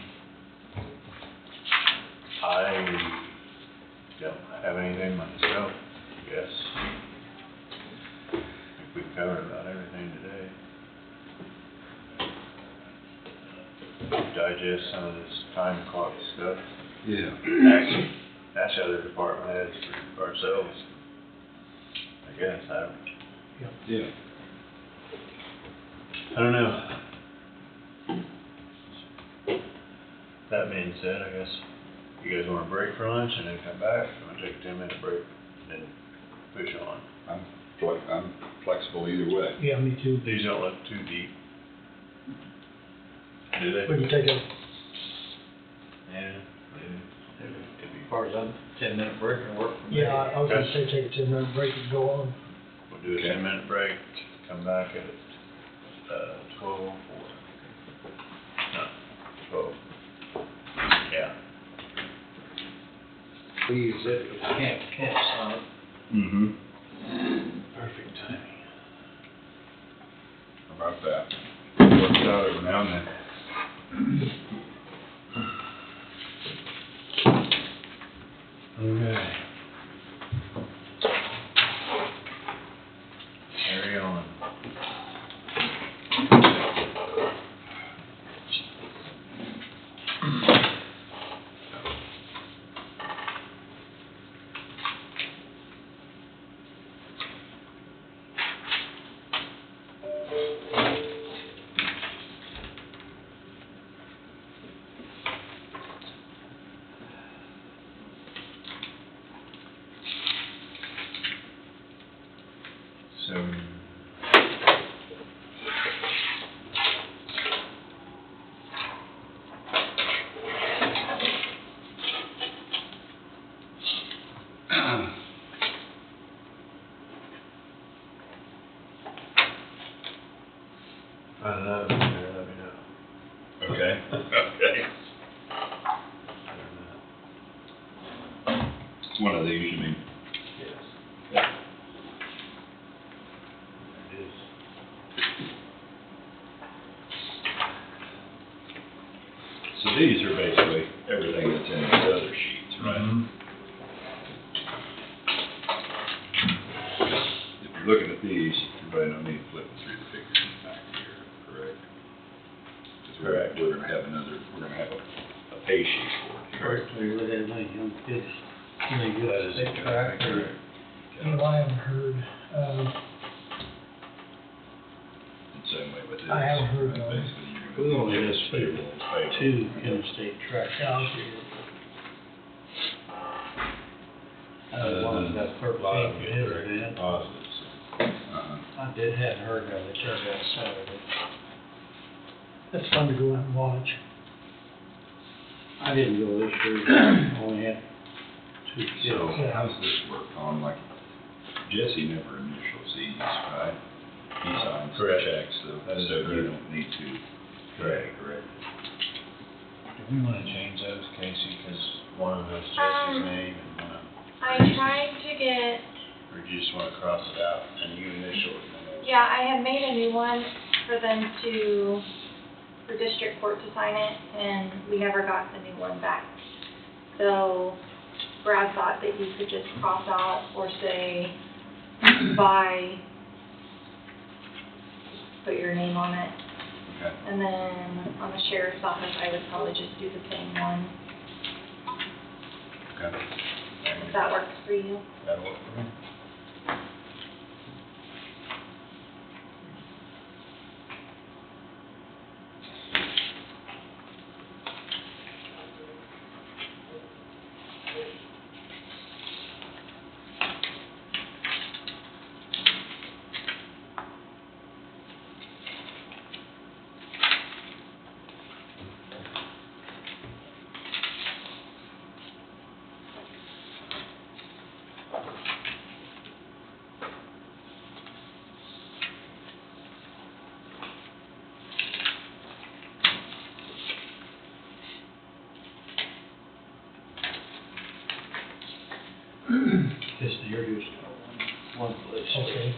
Speaker 2: I don't have anything myself, yes. I think we've covered about everything today. Digest some of this time clock stuff.
Speaker 8: Yeah.
Speaker 2: That's other department heads for ourselves. I guess,
Speaker 8: Yeah.
Speaker 2: I don't know. That being said, I guess you guys want a break for lunch and then come back? I'm gonna take a 10-minute break and then push on.
Speaker 8: I'm flexible either way.
Speaker 7: yeah, me too.
Speaker 2: These don't look too deep. Do they?
Speaker 7: We can take a,
Speaker 2: Yeah.
Speaker 1: If you part of 10-minute break and work from there.
Speaker 7: yeah, I was gonna say take a 10-minute break and go on.
Speaker 2: We'll do a 10-minute break, come back at 12:04. No, 12. Yeah.
Speaker 1: We use it, but you can't sign it.
Speaker 8: Mm-hmm.
Speaker 2: Perfect timing. So, I don't know, let me know.
Speaker 8: Okay, okay. It's one of these, you mean?
Speaker 2: Yes. It is.
Speaker 8: So these are basically everything that's in these other sheets, right?
Speaker 2: Mhm.
Speaker 8: If you're looking at these, everybody no need flipping through the figures back here, correct? 'Cause
Speaker 2: Correct.
Speaker 8: we're gonna have a pay sheet for it.
Speaker 1: Correctly, with that many young kids, they
Speaker 2: That
Speaker 1: get
Speaker 2: is
Speaker 1: state track or.
Speaker 2: correct.
Speaker 7: You know, I haven't heard,
Speaker 8: And same way with this.
Speaker 7: I haven't heard
Speaker 8: right?
Speaker 7: those.
Speaker 8: Basically,
Speaker 1: We
Speaker 8: you're
Speaker 1: only
Speaker 8: gonna
Speaker 1: have
Speaker 8: get payroll, payroll.
Speaker 1: two in-state track. One got
Speaker 2: A lot of
Speaker 1: 13
Speaker 2: them
Speaker 1: in his
Speaker 2: get
Speaker 1: event.
Speaker 2: positives.
Speaker 8: Uh-huh.
Speaker 1: I hadn't heard of it till that Saturday.
Speaker 7: it's fun to go out and watch.
Speaker 1: I didn't go this year, only had two kids.
Speaker 8: So, how's this work on, like, Jesse never initials these, right? He signs the
Speaker 2: Correct.
Speaker 8: checks, so
Speaker 2: That is
Speaker 8: you
Speaker 2: correct.
Speaker 8: don't need to.
Speaker 2: Correct.
Speaker 8: Correct.
Speaker 2: Do we wanna change those, Casey, cause one of them has Jesse's name and one of them,
Speaker 10: I'm trying to get,
Speaker 2: or do you just wanna cross it out and you initial it and then?
Speaker 10: yeah, I had made a new one for them for district court to sign it, and we never got the new one back. So Brad thought that you could just cross out or say by, put your name on it.
Speaker 8: Okay.
Speaker 10: And then on the sheriff's office, I would probably just do the same one,
Speaker 8: Okay.
Speaker 10: if that works for you.
Speaker 2: That'll work for me.
Speaker 1: Just, you're just one place.
Speaker 7: Okay.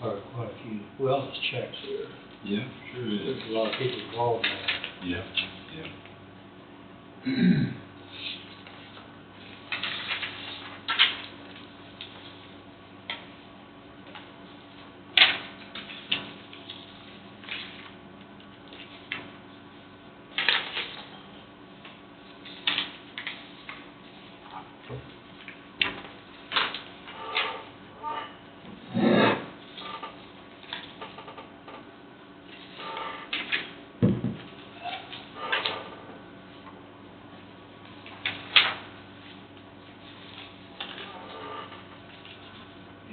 Speaker 1: heard quite a few wellness checks here.
Speaker 8: Yeah, sure is.
Speaker 1: There's a lot of people involved in that.
Speaker 8: Yeah, yeah.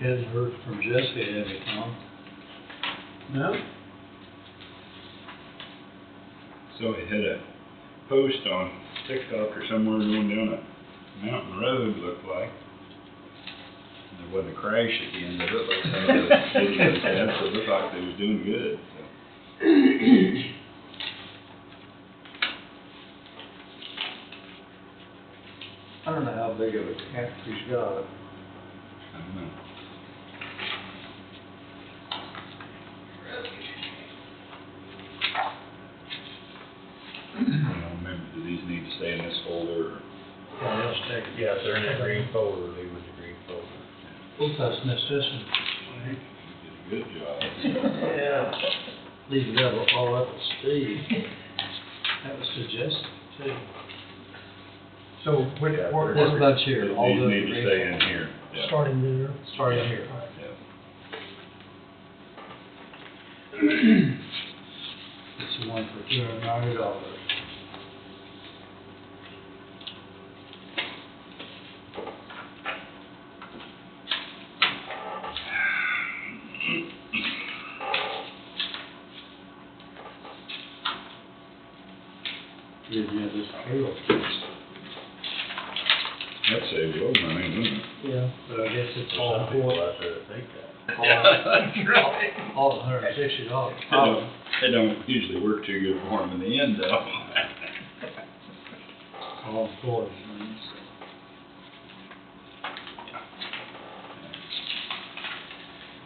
Speaker 1: Hadn't heard from Jessica yet, Tom. No?
Speaker 8: So it had a post on TikTok or somewhere going down a mountain road, looked like. And there wasn't a crash at the end of it, like some of the videos had, so it looked like they was doing good, so.
Speaker 1: I don't know how big of a camp he's got.
Speaker 8: I don't know. I don't remember, do these need to stay in this folder, or?
Speaker 1: Yeah, let's take it.
Speaker 13: Yeah, if they're in the green folder, leave with the green folder.
Speaker 1: Both of us missed this one.
Speaker 8: You did a good job.
Speaker 1: Yeah. Leave it up, all up with Steve. That was suggested, too.
Speaker 7: So, what,
Speaker 1: This bunch here, all
Speaker 8: These
Speaker 1: those.
Speaker 8: need to stay in here, yeah.
Speaker 7: starting there?
Speaker 1: Starting here.
Speaker 8: Yeah.
Speaker 1: It's the one for $290. Didn't have this payroll fixed.
Speaker 8: That saved a lot of money, didn't it?
Speaker 1: Yeah. But I guess it's all
Speaker 13: Some people
Speaker 1: for,
Speaker 13: out there that think that.
Speaker 1: all $160.
Speaker 8: They don't usually work too good for them in the end, though.
Speaker 1: All for it.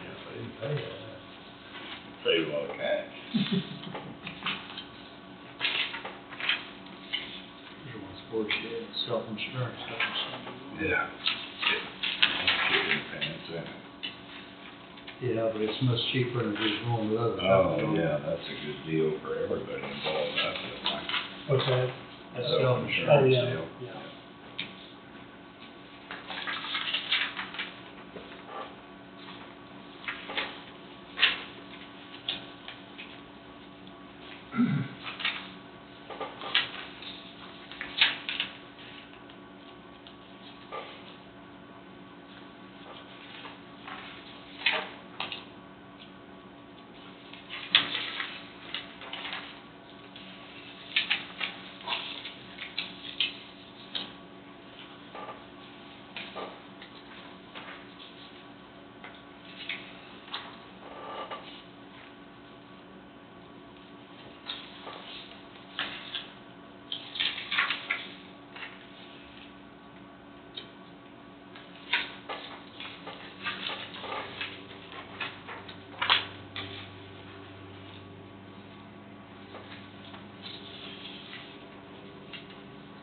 Speaker 13: Yeah, they didn't pay that.
Speaker 8: Save a lot of cash.
Speaker 1: Everyone's bullshit, self-insurance,
Speaker 8: Yeah. Chicken pants, yeah.
Speaker 1: Yeah, but it's much cheaper than just going with other.
Speaker 8: Oh, yeah, that's a good deal for everybody involved, I feel like.
Speaker 7: What's that?
Speaker 1: That's
Speaker 7: Oh,
Speaker 1: self-insurance.
Speaker 7: yeah,
Speaker 8: deal.
Speaker 7: yeah.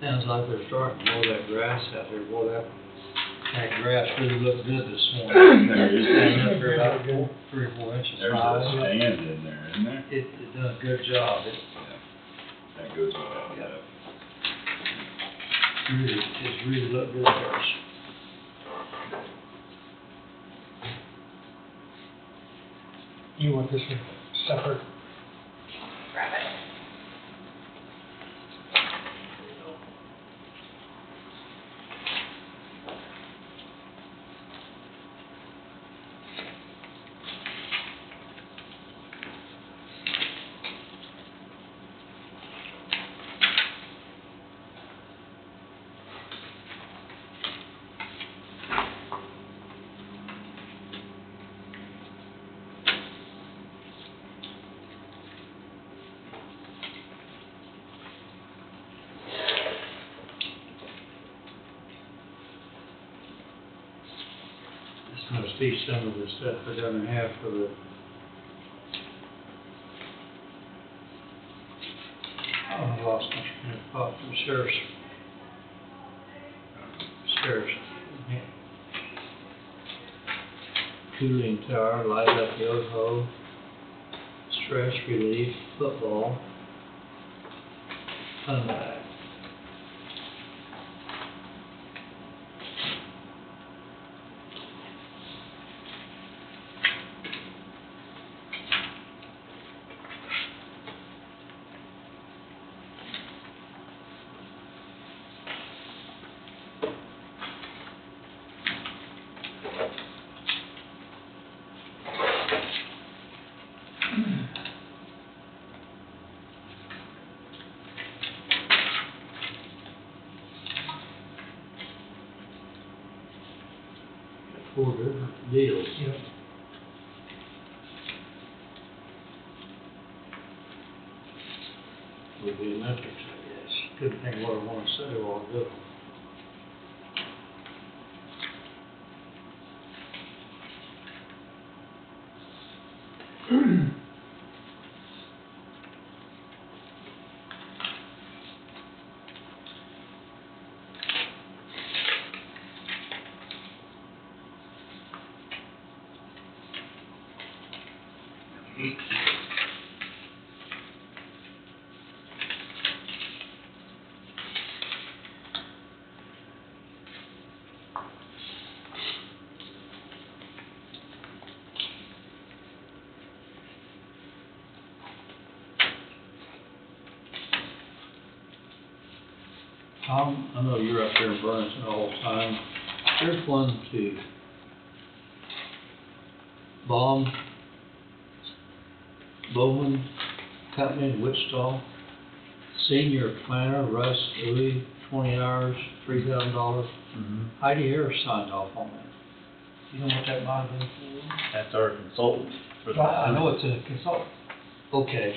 Speaker 1: Sounds like they're starting to mow that grass out there. Boy, that grass really looked good this morning.
Speaker 8: There is.
Speaker 1: Standing up there about 3 or 4 inches
Speaker 8: There's a
Speaker 1: high.
Speaker 8: stand in there, isn't there?
Speaker 1: It done a good job. It
Speaker 8: That goes with that, yeah.
Speaker 1: really looked good there.
Speaker 7: You want this one separate?
Speaker 9: Grab it.
Speaker 1: I'll see some of the stuff they're gonna have for the, oh, I lost my train of thought, the sheriff's, yeah. Cooling tower, light up Yoho, stress relief, football, fun. Four different deals. Yep. Would be metrics, I guess. Couldn't think what I want to say while ago. Tom, I know you're up there in Burlington all the time. There's one to Bowman Company in Wichita. Senior planner, Russ Louis, 20 hours, $3,000.
Speaker 2: Mm-hmm.
Speaker 1: Heidi Harris signed off on that. You know what that might have been for?
Speaker 2: That's our consultant for the.
Speaker 1: I know it's a consultant. Okay,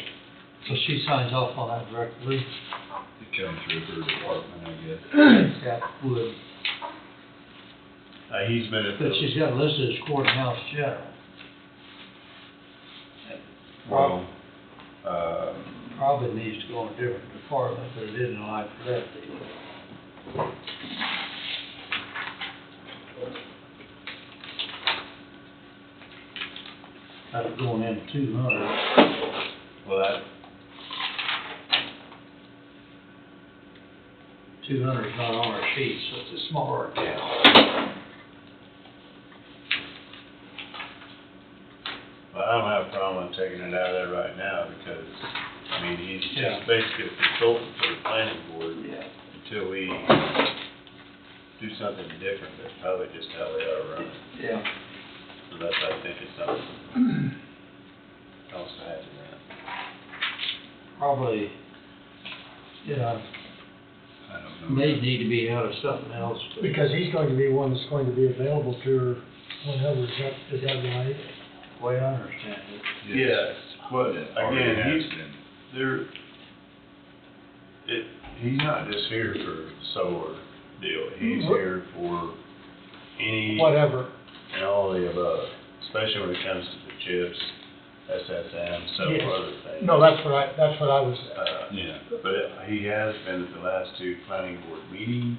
Speaker 1: so she signs off on that directly.
Speaker 8: It comes through her department, I guess.
Speaker 1: That would,
Speaker 2: He's been at
Speaker 1: but
Speaker 2: the.
Speaker 1: she's got listed as courthouse general.
Speaker 8: Well,
Speaker 1: Probably needs to go in a different department, but it isn't like for that deal. That's going into 200.
Speaker 2: Well, that,
Speaker 1: 200 is not on our sheet, so it's a smaller account.
Speaker 2: well, I don't have a problem with taking it out of there right now because, I mean, he's
Speaker 1: Yeah.
Speaker 2: just basically a consultant for the planning board.
Speaker 1: Yeah.
Speaker 2: Until we do something different, that's probably just how they are running.
Speaker 1: Yeah.
Speaker 2: So that's, I think, is something else to add to that.
Speaker 1: Probably, yeah,
Speaker 8: I don't know.
Speaker 1: may need to be out of something else. but-
Speaker 7: Because he's going to be one that's going to be available to her whenever, is that right?
Speaker 1: The way I understand it.
Speaker 2: Yes, but
Speaker 8: It already
Speaker 2: again,
Speaker 8: has
Speaker 2: he's,
Speaker 8: been.
Speaker 2: he's not just here for the solar deal, he's here for any
Speaker 7: Whatever.
Speaker 2: and all the above, especially when it comes to the chips, SSM,
Speaker 7: Yes.
Speaker 2: several other things.
Speaker 7: No, that's what I was,
Speaker 8: Yeah.
Speaker 2: But he has been at the last two planning board meetings.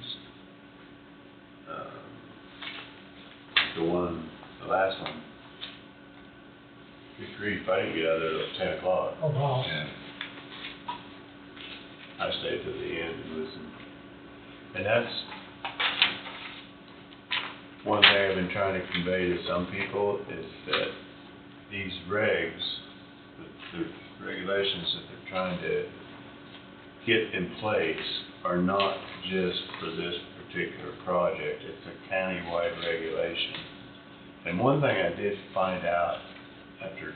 Speaker 2: The last one, good grief, I didn't get out of there till 10 o'clock.
Speaker 7: oh, wow.
Speaker 8: Yeah.
Speaker 2: I stayed to the end and listened. And that's one thing I've been trying to convey to some people is that these regs, the regulations that they're trying to get in place are not just for this particular project, it's a countywide regulation. And one thing I did find out after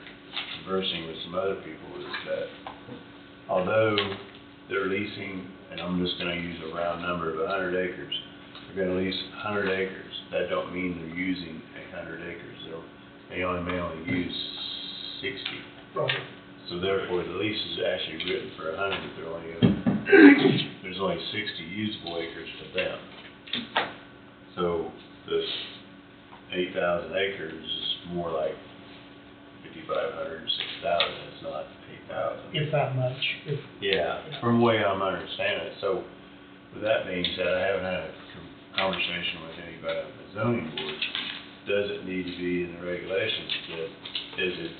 Speaker 2: conversing with some other people is that although they're leasing, and I'm just gonna use a round number of 100 acres, they're gonna lease 100 acres, that don't mean they're using 100 acres, they may only use 60.
Speaker 7: Right.
Speaker 2: So therefore, the lease is actually written for 100, but there's only 60 usable acres to them. So this 8,000 2,000 acres is more like 5,500, 6,000, it's not 8,000.
Speaker 7: If that much, if,
Speaker 2: Yeah, from the way I'm understanding it. So with that being said, I haven't had a conversation with anybody on the zoning board. Does it need to be in the regulations that, is it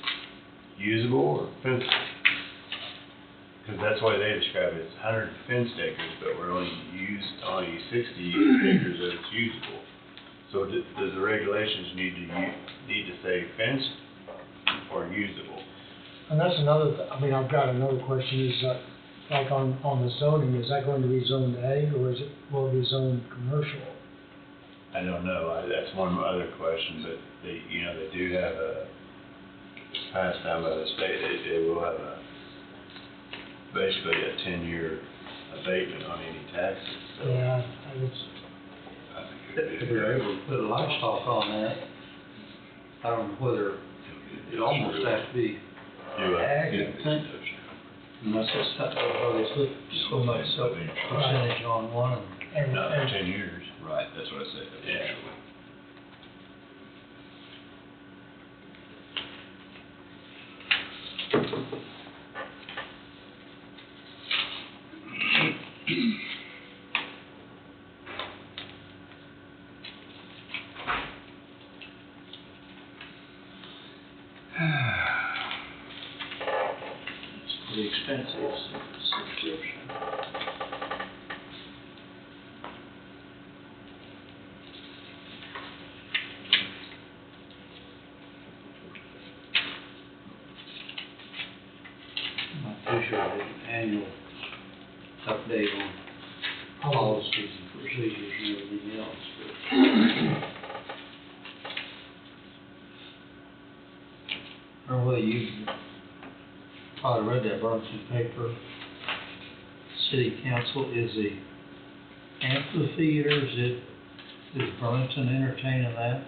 Speaker 2: usable or fenced? Because that's the way they describe it, it's 100 fenced acres, but we're only 60 acres that it's usable. So does the regulations need to say fenced or usable?
Speaker 7: and that's another, I mean, I've got another question, is that, like on the zoning, is that going to be zoned A, or will it be zoned commercial?
Speaker 2: I don't know, that's one other question, but they do have passed down by the state, they will have basically a 10-year abatement on any taxes, so.
Speaker 7: Yeah,
Speaker 1: If they're able to put livestock on that, I don't know whether, it almost has to be ag, I think. Unless it's, they put so much percentage on one.
Speaker 2: Not for 10 years.
Speaker 8: Right, that's what I said, eventually.
Speaker 1: It's pretty expensive, subscription. I'm not too sure there's an annual update on policies and procedures and everything else, but. Or whether you probably read that Burlington paper, city council is the amphitheater, is Burlington entertaining that?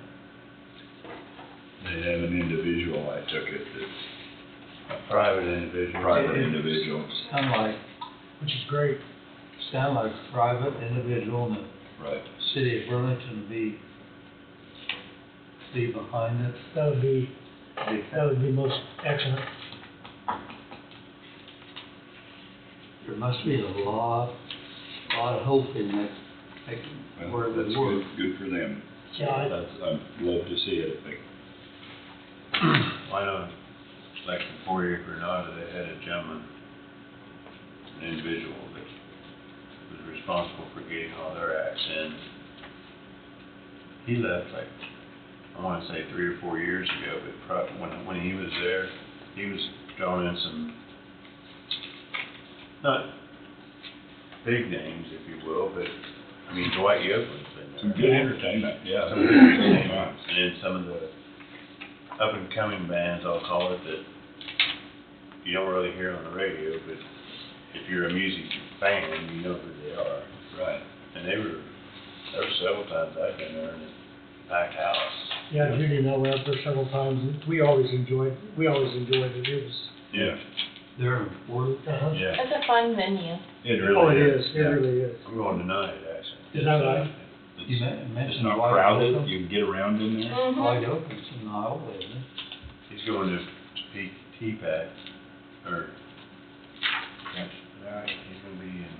Speaker 8: They have an individual, I took it, that's
Speaker 2: A private individual.
Speaker 8: private individual.
Speaker 1: Sound like,
Speaker 7: which is great.
Speaker 1: sound like a private individual and the
Speaker 8: Right.
Speaker 1: city of Burlington be behind it.
Speaker 7: That would be most excellent.
Speaker 1: There must be a lot of hope in that,
Speaker 8: Well,
Speaker 1: where
Speaker 8: that's
Speaker 1: we work.
Speaker 8: good for them.
Speaker 7: Yeah,
Speaker 8: I'd love to see it.
Speaker 2: Why not, like in 4-year Granada, they had a gentleman, an individual that was responsible for getting all their acts in. He left like, I want to say 3 or 4 years ago, but when he was there, he was throwing in some, not big names, if you will, but, I mean, Dwight Yoakland's been there.
Speaker 8: Some good entertainment, yeah.
Speaker 2: Some good entertainment, and then some of the up-and-coming bands, I'll call it, that you don't really hear on the radio, but if you're a music fan, you know who they are.
Speaker 8: Right.
Speaker 2: And there were several times I've been there in a packed house.
Speaker 7: yeah, Judy and I went up there several times, and we always enjoyed it. It was.
Speaker 2: Yeah.
Speaker 1: They're important.
Speaker 7: Uh-huh.
Speaker 2: Yeah.
Speaker 6: It's a fun venue.
Speaker 2: It really
Speaker 7: Oh, it
Speaker 2: is.
Speaker 7: is, it really is.
Speaker 2: I'm going tonight, actually.
Speaker 7: Is that right?
Speaker 1: You
Speaker 8: It's
Speaker 1: mentioned
Speaker 8: not
Speaker 1: Dwight
Speaker 8: crowded,
Speaker 1: Yoakam.
Speaker 8: you can get around in there.
Speaker 1: Dwight Yoakam's in Iowa, isn't he?
Speaker 2: He's going to T-Pack, or, yeah, he's gonna be in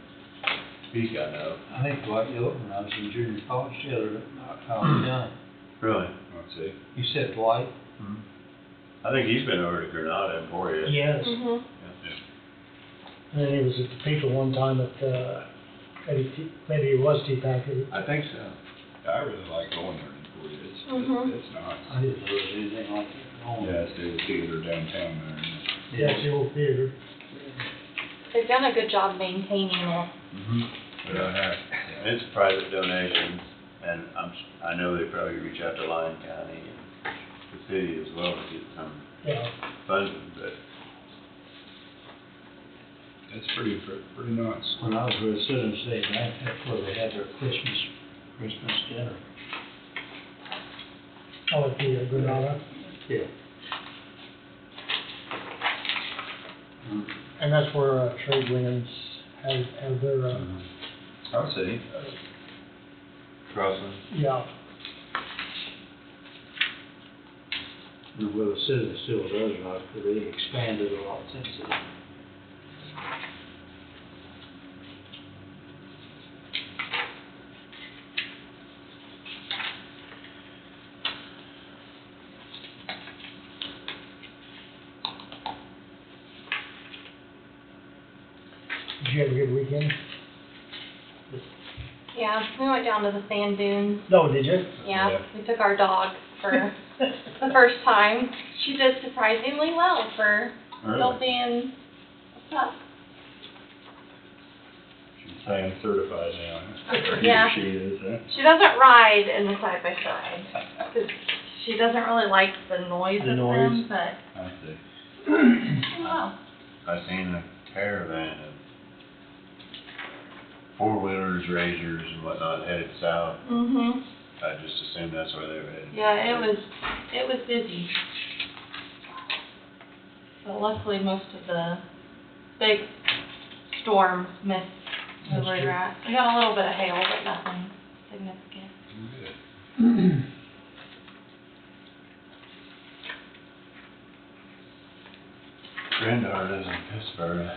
Speaker 2: Topeka, I know.
Speaker 1: I think Dwight Yoakam, when I was in junior college together at Howard County.
Speaker 2: Really?
Speaker 8: Let's see.
Speaker 1: You said Dwight?
Speaker 2: I think he's been over to Granada, Emporia.
Speaker 7: Yes.
Speaker 6: Mhm.
Speaker 7: And then he was at Topeka one time at, maybe it was T-Pack.
Speaker 2: I think so.
Speaker 8: I really like going there in Emporia.
Speaker 6: Mhm.
Speaker 8: It's nice.
Speaker 1: I didn't know there was anything like that going on.
Speaker 8: Yeah, it's the theater downtown there.
Speaker 7: Yeah, it's the old theater.
Speaker 6: They've done a good job maintaining it.
Speaker 2: It's private donations, and I know they probably reach out to Lyon County and the city as well to get some
Speaker 7: Yeah.
Speaker 2: funding, but
Speaker 8: It's pretty nice.
Speaker 1: When I was with Citizens Day Bank, that's where they had their Christmas dinner.
Speaker 7: Oh, at the Granada.
Speaker 1: Yeah.
Speaker 7: And that's where trade winds have their,
Speaker 2: I'll see. Crossland.
Speaker 7: yeah.
Speaker 1: Well, it says it still does, right, because they expanded a lot since then.
Speaker 7: Did you have a good weekend?
Speaker 10: Yeah, we went down to the sand dunes.
Speaker 7: No, did you?
Speaker 10: Yeah, we took our dog for the first time. She did surprisingly well for still being a pup.
Speaker 8: She's saying certified now.
Speaker 10: Yeah.
Speaker 8: She is, huh?
Speaker 10: She doesn't ride in the side-by-side, because she doesn't really like the noise
Speaker 7: The
Speaker 10: of
Speaker 7: noise.
Speaker 10: them, but,
Speaker 8: I see.
Speaker 10: well,
Speaker 2: I seen a caravan of four-wheelers, razors and whatnot headed south.
Speaker 10: mhm.
Speaker 2: I just assumed that's where they were headed.
Speaker 10: Yeah, it was busy. But luckily, most of the big storms missed
Speaker 7: That's
Speaker 10: where we
Speaker 7: true.
Speaker 10: were at. We got a little bit of hail, but nothing significant.
Speaker 2: Good. Granddaughter lives in Pittsburgh.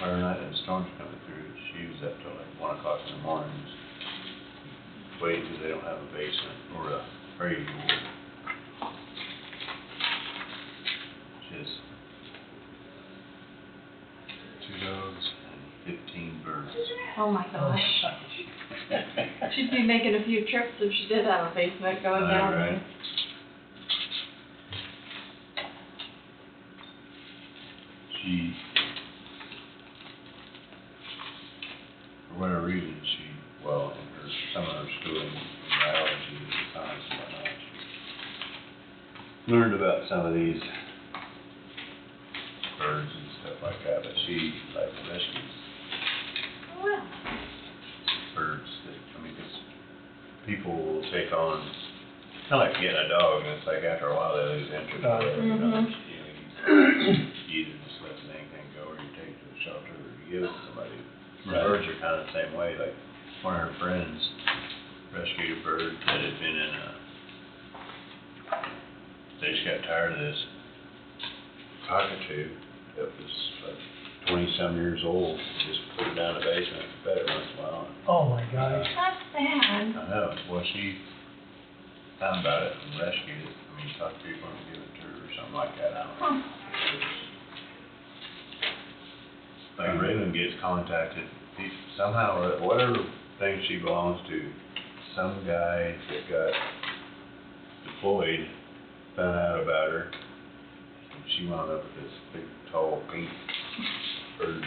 Speaker 2: Where night the storm's coming through, she was up till like 1 o'clock in the morning, just waiting because they don't have a basement or a freezer. Just 2 dogs and 15 birds.
Speaker 10: Oh my gosh. She'd be making a few trips if she did have a basement going
Speaker 2: I know,
Speaker 10: down
Speaker 2: right?
Speaker 10: there.
Speaker 2: She, for whatever reason, well, in her, some of her schooling, in biology and science and whatnot, she learned about some of these birds and stuff like that, but she likes rescues
Speaker 10: Oh, wow.
Speaker 2: birds that, I mean, 'cause people will take on, kind of like getting a dog, and it's like after a while they lose interest or whatever, you know,
Speaker 10: Mhm.
Speaker 2: you either just let anything go, or you take it to a shelter, or you give it to somebody.
Speaker 8: Right.
Speaker 2: Birds are kind of the same way, like, one of her friends rescued a bird that had been in they just got tired of this cockatoo that was like 20-some years old, just put it down in the basement, and fed it once in a while.
Speaker 7: Oh, my gosh.
Speaker 10: That's sad.
Speaker 2: I know, well, she found about it and rescued it, I mean, talked to people and give it to her or something like that, I don't know. Like Raylan gets contacted, he somehow, or whatever thing she belongs to, some guy that got deployed found out about her, and she wound up with this big, tall, pink bird.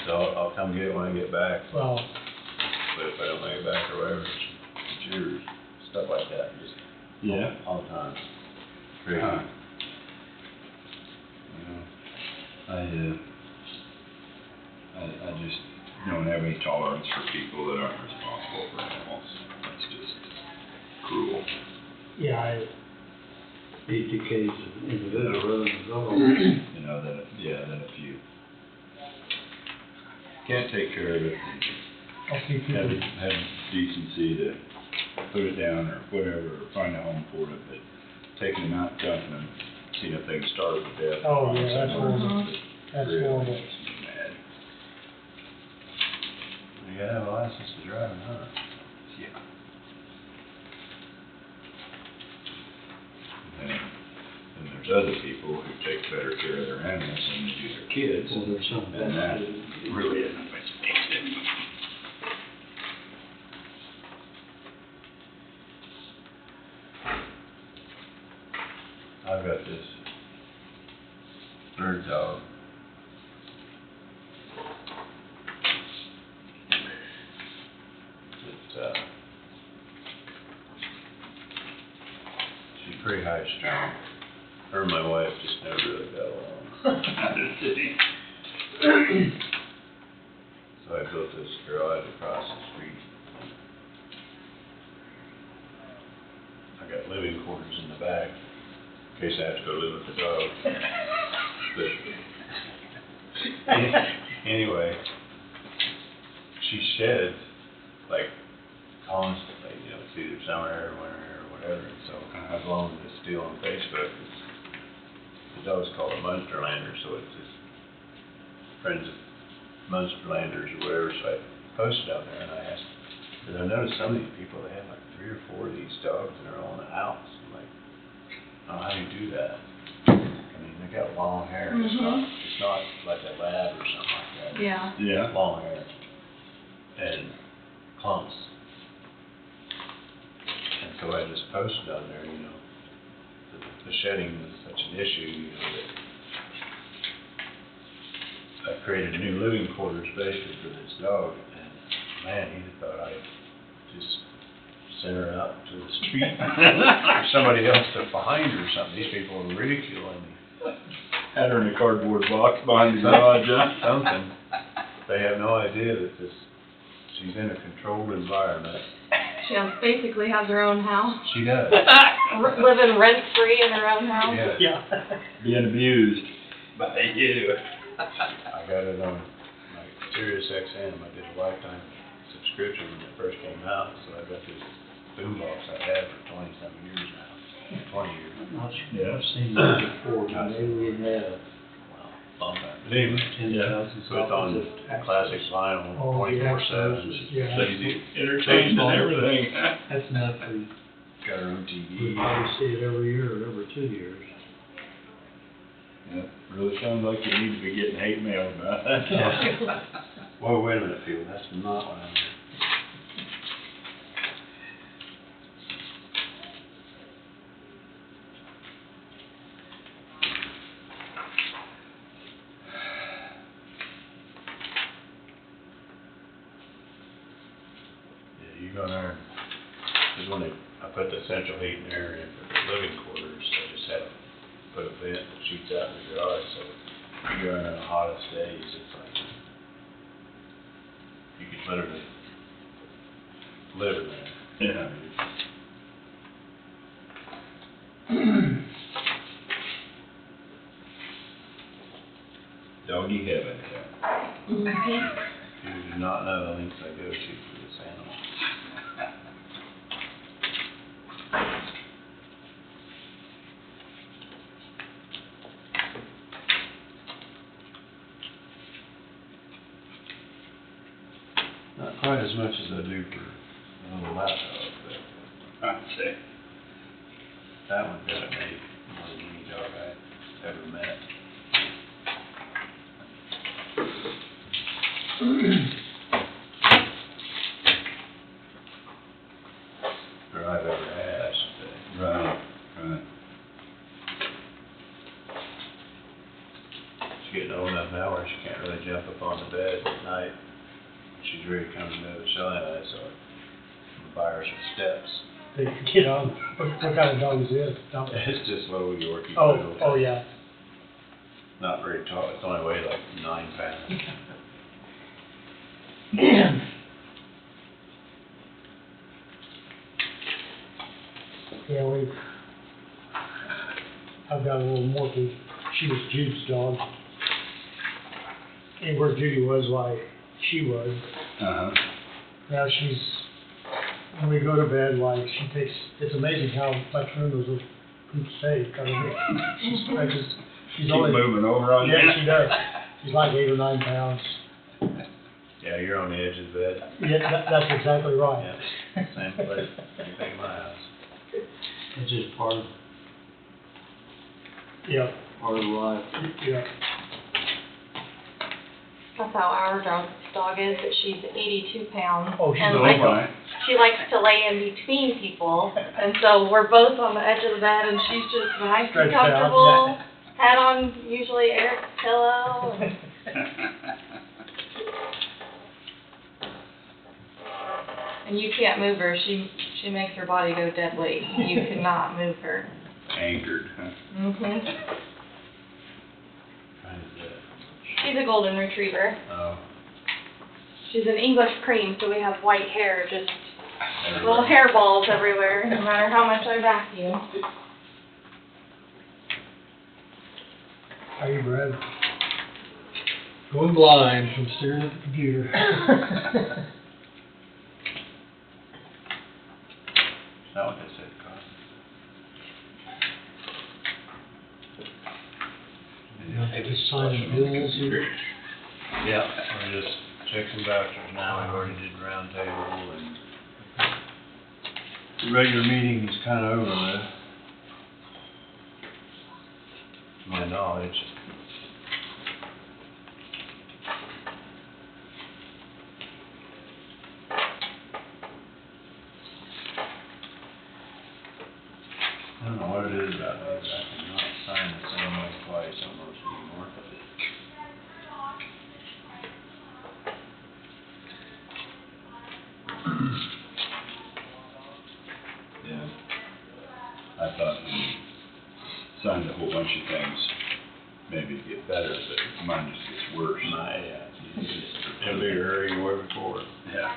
Speaker 2: So I'll come get it when I get back,
Speaker 7: Well,
Speaker 2: but if I don't make it back or whatever, it's yours, stuff like that, just
Speaker 8: Yeah.
Speaker 2: all the time. Crazy.
Speaker 8: Huh. Well, I just don't have any tolerance for people that aren't responsible for animals. That's just cruel.
Speaker 7: yeah,
Speaker 1: BTK's individual rather than dog.
Speaker 8: You know, that if you can't take care of it,
Speaker 7: I'll keep
Speaker 8: have
Speaker 7: you.
Speaker 8: decency to put it down or whatever, or find a home for it, but taking them out, dumping them, seeing if they can starve to death.
Speaker 7: Oh,
Speaker 8: find
Speaker 7: yeah, that's
Speaker 8: somewhere
Speaker 7: horrible.
Speaker 8: that
Speaker 7: That's
Speaker 8: really
Speaker 7: horrible.
Speaker 8: makes me mad.
Speaker 2: You gotta have a license to drive and hunt.
Speaker 8: Yeah. And there's other people who take better care of their animals than they do their kids,
Speaker 1: Well, there's some
Speaker 8: and that
Speaker 1: bad-
Speaker 8: really isn't what makes me.
Speaker 2: I've got this bird dog. That, she's pretty high strung. Her and my wife just never really got along. So I built this garage across the street. I got living quarters in the back, in case I have to go live with the dog. But anyway, she sheds like constantly, you know, it's either summer or winter or whatever. veteran, so I've loaned this deal on Facebook. The dog's called a Munsterlander, so it's just friends of Munsterlanders or whatever, so I posted out there and I asked, because I noticed some of these people, they have like 3 or 4 of these dogs in their own house. I'm like, oh, how do you do that? I mean, they got long hair, and it's not like a lab or something like that.
Speaker 6: Yeah.
Speaker 8: Yeah.
Speaker 2: Long hair and clumps. And so I just posted on there, you know, the shedding was such an issue, you know, that I created a new living quarters basically for this dog, and man, he thought I'd just send her out to the street for somebody else to find or something. These people were ridiculing me.
Speaker 8: Had her in a cardboard box behind the garage, huh?
Speaker 2: Something. They have no idea that she's in a controlled environment.
Speaker 10: She basically has her own house,
Speaker 2: She does.
Speaker 10: living rent-free in her own house.
Speaker 2: Yeah.
Speaker 7: Yeah.
Speaker 8: Being abused by you.
Speaker 2: I got it on my Sirius XM. I did a lifetime subscription when it first came out, so I got this boombox I had for 20-something years now. 20 years.
Speaker 8: Yeah.
Speaker 1: I've seen that before, but they would have
Speaker 2: Long time. But anyway,
Speaker 1: 10,000
Speaker 2: so it's on classic vinyl,
Speaker 7: Oh, yeah,
Speaker 2: 24/7.
Speaker 7: yeah.
Speaker 8: Easy, entertained and everything.
Speaker 1: That's enough for you.
Speaker 2: Got her own
Speaker 1: We
Speaker 2: TV.
Speaker 1: probably see it every year or every 2 years.
Speaker 8: Yeah, really sounds like you need to be getting hate mail about that.
Speaker 2: Whoa, wait a minute, Phil, that's not what I meant. Yeah, you go there, because when I put the central heat and air in for the living quarters, I just had to put a vent that shoots out in the garage, so you go in on the hottest days, it's like, you could literally live in there.
Speaker 8: Yeah. Doggy heaven.
Speaker 2: You do not know the lengths I go to for this animal. Not quite as much as I do for a little lapdog, but
Speaker 8: I'd say.
Speaker 2: that one's got it made more than any dog I ever met. Or I've ever had, I should say.
Speaker 8: Right, right.
Speaker 2: She's getting old enough now where she can't really jump up on the bed at night. She's ready to come into the sunlight, so I buy her some steps.
Speaker 7: They could get on, what kind of dog is this? Dog?
Speaker 2: It's just little Yorkie
Speaker 7: Oh,
Speaker 2: poodle.
Speaker 7: oh, yeah.
Speaker 2: Not very tall, it's only weighed like 9 pounds.
Speaker 7: Yeah, I've got a little Morkie. She was Jude's dog. And where Judy was, why she was.
Speaker 8: Uh-huh.
Speaker 7: Now when we go to bed, it's amazing how much room those little poops take. I mean, she's
Speaker 8: Keep
Speaker 7: only,
Speaker 8: moving over on you.
Speaker 7: yeah, she does. She's like 8 or 9 pounds.
Speaker 2: Yeah, you're on the edge of the bed.
Speaker 7: Yeah, that's exactly right.
Speaker 2: Yeah, same place, same thing in my house.
Speaker 1: It's just part of
Speaker 7: Yeah,
Speaker 1: life.
Speaker 7: yeah.
Speaker 10: That's how our dog is, but she's 82 pounds.
Speaker 7: Oh, she's
Speaker 10: and
Speaker 7: a
Speaker 10: like,
Speaker 7: little
Speaker 8: Right.
Speaker 10: she likes to lay in between people, and so we're both on the edge of the bed, and she's just nice and
Speaker 7: Stretched out,
Speaker 10: comfortable. Head on usually Eric's pillow. And you can't move her. She makes her body go dead weight. You cannot move her.
Speaker 8: Anchored, huh?
Speaker 10: Mhm.
Speaker 2: Kind of
Speaker 10: She's a golden retriever.
Speaker 2: oh,
Speaker 10: She's an English cream, so we have white hair, just little
Speaker 2: everywhere.
Speaker 10: hairballs everywhere, no matter how much I vacuum.
Speaker 7: How are you, Brad?
Speaker 1: Going blind from staring at the computer.
Speaker 2: Is that what they said, Carl?
Speaker 7: signing bills here?
Speaker 2: Yeah, we're just checking vouchers now, we've already did round table and the regular meeting is kinda over with. To my knowledge. I don't know what it is about me, but I cannot sign the same way twice almost anymore.
Speaker 8: Yeah. I thought when you signed a whole bunch of things, maybe it'd get better, but mine just gets worse.
Speaker 2: You just in a bigger hurry than you were before.
Speaker 8: Yeah.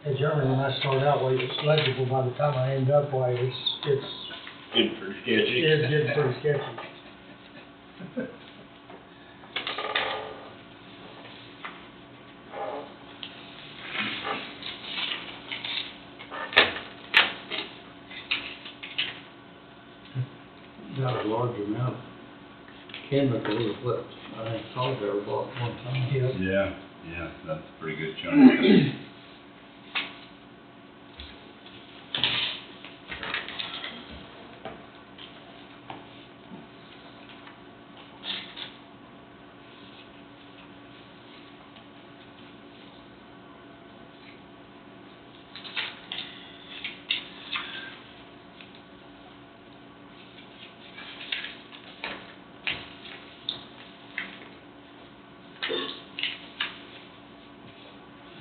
Speaker 7: And generally, when I start out, well, it's legible. By the time I end up, why, it's
Speaker 2: Getting pretty sketchy.
Speaker 7: it's getting pretty sketchy.
Speaker 1: Got a large amount of chemicals, but I think I've ever bought one time.
Speaker 8: Yeah, that's a pretty good chunk.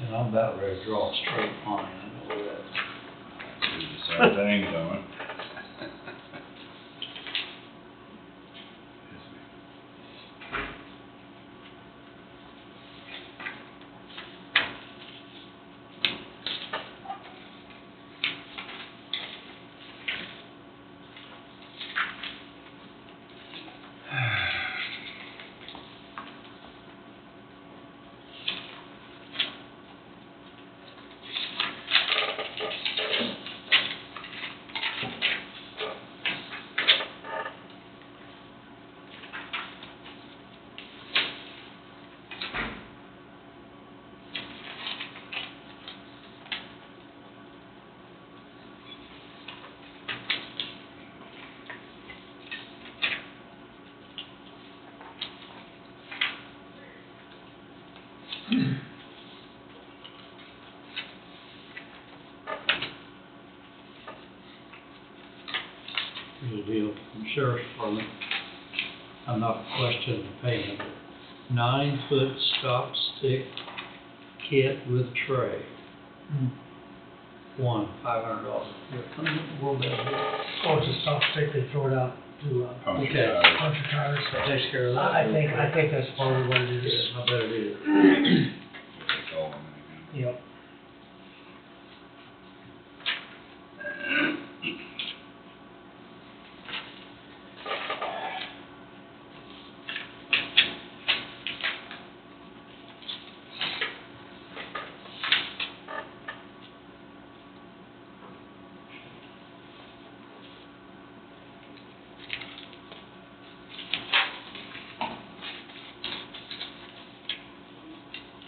Speaker 1: And I'm about ready to draw a straight line, I know that.
Speaker 8: Do the same thing, don't it?
Speaker 1: Here's a deal from Sheriff's Department. I'm not questioning the payment, but 9-foot stop stick kit with tray. $500. What in the world that is?
Speaker 7: Oh, it's a stop stick, they throw it out to,
Speaker 8: Puncture
Speaker 1: Okay.
Speaker 8: tires.
Speaker 7: puncture tires.
Speaker 1: That takes care of that?
Speaker 7: I think that's probably what it is.
Speaker 1: Yeah, I bet it is.
Speaker 8: They call them.
Speaker 7: Yep.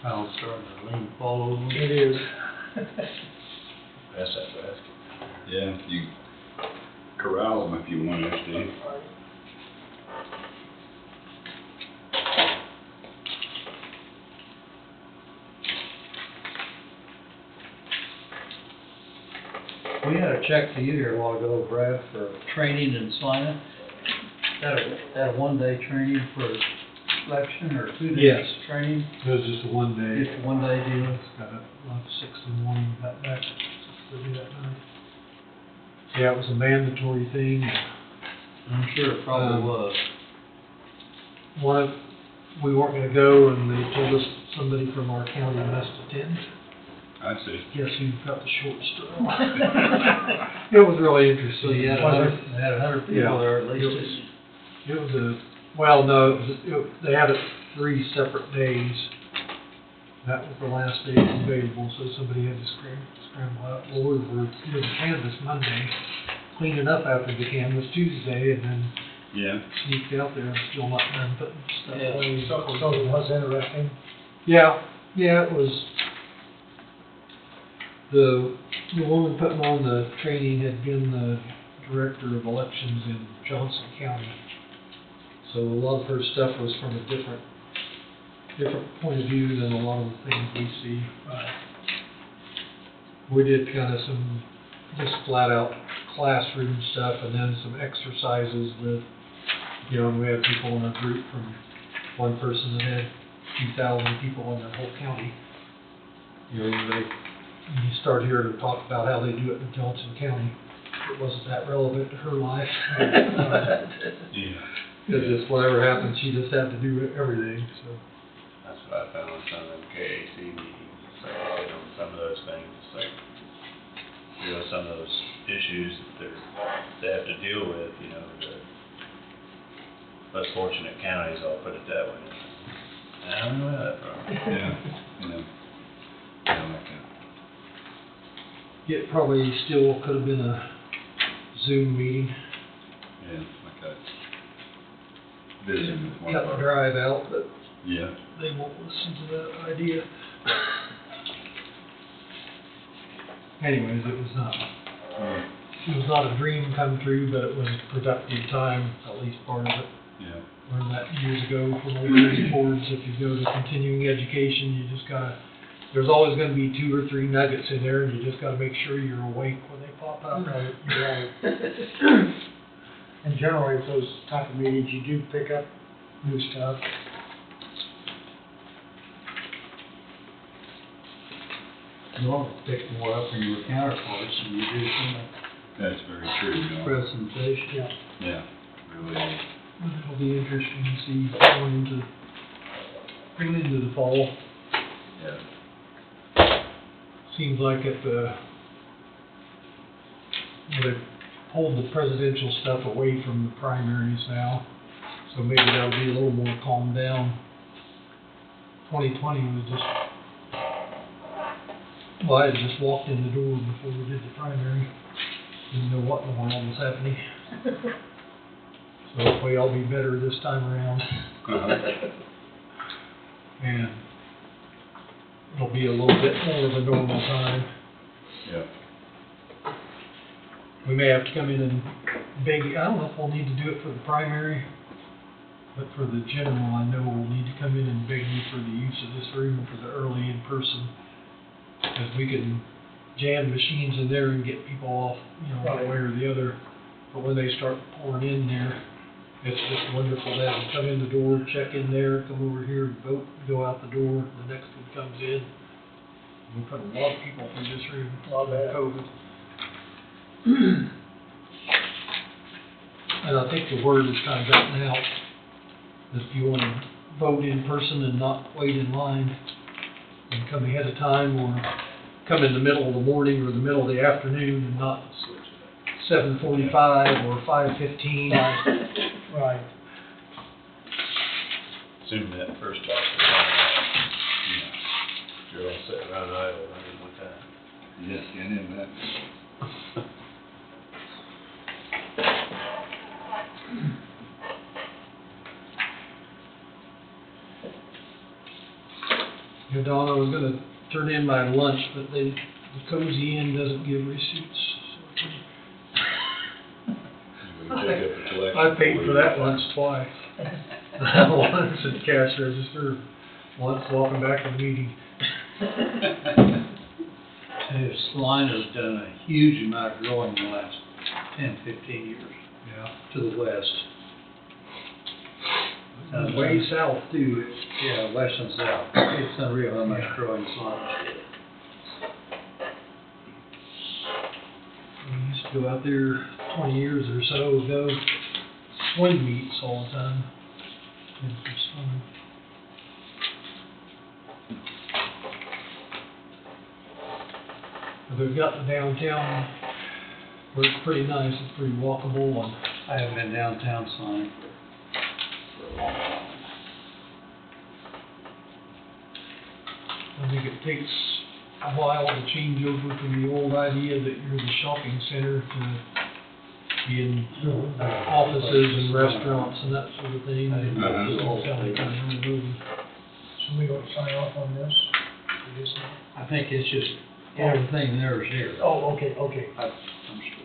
Speaker 1: I'm starting to lean fall over.
Speaker 7: It is.
Speaker 2: Pass that basket.
Speaker 8: Yeah, you corral them if you want to, Steve.
Speaker 1: We had a check to you here a while ago, Brad, for training in Salina. That a one-day training for election or 2 days
Speaker 7: Yes.
Speaker 1: training?
Speaker 7: It was just a one day.
Speaker 1: Just a one-day deal?
Speaker 7: Got up like 6 in the morning, got back 6:30 that night. Yeah, it was a mandatory thing.
Speaker 1: I'm sure it probably was.
Speaker 7: We weren't gonna go, and they told us somebody from our county must attend.
Speaker 8: I see.
Speaker 7: Guess who got the short straw? It was really interesting.
Speaker 1: So you had
Speaker 7: Wasn't-
Speaker 1: 100 people
Speaker 7: Yeah.
Speaker 1: there at least?
Speaker 7: It was well, no, they had it 3 separate days. That was the last day it was available, so somebody had to scramble out. Well, we were doing canvas Monday, cleaning up after the canvas Tuesday, and then
Speaker 8: Yeah.
Speaker 7: sneaked out there and still not done putting stuff
Speaker 1: Yeah.
Speaker 7: away.
Speaker 14: So it was interesting.
Speaker 7: Yeah, it was, the woman putting on the training had been the director of elections in Johnson County. So a lot of her stuff was from a different point of view than a lot of the things we see. We did kind of some just flat out classroom stuff and then some exercises with, you know, we had people in our group from one person that had 2,000 people in their whole county. You know, you start hearing them talk about how they do it in Johnson County. It wasn't that relevant to her life.
Speaker 2: Yeah.
Speaker 7: Because just whatever happened, she just had to do everything, so.
Speaker 2: That's what I found on some of them KAC meetings, it's like I said, on some of those things, it's like, you know, some of those issues that they have to deal with, you know, the less fortunate counties, I'll put it that way. I don't know where that from.
Speaker 8: Yeah, you know. Yeah, like that.
Speaker 7: It probably still could have been a Zoom meeting.
Speaker 8: Yeah, like that. Visiting with one
Speaker 7: Cut
Speaker 8: of
Speaker 7: the
Speaker 8: our.
Speaker 7: drive out, but
Speaker 8: Yeah.
Speaker 7: they won't listen to that idea. Anyways, it was not a dream come true, but it was a productive time, at least part of it.
Speaker 8: Yeah.
Speaker 7: Learned that years ago from old boards. If you go to continuing education, you just gotta, there's always gonna be 2 or 3 nuggets in there, and you just gotta make sure you're awake when they pop up.
Speaker 14: Right, right. And generally, at those type of meetings, you do pick up new stuff.
Speaker 1: You ought to pick more up from your counterparts than you do from
Speaker 8: That's very true,
Speaker 1: the
Speaker 8: John.
Speaker 1: presentation.
Speaker 14: Yeah.
Speaker 8: Yeah, really is.
Speaker 7: It'll be interesting to see going into the fall.
Speaker 8: Yeah.
Speaker 7: Seems like at the, they pulled the presidential stuff away from the primaries now, so maybe that'll be a little more calmed down. 2020 was just, well, I had just walked in the door before we did the primary, didn't know what in the world was happening. So hopefully I'll be better this time around. And it'll be a little bit more of a normal time.
Speaker 8: Yeah.
Speaker 7: We may have to come in and beg, I don't know if we'll need to do it for the primary, but for the general, I know we'll need to come in and beg you for the use of this room for the early in-person. Because we can jam machines in there and get people off, you know, one way or the other. But when they start pouring in there, it's just wonderful to have them come in the door, check in there, come over here, vote, go out the door, the next one comes in. We put a lot of people through this room, COVID. And I think the word has kind of gotten out, that if you want to vote in person and not wait in line, and come ahead of time, or come in the middle of the morning or the middle of the afternoon, and not 7:45 or 5:15.
Speaker 14: Right.
Speaker 2: Assuming that first talk was on, you're all sitting around idle, running one time.
Speaker 8: Yes, get in that.
Speaker 7: You know, Don, I was gonna turn in my lunch, but the Cozy Inn doesn't give receipts.
Speaker 8: We can take up the collection.
Speaker 7: I paid for that lunch twice. Once at the cash register, once walking back to the meeting.
Speaker 1: This line has done a huge amount of growing in the last 10, 15 years.
Speaker 7: Yeah.
Speaker 1: To the west.
Speaker 7: Way south too.
Speaker 1: Yeah, west and south. It's unreal how much growing this line is.
Speaker 7: We used to go out there 20 years or so ago, swing meets all the time. It was fun. But they've got the downtown where it's pretty nice, it's pretty walkable, and
Speaker 1: I haven't been downtown Sonic for a long time.
Speaker 7: I think it takes a while to change over from the old idea that you're the shopping center to in offices and restaurants and that sort of thing. And all kind of moving. So we don't sign off on this? I guess not.
Speaker 1: I think it's just, everything there is here.
Speaker 7: Oh, okay, okay.
Speaker 1: I'm sure.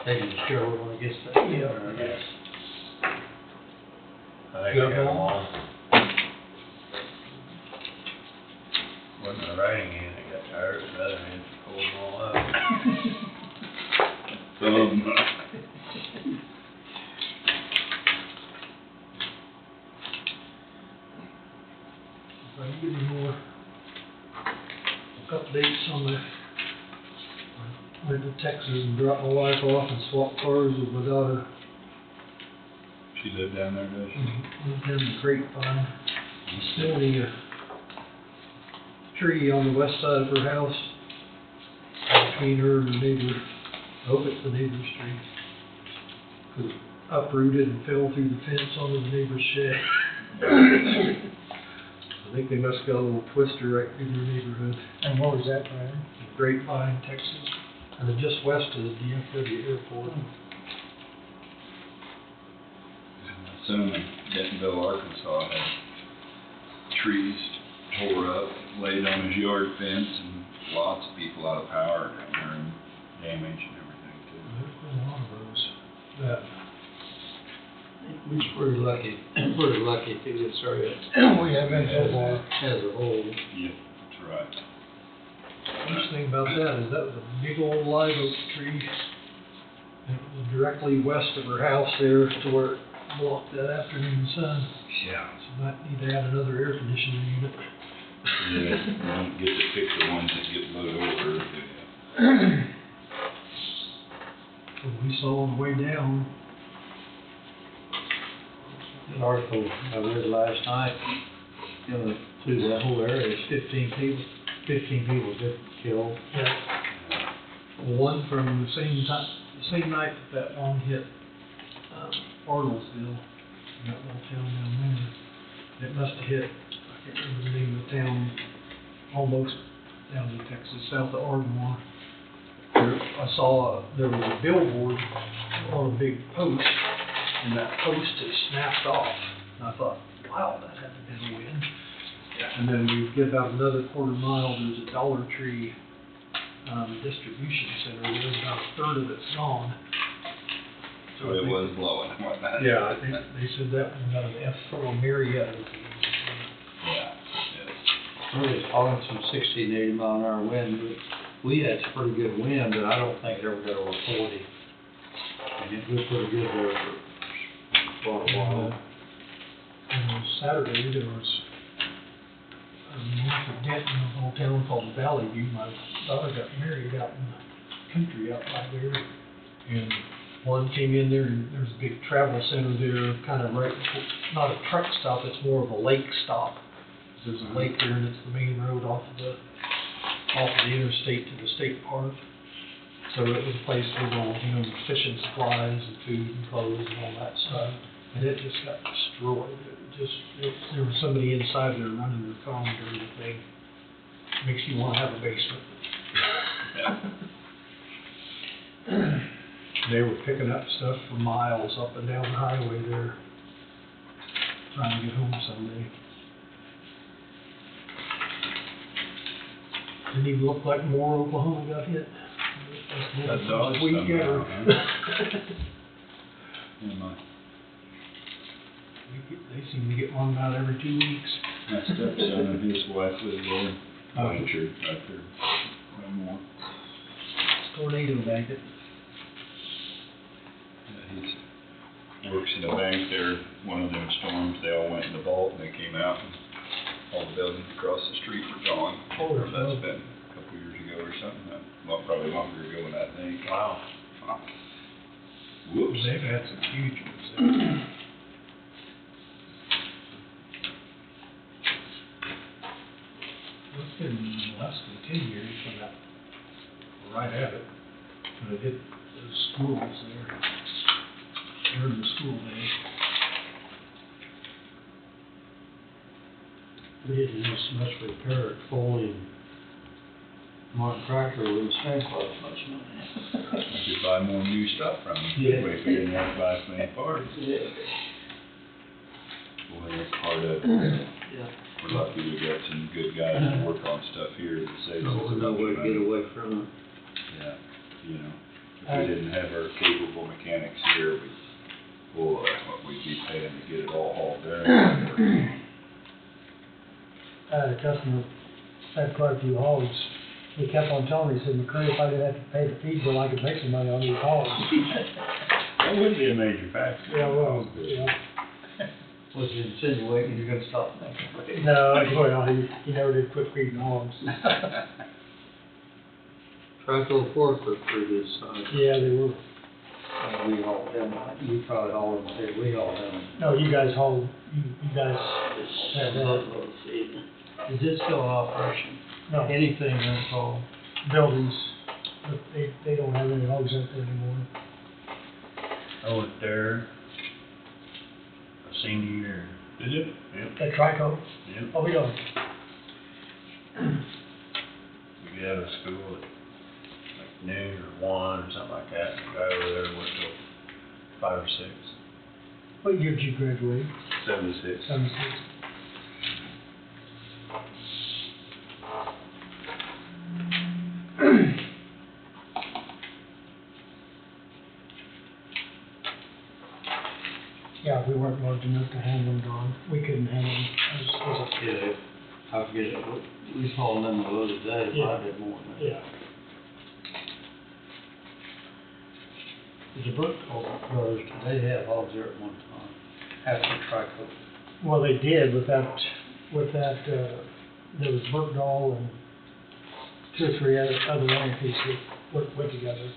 Speaker 1: Taking the show when it gets to, I guess.
Speaker 2: I think I got them all. Wasn't the writing hand that got tired, the other hand pulled them all up.
Speaker 7: If I get any more updates on the, I went to Texas and dropped my wife off and swapped cars with my daughter.
Speaker 8: She lived down there, does she?
Speaker 7: Went down the grapevine. Still a tree on the west side of her house between her and the neighbor. I hope it's the neighbor's tree. 'Cause it uprooted and fell through the fence onto the neighbor's shed. I think they must got a little twister right through their neighborhood.
Speaker 14: And what was that, Brian?
Speaker 7: Grapevine, Texas, and they're just west of the DFW airport.
Speaker 8: My son in Dentonville, Arkansas had trees tore up, laid on his yard fence, and lots of people out of power down there and damage and everything too.
Speaker 7: There's been a lot of those. That,
Speaker 1: We're pretty lucky, to get started.
Speaker 7: we have been so far.
Speaker 1: As a whole.
Speaker 8: Yeah, that's right.
Speaker 7: First thing about that is that was a big old live oak tree. And it was directly west of her house there to where it blocked that afternoon sun.
Speaker 8: Yeah.
Speaker 7: So might need to add another air conditioning unit.
Speaker 8: Yeah, you don't get to pick the ones that get blowed over, do you?
Speaker 7: So we saw on the way down,
Speaker 1: The article I read last night, through that whole area, is 15 people get killed.
Speaker 7: one from the same time, the same night that one hit, Arnoldville, that little town down there. It must have hit, I can't remember the name of the town, almost down in Texas, south of Ardmore. I saw, there was a billboard on a big post, and that post had snapped off. And I thought, wow, that had to have been a wind. And then we get about another quarter mile, there's a Dollar Tree distribution center, there's about a third of it's gone.
Speaker 8: So it was blowing, wasn't it?
Speaker 7: Yeah, they said that one got an F4 Marietta.
Speaker 8: Yeah,
Speaker 1: Really calling some 60 and 80 mile an hour wind, but we had some pretty good wind, but I don't think it ever got over 40. And it was pretty good there for a while.
Speaker 7: And on Saturday, there was north of Denton, a little town called Valley View. My daughter got married out in the country out by there. And one came in there, and there's a big travel center there, kind of right, not a truck stop, it's more of a lake stop. There's a lake there, and it's the main road off of the interstate to the state park. So it was a place for all, fishing supplies and food and clothes and all that stuff. And it just got destroyed. There was somebody inside there running their phone during the thing. Makes you want to have a basement. They were picking up stuff for miles up and down the highway there, trying to get home someday. Didn't even look like more Oklahoma got hit.
Speaker 8: That's always
Speaker 7: Week
Speaker 8: somehow,
Speaker 7: ever.
Speaker 8: Am I?
Speaker 14: They seem to get one about every 2 weeks.
Speaker 8: My stepson and his wife live there, Blanchard, right there, no more.
Speaker 14: Tornado blanket.
Speaker 8: He works in a bank there, one of them storms, they all went in the vault and they came out and all the buildings across the street were gone.
Speaker 14: Oh,
Speaker 8: Or that's been a couple years ago or something, well, probably longer ago than I think.
Speaker 14: Wow.
Speaker 8: Whoops.
Speaker 14: They've had some huge ones. It's been less than 10 years when that, right at it, when it hit the schools there, during the school day.
Speaker 1: We didn't do so much repair at Foley and Martin Tractor, we wouldn't spend quite as much money.
Speaker 8: I could buy more new stuff from them,
Speaker 1: Yeah.
Speaker 8: if we didn't have to buy so many parts.
Speaker 1: Yeah.
Speaker 8: Boy, that's part of it.
Speaker 1: Yeah.
Speaker 8: We're lucky we got some good guys that work on stuff here that saves us
Speaker 1: So we
Speaker 8: a
Speaker 1: know
Speaker 8: bunch
Speaker 1: where
Speaker 8: of
Speaker 1: to
Speaker 8: money.
Speaker 1: get away from it.
Speaker 8: Yeah, you know, if we didn't have our capable mechanics here, boy, what we'd be paying to get it all hauled there.
Speaker 14: I had a customer, had quite a few hogs. He kept on telling me, he said, McCray, if I didn't have to pay the feed bill, I could make some money on these hogs.
Speaker 8: That would be a major factor.
Speaker 14: Yeah, well, yeah.
Speaker 1: Was you insinuating you're gonna stop making?
Speaker 14: No, well, he never did quit feeding hogs.
Speaker 1: Tractor Fork was pretty good size.
Speaker 14: Yeah, they were.
Speaker 1: We hauled them, you probably hauled them, too. We hauled them.
Speaker 14: No, you guys hauled, you guys had that.
Speaker 1: Buffalo feed. Is it still in operation?
Speaker 14: No,
Speaker 1: Anything that's all?
Speaker 14: buildings, but they don't have any hogs out there anymore.
Speaker 15: I went there a senior year.
Speaker 8: Did you?
Speaker 15: Yep.
Speaker 14: At Trico?
Speaker 15: Yep.
Speaker 14: Oh, we don't.
Speaker 15: We get out of school at like noon or 1 or something like that. The guy over there went till 5 or 6.
Speaker 14: What year did you graduate?
Speaker 8: 76.
Speaker 14: 76. Yeah, we weren't large enough to handle them, Don. We couldn't handle them as a,
Speaker 1: Yeah, I forget it, we hauled them the other day,
Speaker 14: Yeah.
Speaker 1: I did more than that.
Speaker 14: yeah.
Speaker 1: The Brook Brothers, they have hogs there at one time, after Trico.
Speaker 14: Well, they did with that, there was Burkdall and 2 or 3 other land pieces that went together.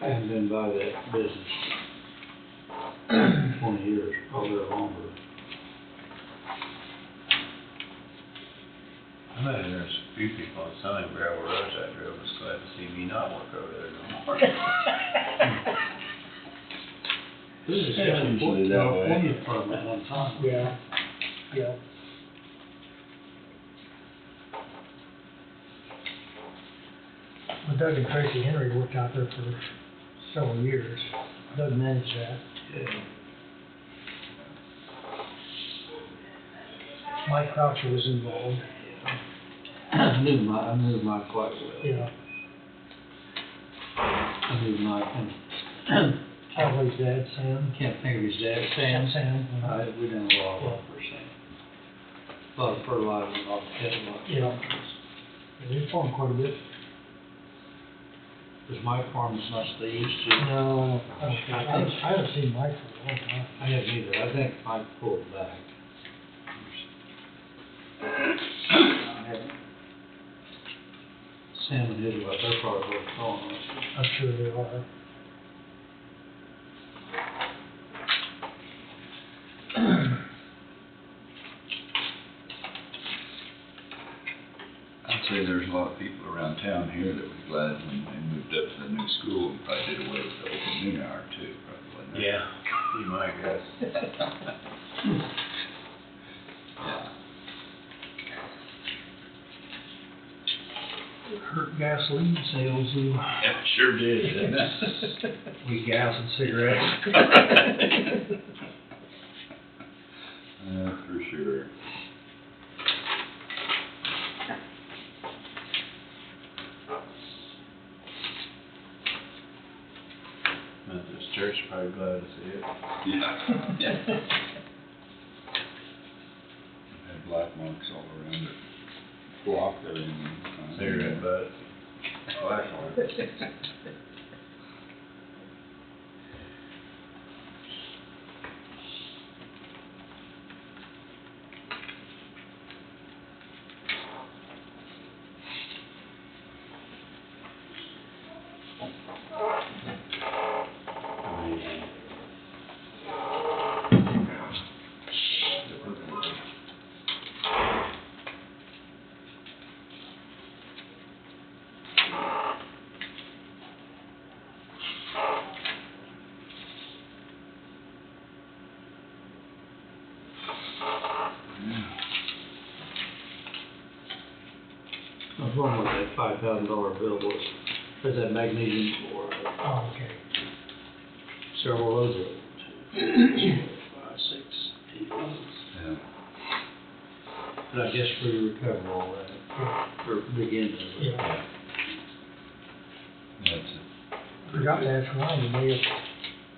Speaker 1: I haven't been by that business 20 years, probably longer.
Speaker 15: I imagine there's a few people on some of the gravel roads I drove was glad to see me not work over there no more.
Speaker 1: This is
Speaker 8: Yeah,
Speaker 1: actually
Speaker 8: usually that way.
Speaker 1: California firm at one time.
Speaker 14: Yeah, yeah. Well, Doug and Tracy Henry worked out there for several years. Doug managed that.
Speaker 1: Yeah.
Speaker 14: Mike Croucher was involved.
Speaker 1: I knew Mike quite well.
Speaker 14: Yeah.
Speaker 1: I knew Mike and
Speaker 14: Kelly's dad, Sam.
Speaker 1: can't think of his dad, Sam.
Speaker 14: Sam.
Speaker 1: We done a lot of work for Sam. A lot of fertilizer, a lot of cattle.
Speaker 14: Yeah. They farmed quite a bit.
Speaker 1: Does Mike farm as much as they used to?
Speaker 14: No, I haven't seen Mike for a long time.
Speaker 1: I haven't either. I think Mike pulled back. I haven't. Sam and his wife, they're probably both gone.
Speaker 14: I'm sure they are.
Speaker 8: I'd say there's a lot of people around town here that was glad when they moved up to the new school and probably did away with the open noon hour too, probably, wasn't it?
Speaker 15: Yeah, be my guess.
Speaker 8: Yeah.
Speaker 14: Hurt gasoline sales, though.
Speaker 8: Yeah, it sure did, didn't it?
Speaker 14: We gas and cigarettes.
Speaker 8: For sure.
Speaker 15: probably glad to see it.
Speaker 8: Yeah. Had black marks all around it. Block there and.
Speaker 15: Cigarette butt.
Speaker 8: Black marks.
Speaker 1: I was wondering what that $5,000 bill was. There's that magnesium floor.
Speaker 14: Oh, okay.
Speaker 1: Several loads of it. 2, 4, 5, 6, 8 loads.
Speaker 8: Yeah.
Speaker 1: But I guess we recover all that, or begin to.
Speaker 14: Yeah.
Speaker 8: That's it.
Speaker 14: Forgot to ask Ryan,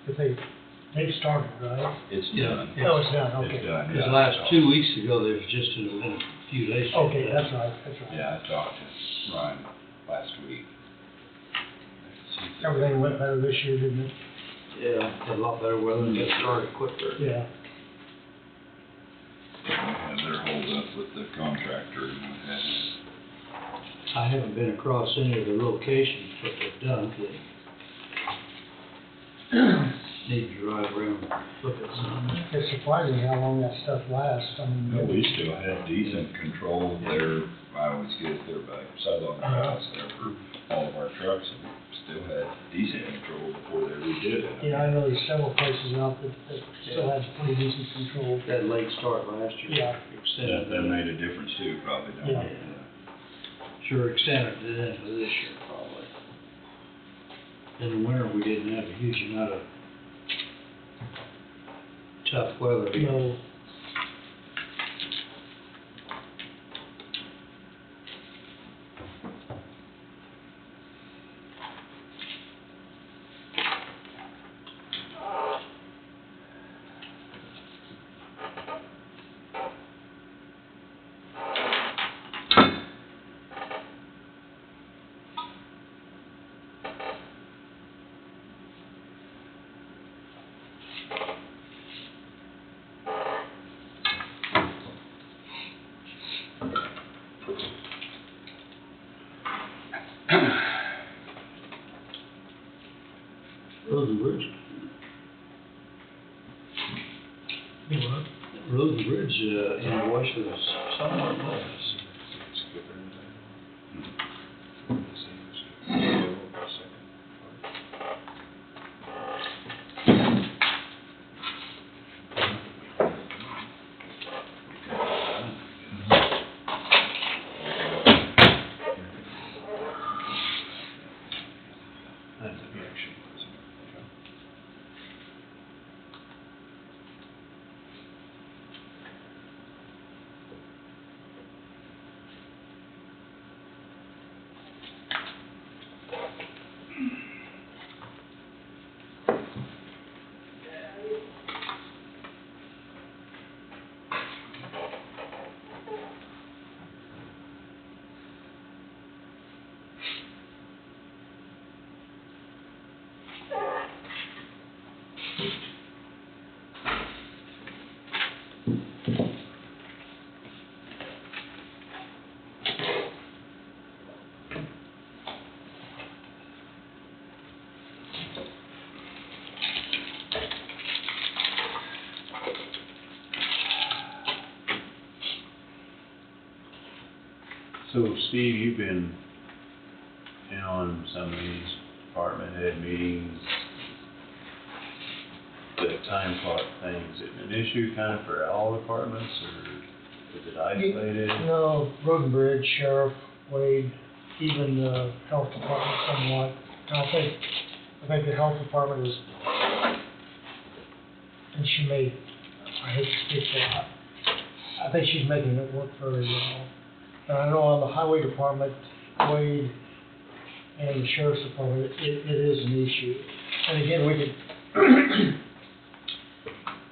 Speaker 14: if they've started, right?
Speaker 8: It's
Speaker 1: Yeah.
Speaker 8: done.
Speaker 14: Oh, it's done, okay.
Speaker 8: It's done,
Speaker 1: Because
Speaker 8: yeah.
Speaker 1: last 2 weeks ago, there was just been a few days.
Speaker 14: Okay, that's right, that's right.
Speaker 8: Yeah, I talked to Ryan last week.
Speaker 14: Everything went better this year, didn't it?
Speaker 1: Yeah, had a lot better weather and got started quicker.
Speaker 14: Yeah.
Speaker 8: And they're holed up with the contractor and what have you.
Speaker 1: I haven't been across any of the locations, but they've done. Need to drive around and look at some.
Speaker 14: It's surprising how long that stuff lasts, I mean.
Speaker 8: No, we still had decent control there. I always get there by Southern House there for all of our trucks, and still had decent control before they redid it.
Speaker 14: Yeah, I know there's several places out that still has pretty decent control.
Speaker 1: That late start last year.
Speaker 14: Yeah.
Speaker 1: Extended.
Speaker 8: That made a difference too, probably, don't
Speaker 14: Yeah.
Speaker 8: it?
Speaker 1: Sure extended it into this year, probably. In the winter, we didn't have a huge amount of tough weather.
Speaker 14: No.
Speaker 1: Road and Bridge. Road and Bridge invoice was somewhere less.
Speaker 15: So Steve, you've been in on some of these department head meetings, the time clock thing, is it an issue kind of for all departments, or is it isolated?
Speaker 14: No, Road and Bridge, Sheriff, Wade, even the Health Department somewhat. And I think the Health Department is, and she may, I hate to speak for her, I think she's making it work very well. And I know on the Highway Department, Wade and the Sheriff's Department, it is an issue. And again, we could,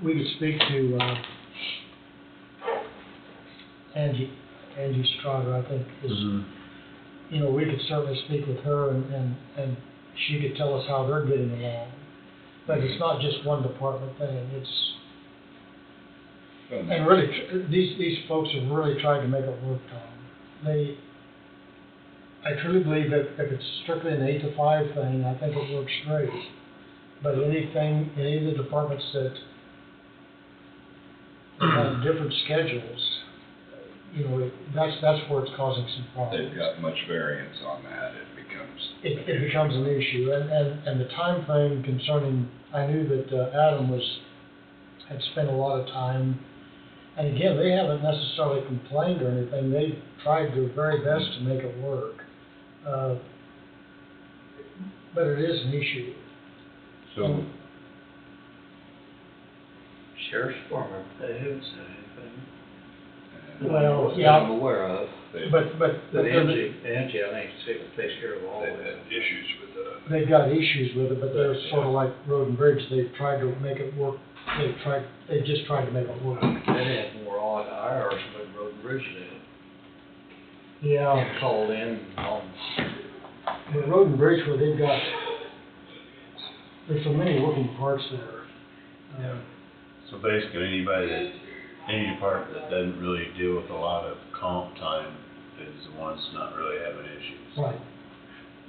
Speaker 14: we could speak to, Angie Strager, I think, is, you know, we could certainly speak with her and she could tell us how they're getting along. But it's not just one department thing, it's, and really, these folks have really tried to make it work, Tom. I truly believe that if it's strictly an 8 to 5 thing, I think it works great. But any of the departments that have different schedules, you know, that's where it's causing some problems.
Speaker 8: They've got much variance on that,
Speaker 14: It becomes an issue, and the time frame concerning, I knew that Adam had spent a lot of time, and again, they haven't necessarily complained or anything, they've tried their very best to make it work. But it is an issue.
Speaker 15: So, Sheriff's Department, they haven't said anything.
Speaker 14: Well,
Speaker 15: That
Speaker 14: yeah.
Speaker 15: I'm aware of.
Speaker 14: But
Speaker 15: Angie, I think, takes care of all
Speaker 8: They've
Speaker 15: that.
Speaker 8: had issues with
Speaker 14: they've got issues with it, but they're sort of like Road and Bridge, they've tried to make it work, they've just tried to make it work.
Speaker 15: They had more odd hours than Road and Bridge did.
Speaker 14: Yeah.
Speaker 15: Called in on.
Speaker 14: But Road and Bridge, where they've got, there's so many working parts there.
Speaker 2: So basically, any department that doesn't really deal with a lot of comp time is the ones not really having issues.
Speaker 14: Right.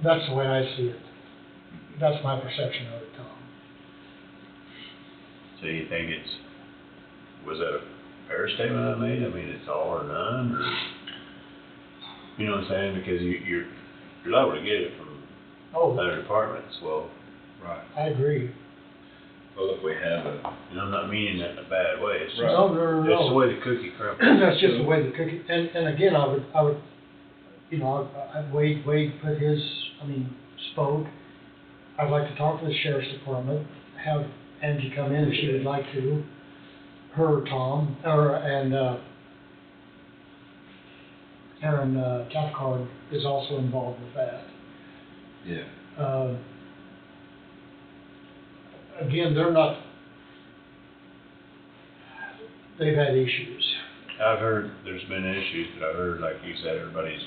Speaker 14: That's the way I see it. That's my perception of it, Tom.
Speaker 2: So you think was that a fair statement I made? I mean, it's all or none, or, you know what I'm saying? Because you're liable to get it from other departments, well.
Speaker 8: Right.
Speaker 14: I agree.
Speaker 8: Well, if we have
Speaker 2: and I'm not meaning that in a bad way, it's just,
Speaker 14: No.
Speaker 2: it's the way the cookie crumbles.
Speaker 14: That's just the way the cookie, and again, I would, you know, Wade put his, spoke. I'd like to talk to the Sheriff's Department, have Angie come in if she would like to. Her, Tom, and Aaron Cathcart is also involved with that.
Speaker 8: Yeah.
Speaker 14: Again, they've had issues.
Speaker 2: I've heard there's been issues, but I've heard, like you said, everybody's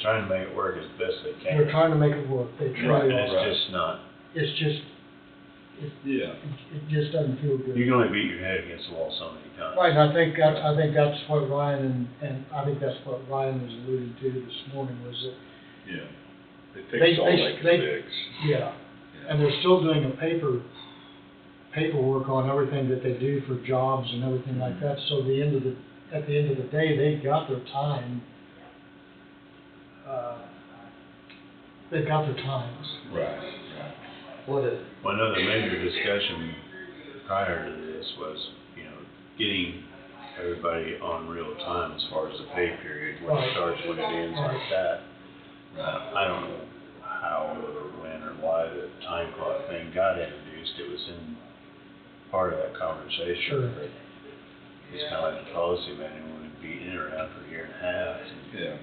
Speaker 2: trying to make it work as best they can.
Speaker 14: They're trying to make it work, they truly
Speaker 2: And
Speaker 14: are.
Speaker 2: it's just not.
Speaker 14: It's just, it just doesn't feel good.
Speaker 2: You can only beat your head against the wall so many times.
Speaker 14: Right, and I think that's what Ryan, and I think that's what Ryan was alluding to this morning, was that.
Speaker 8: Yeah. They fix all they can fix.
Speaker 14: Yeah, and they're still doing paperwork on everything that they do for jobs and everything like that, so at the end of the day, they've got their time. They've got their times.
Speaker 8: Right.
Speaker 2: Well, another major discussion prior to this was, you know, getting everybody on real time as far as the pay period, when it starts, when it ends, like that. I don't know how or when or why the time clock thing got introduced. It was in part of that conversation.
Speaker 14: Sure.
Speaker 2: But it's kind of like the policy manual, we've been beating it around for a year and a half. And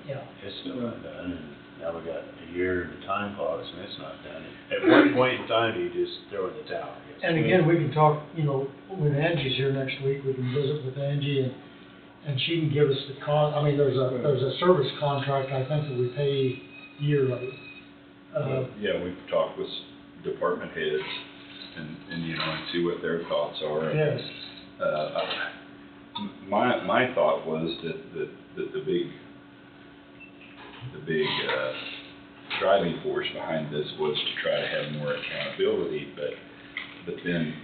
Speaker 14: Yeah.
Speaker 2: it's still not done, and now we got a year in the time clocks and it's not done. At what point in time do you just throw in the towel? I guess?
Speaker 14: And again, we can talk, you know, when Angie's here next week, we can visit with Angie and she can give us there's a service contract, I think, that we pay yearly.
Speaker 8: Yeah, we've talked with department heads and you know, and see what their thoughts are.
Speaker 14: Yes.
Speaker 8: My thought was that the big driving force behind this was to try to have more accountability, but then,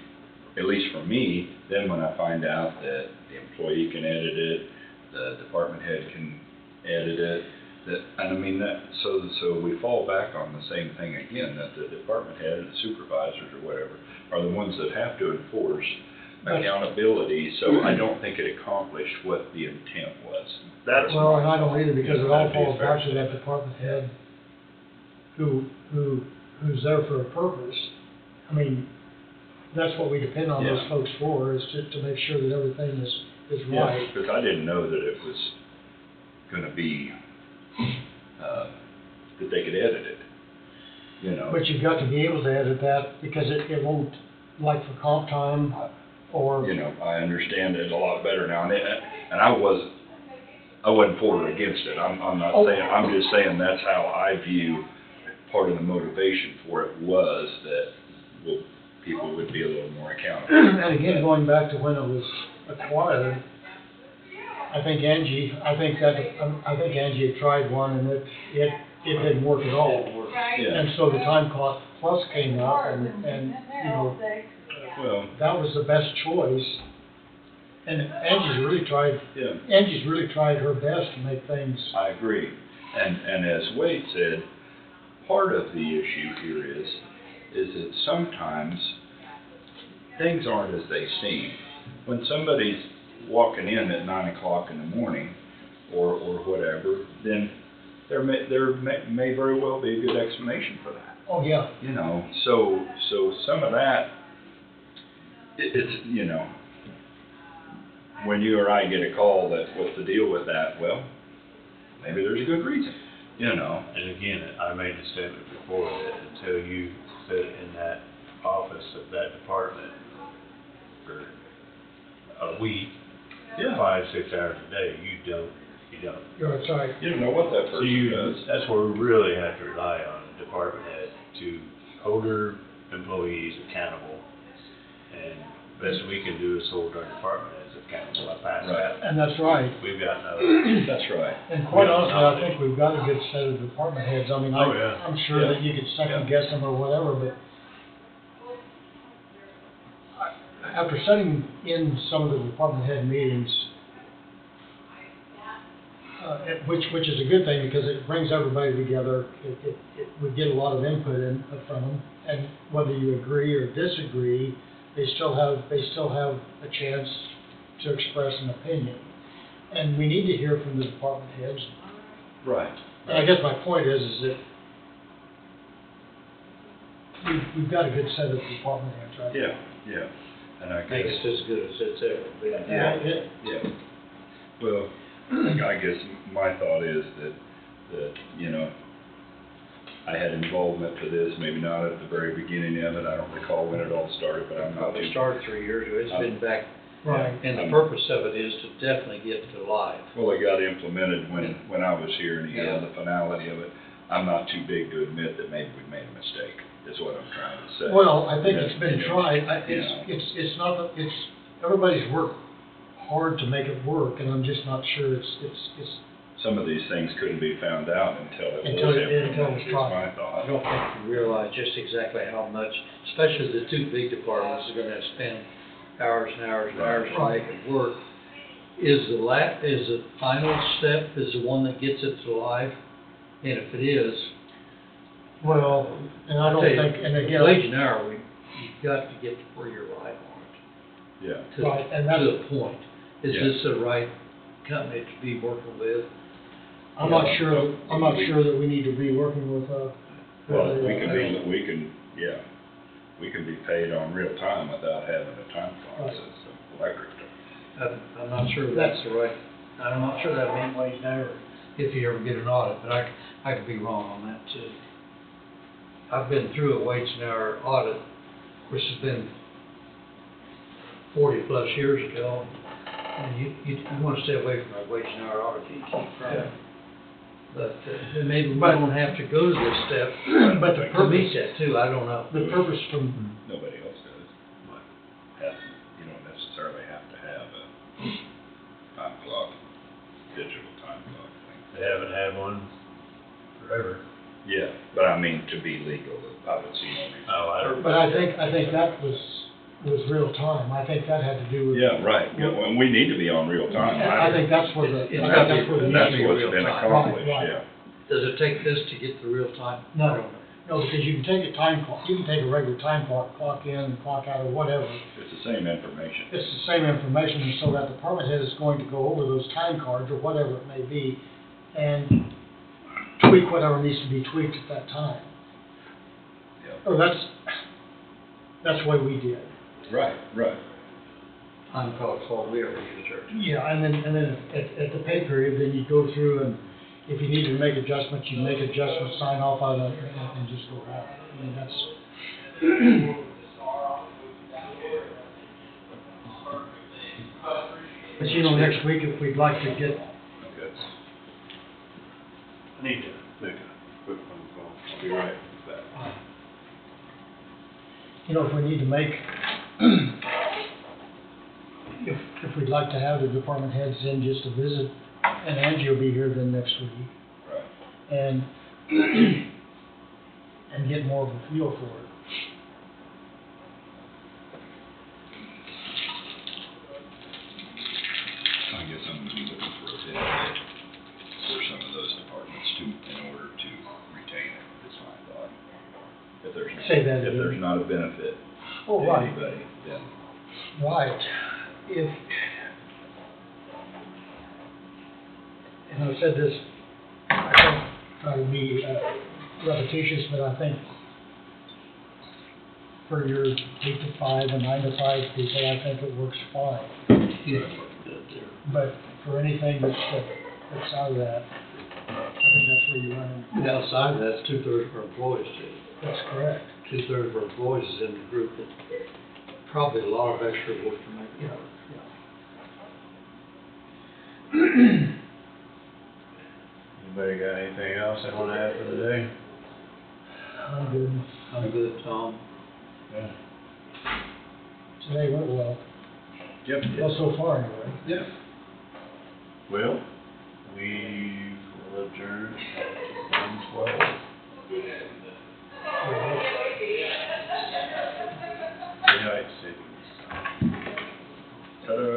Speaker 8: at least for me, then when I find out that the employee can edit it, the department head can edit it, so we fall back on the same thing again, that the department head and the supervisors or whatever are the ones that have to enforce accountability, so I don't think it accomplished what the intent was.
Speaker 14: Well, and I don't either, because it all falls back to that department head who's there for a purpose. I mean, that's what we depend on those folks for, is to make sure that everything is right.
Speaker 8: Because I didn't know that it was gonna be, that they could edit it. you know.
Speaker 14: But you've got to be able to edit that, because it won't, like for comp time, or.
Speaker 8: You know, I understand it a lot better now, and I wasn't for or against it, I'm not saying, I'm just saying that's how I view, part of the motivation for it was that, well, people would be a little more accountable.
Speaker 14: And again, going back to when it was acquired, I think Angie had tried one, and it didn't work at all.
Speaker 8: Yeah.
Speaker 14: And so the time cost plus came up, and, you know,
Speaker 8: Well,
Speaker 14: that was the best choice. And Angie's really tried her best to make things.
Speaker 8: I agree, and as Wade said, part of the issue here is that sometimes things aren't as they seem. When somebody's walking in at 9 o'clock in the morning, or whatever, then there may very well be a good explanation for that.
Speaker 14: Oh, yeah.
Speaker 8: You know, so some of that, it's, you know, when you or I get a call that, what's the deal with that? Well, maybe there's a good reason, you know.
Speaker 15: And again, I made the statement before that until you sit in that office of that department for a week, 5-6 hours a day, you don't.
Speaker 14: That's right.
Speaker 8: You don't know what that
Speaker 15: So
Speaker 8: person does.
Speaker 15: that's where we really have to rely on the department head to hold their employees accountable. And best we can do is hold our department heads accountable. I pass that.
Speaker 14: And that's right.
Speaker 15: We've got no.
Speaker 8: That's right.
Speaker 14: And quite honestly, I think we've got a good set of department heads. I mean, I'm sure that you could second guess them or whatever, but after sitting in some of the department head meetings, which is a good thing, because it brings everybody together. We get a lot of input from them, and whether you agree or disagree, they still have a chance to express an opinion. And we need to hear from the department heads.
Speaker 8: Right.
Speaker 14: And I guess my point is that we've got a good set of department heads, right?
Speaker 8: Yeah. And I guess.
Speaker 12: Makes it as good as it's ever been.
Speaker 8: Yeah. Well, I guess my thought is that, you know, I had involvement to this, maybe not at the very beginning of it, I don't recall when it all started, but I'm not.
Speaker 12: Probably started 3 years ago, it's been back.
Speaker 14: Right.
Speaker 12: And the purpose of it is to definitely get to life.
Speaker 8: Well, it got implemented when I was here, and the finality of it, I'm not too big to admit that maybe we made a mistake, is what I'm trying to say.
Speaker 14: Well, I think it's been tried. It's not, everybody's worked hard to make it work, and I'm just not sure it's.
Speaker 8: Some of these things couldn't be found out until it
Speaker 14: Until
Speaker 8: was
Speaker 14: it
Speaker 8: implemented,
Speaker 14: was
Speaker 8: is
Speaker 14: tried.
Speaker 8: my thought.
Speaker 12: I don't think we realize just exactly how much, especially the two big departments are gonna spend hours and hours and hours to make it work. Is the final step is the one that gets it to life? And if it is.
Speaker 14: Well, and I don't think, and again.
Speaker 12: Wage and hour, you've got to get to where you're right on it.
Speaker 8: Yeah.
Speaker 14: Right, and that's.
Speaker 12: To the point. Is this the right company to be working with?
Speaker 14: I'm not sure that we need to be working with,
Speaker 8: Well, we can be paid on real time without having a time clock system, electric.
Speaker 1: I'm not sure that's the right, I'm not sure that means wage and hour, if you ever get an audit, but I could be wrong on that too. I've been through a wage and hour audit, which has been 40 plus years ago, and you want to stay away from a wage and hour audit, you keep from it. But maybe we don't have to go to this step,
Speaker 14: but the
Speaker 1: to meet that too, I don't know.
Speaker 14: The purpose from.
Speaker 8: Nobody else does, but you don't necessarily have to have a time clock, digital time clock thing.
Speaker 15: They haven't had one forever.
Speaker 8: Yeah, but I mean, to be legal, I would see no reason.
Speaker 14: But I think that was real time. I think that had to do with.
Speaker 8: Yeah, right, and we need to be on real time.
Speaker 14: I think that's where the.
Speaker 8: And that's what's been accomplished,
Speaker 14: right.
Speaker 8: yeah.
Speaker 1: Does it take this to get the real time?
Speaker 14: No, because you can take a regular time clock in and clock out or whatever.
Speaker 8: It's the same information.
Speaker 14: It's the same information, and so that department head is going to go over those time cards or whatever it may be, and tweak whatever needs to be tweaked at that time.
Speaker 8: Yep.
Speaker 14: Oh, that's the way we did.
Speaker 8: Right.
Speaker 1: Time clock's all we ever used there.
Speaker 14: Yeah, and then at the pay period, then you go through and if you needed to make adjustments, you make adjustments, sign off on it, and just go out. I mean, that's. But you know, next week, if we'd like to get,
Speaker 15: Okay. I need to make a quick phone call. I'll be right back.
Speaker 14: you know, if we need to make, if we'd like to have the department heads in just to visit, and Angie will be here then next week.
Speaker 15: Right.
Speaker 14: And, and get more of a feel for it.
Speaker 8: I guess I'm gonna be looking for a bid for some of those departments in order to retain it, is my thought. If there's,
Speaker 14: Say that
Speaker 8: if
Speaker 14: again.
Speaker 8: there's not a benefit
Speaker 14: Oh,
Speaker 8: to
Speaker 14: right.
Speaker 8: anybody, then
Speaker 14: Right. If, and I've said this, I don't try to be repetitious, but I think for your 8 to 5 and 9 to 5 people, I think it works fine. But for anything that's out of that, I think that's where you run in.
Speaker 1: And outside of that, it's 2/3 of our employees too.
Speaker 14: That's correct.
Speaker 1: 2/3 of our employees is in the group that probably a lot of extra work to make it work.
Speaker 15: Anybody got anything else they wanna add for today?
Speaker 14: I'm good.
Speaker 1: I'm good, Tom.
Speaker 15: Yeah.
Speaker 14: Today went well.
Speaker 15: Yep.
Speaker 14: Well, so far anyway.
Speaker 15: Yeah. Well, we will adjourn at 1:12. Daylight savings. Ta-da.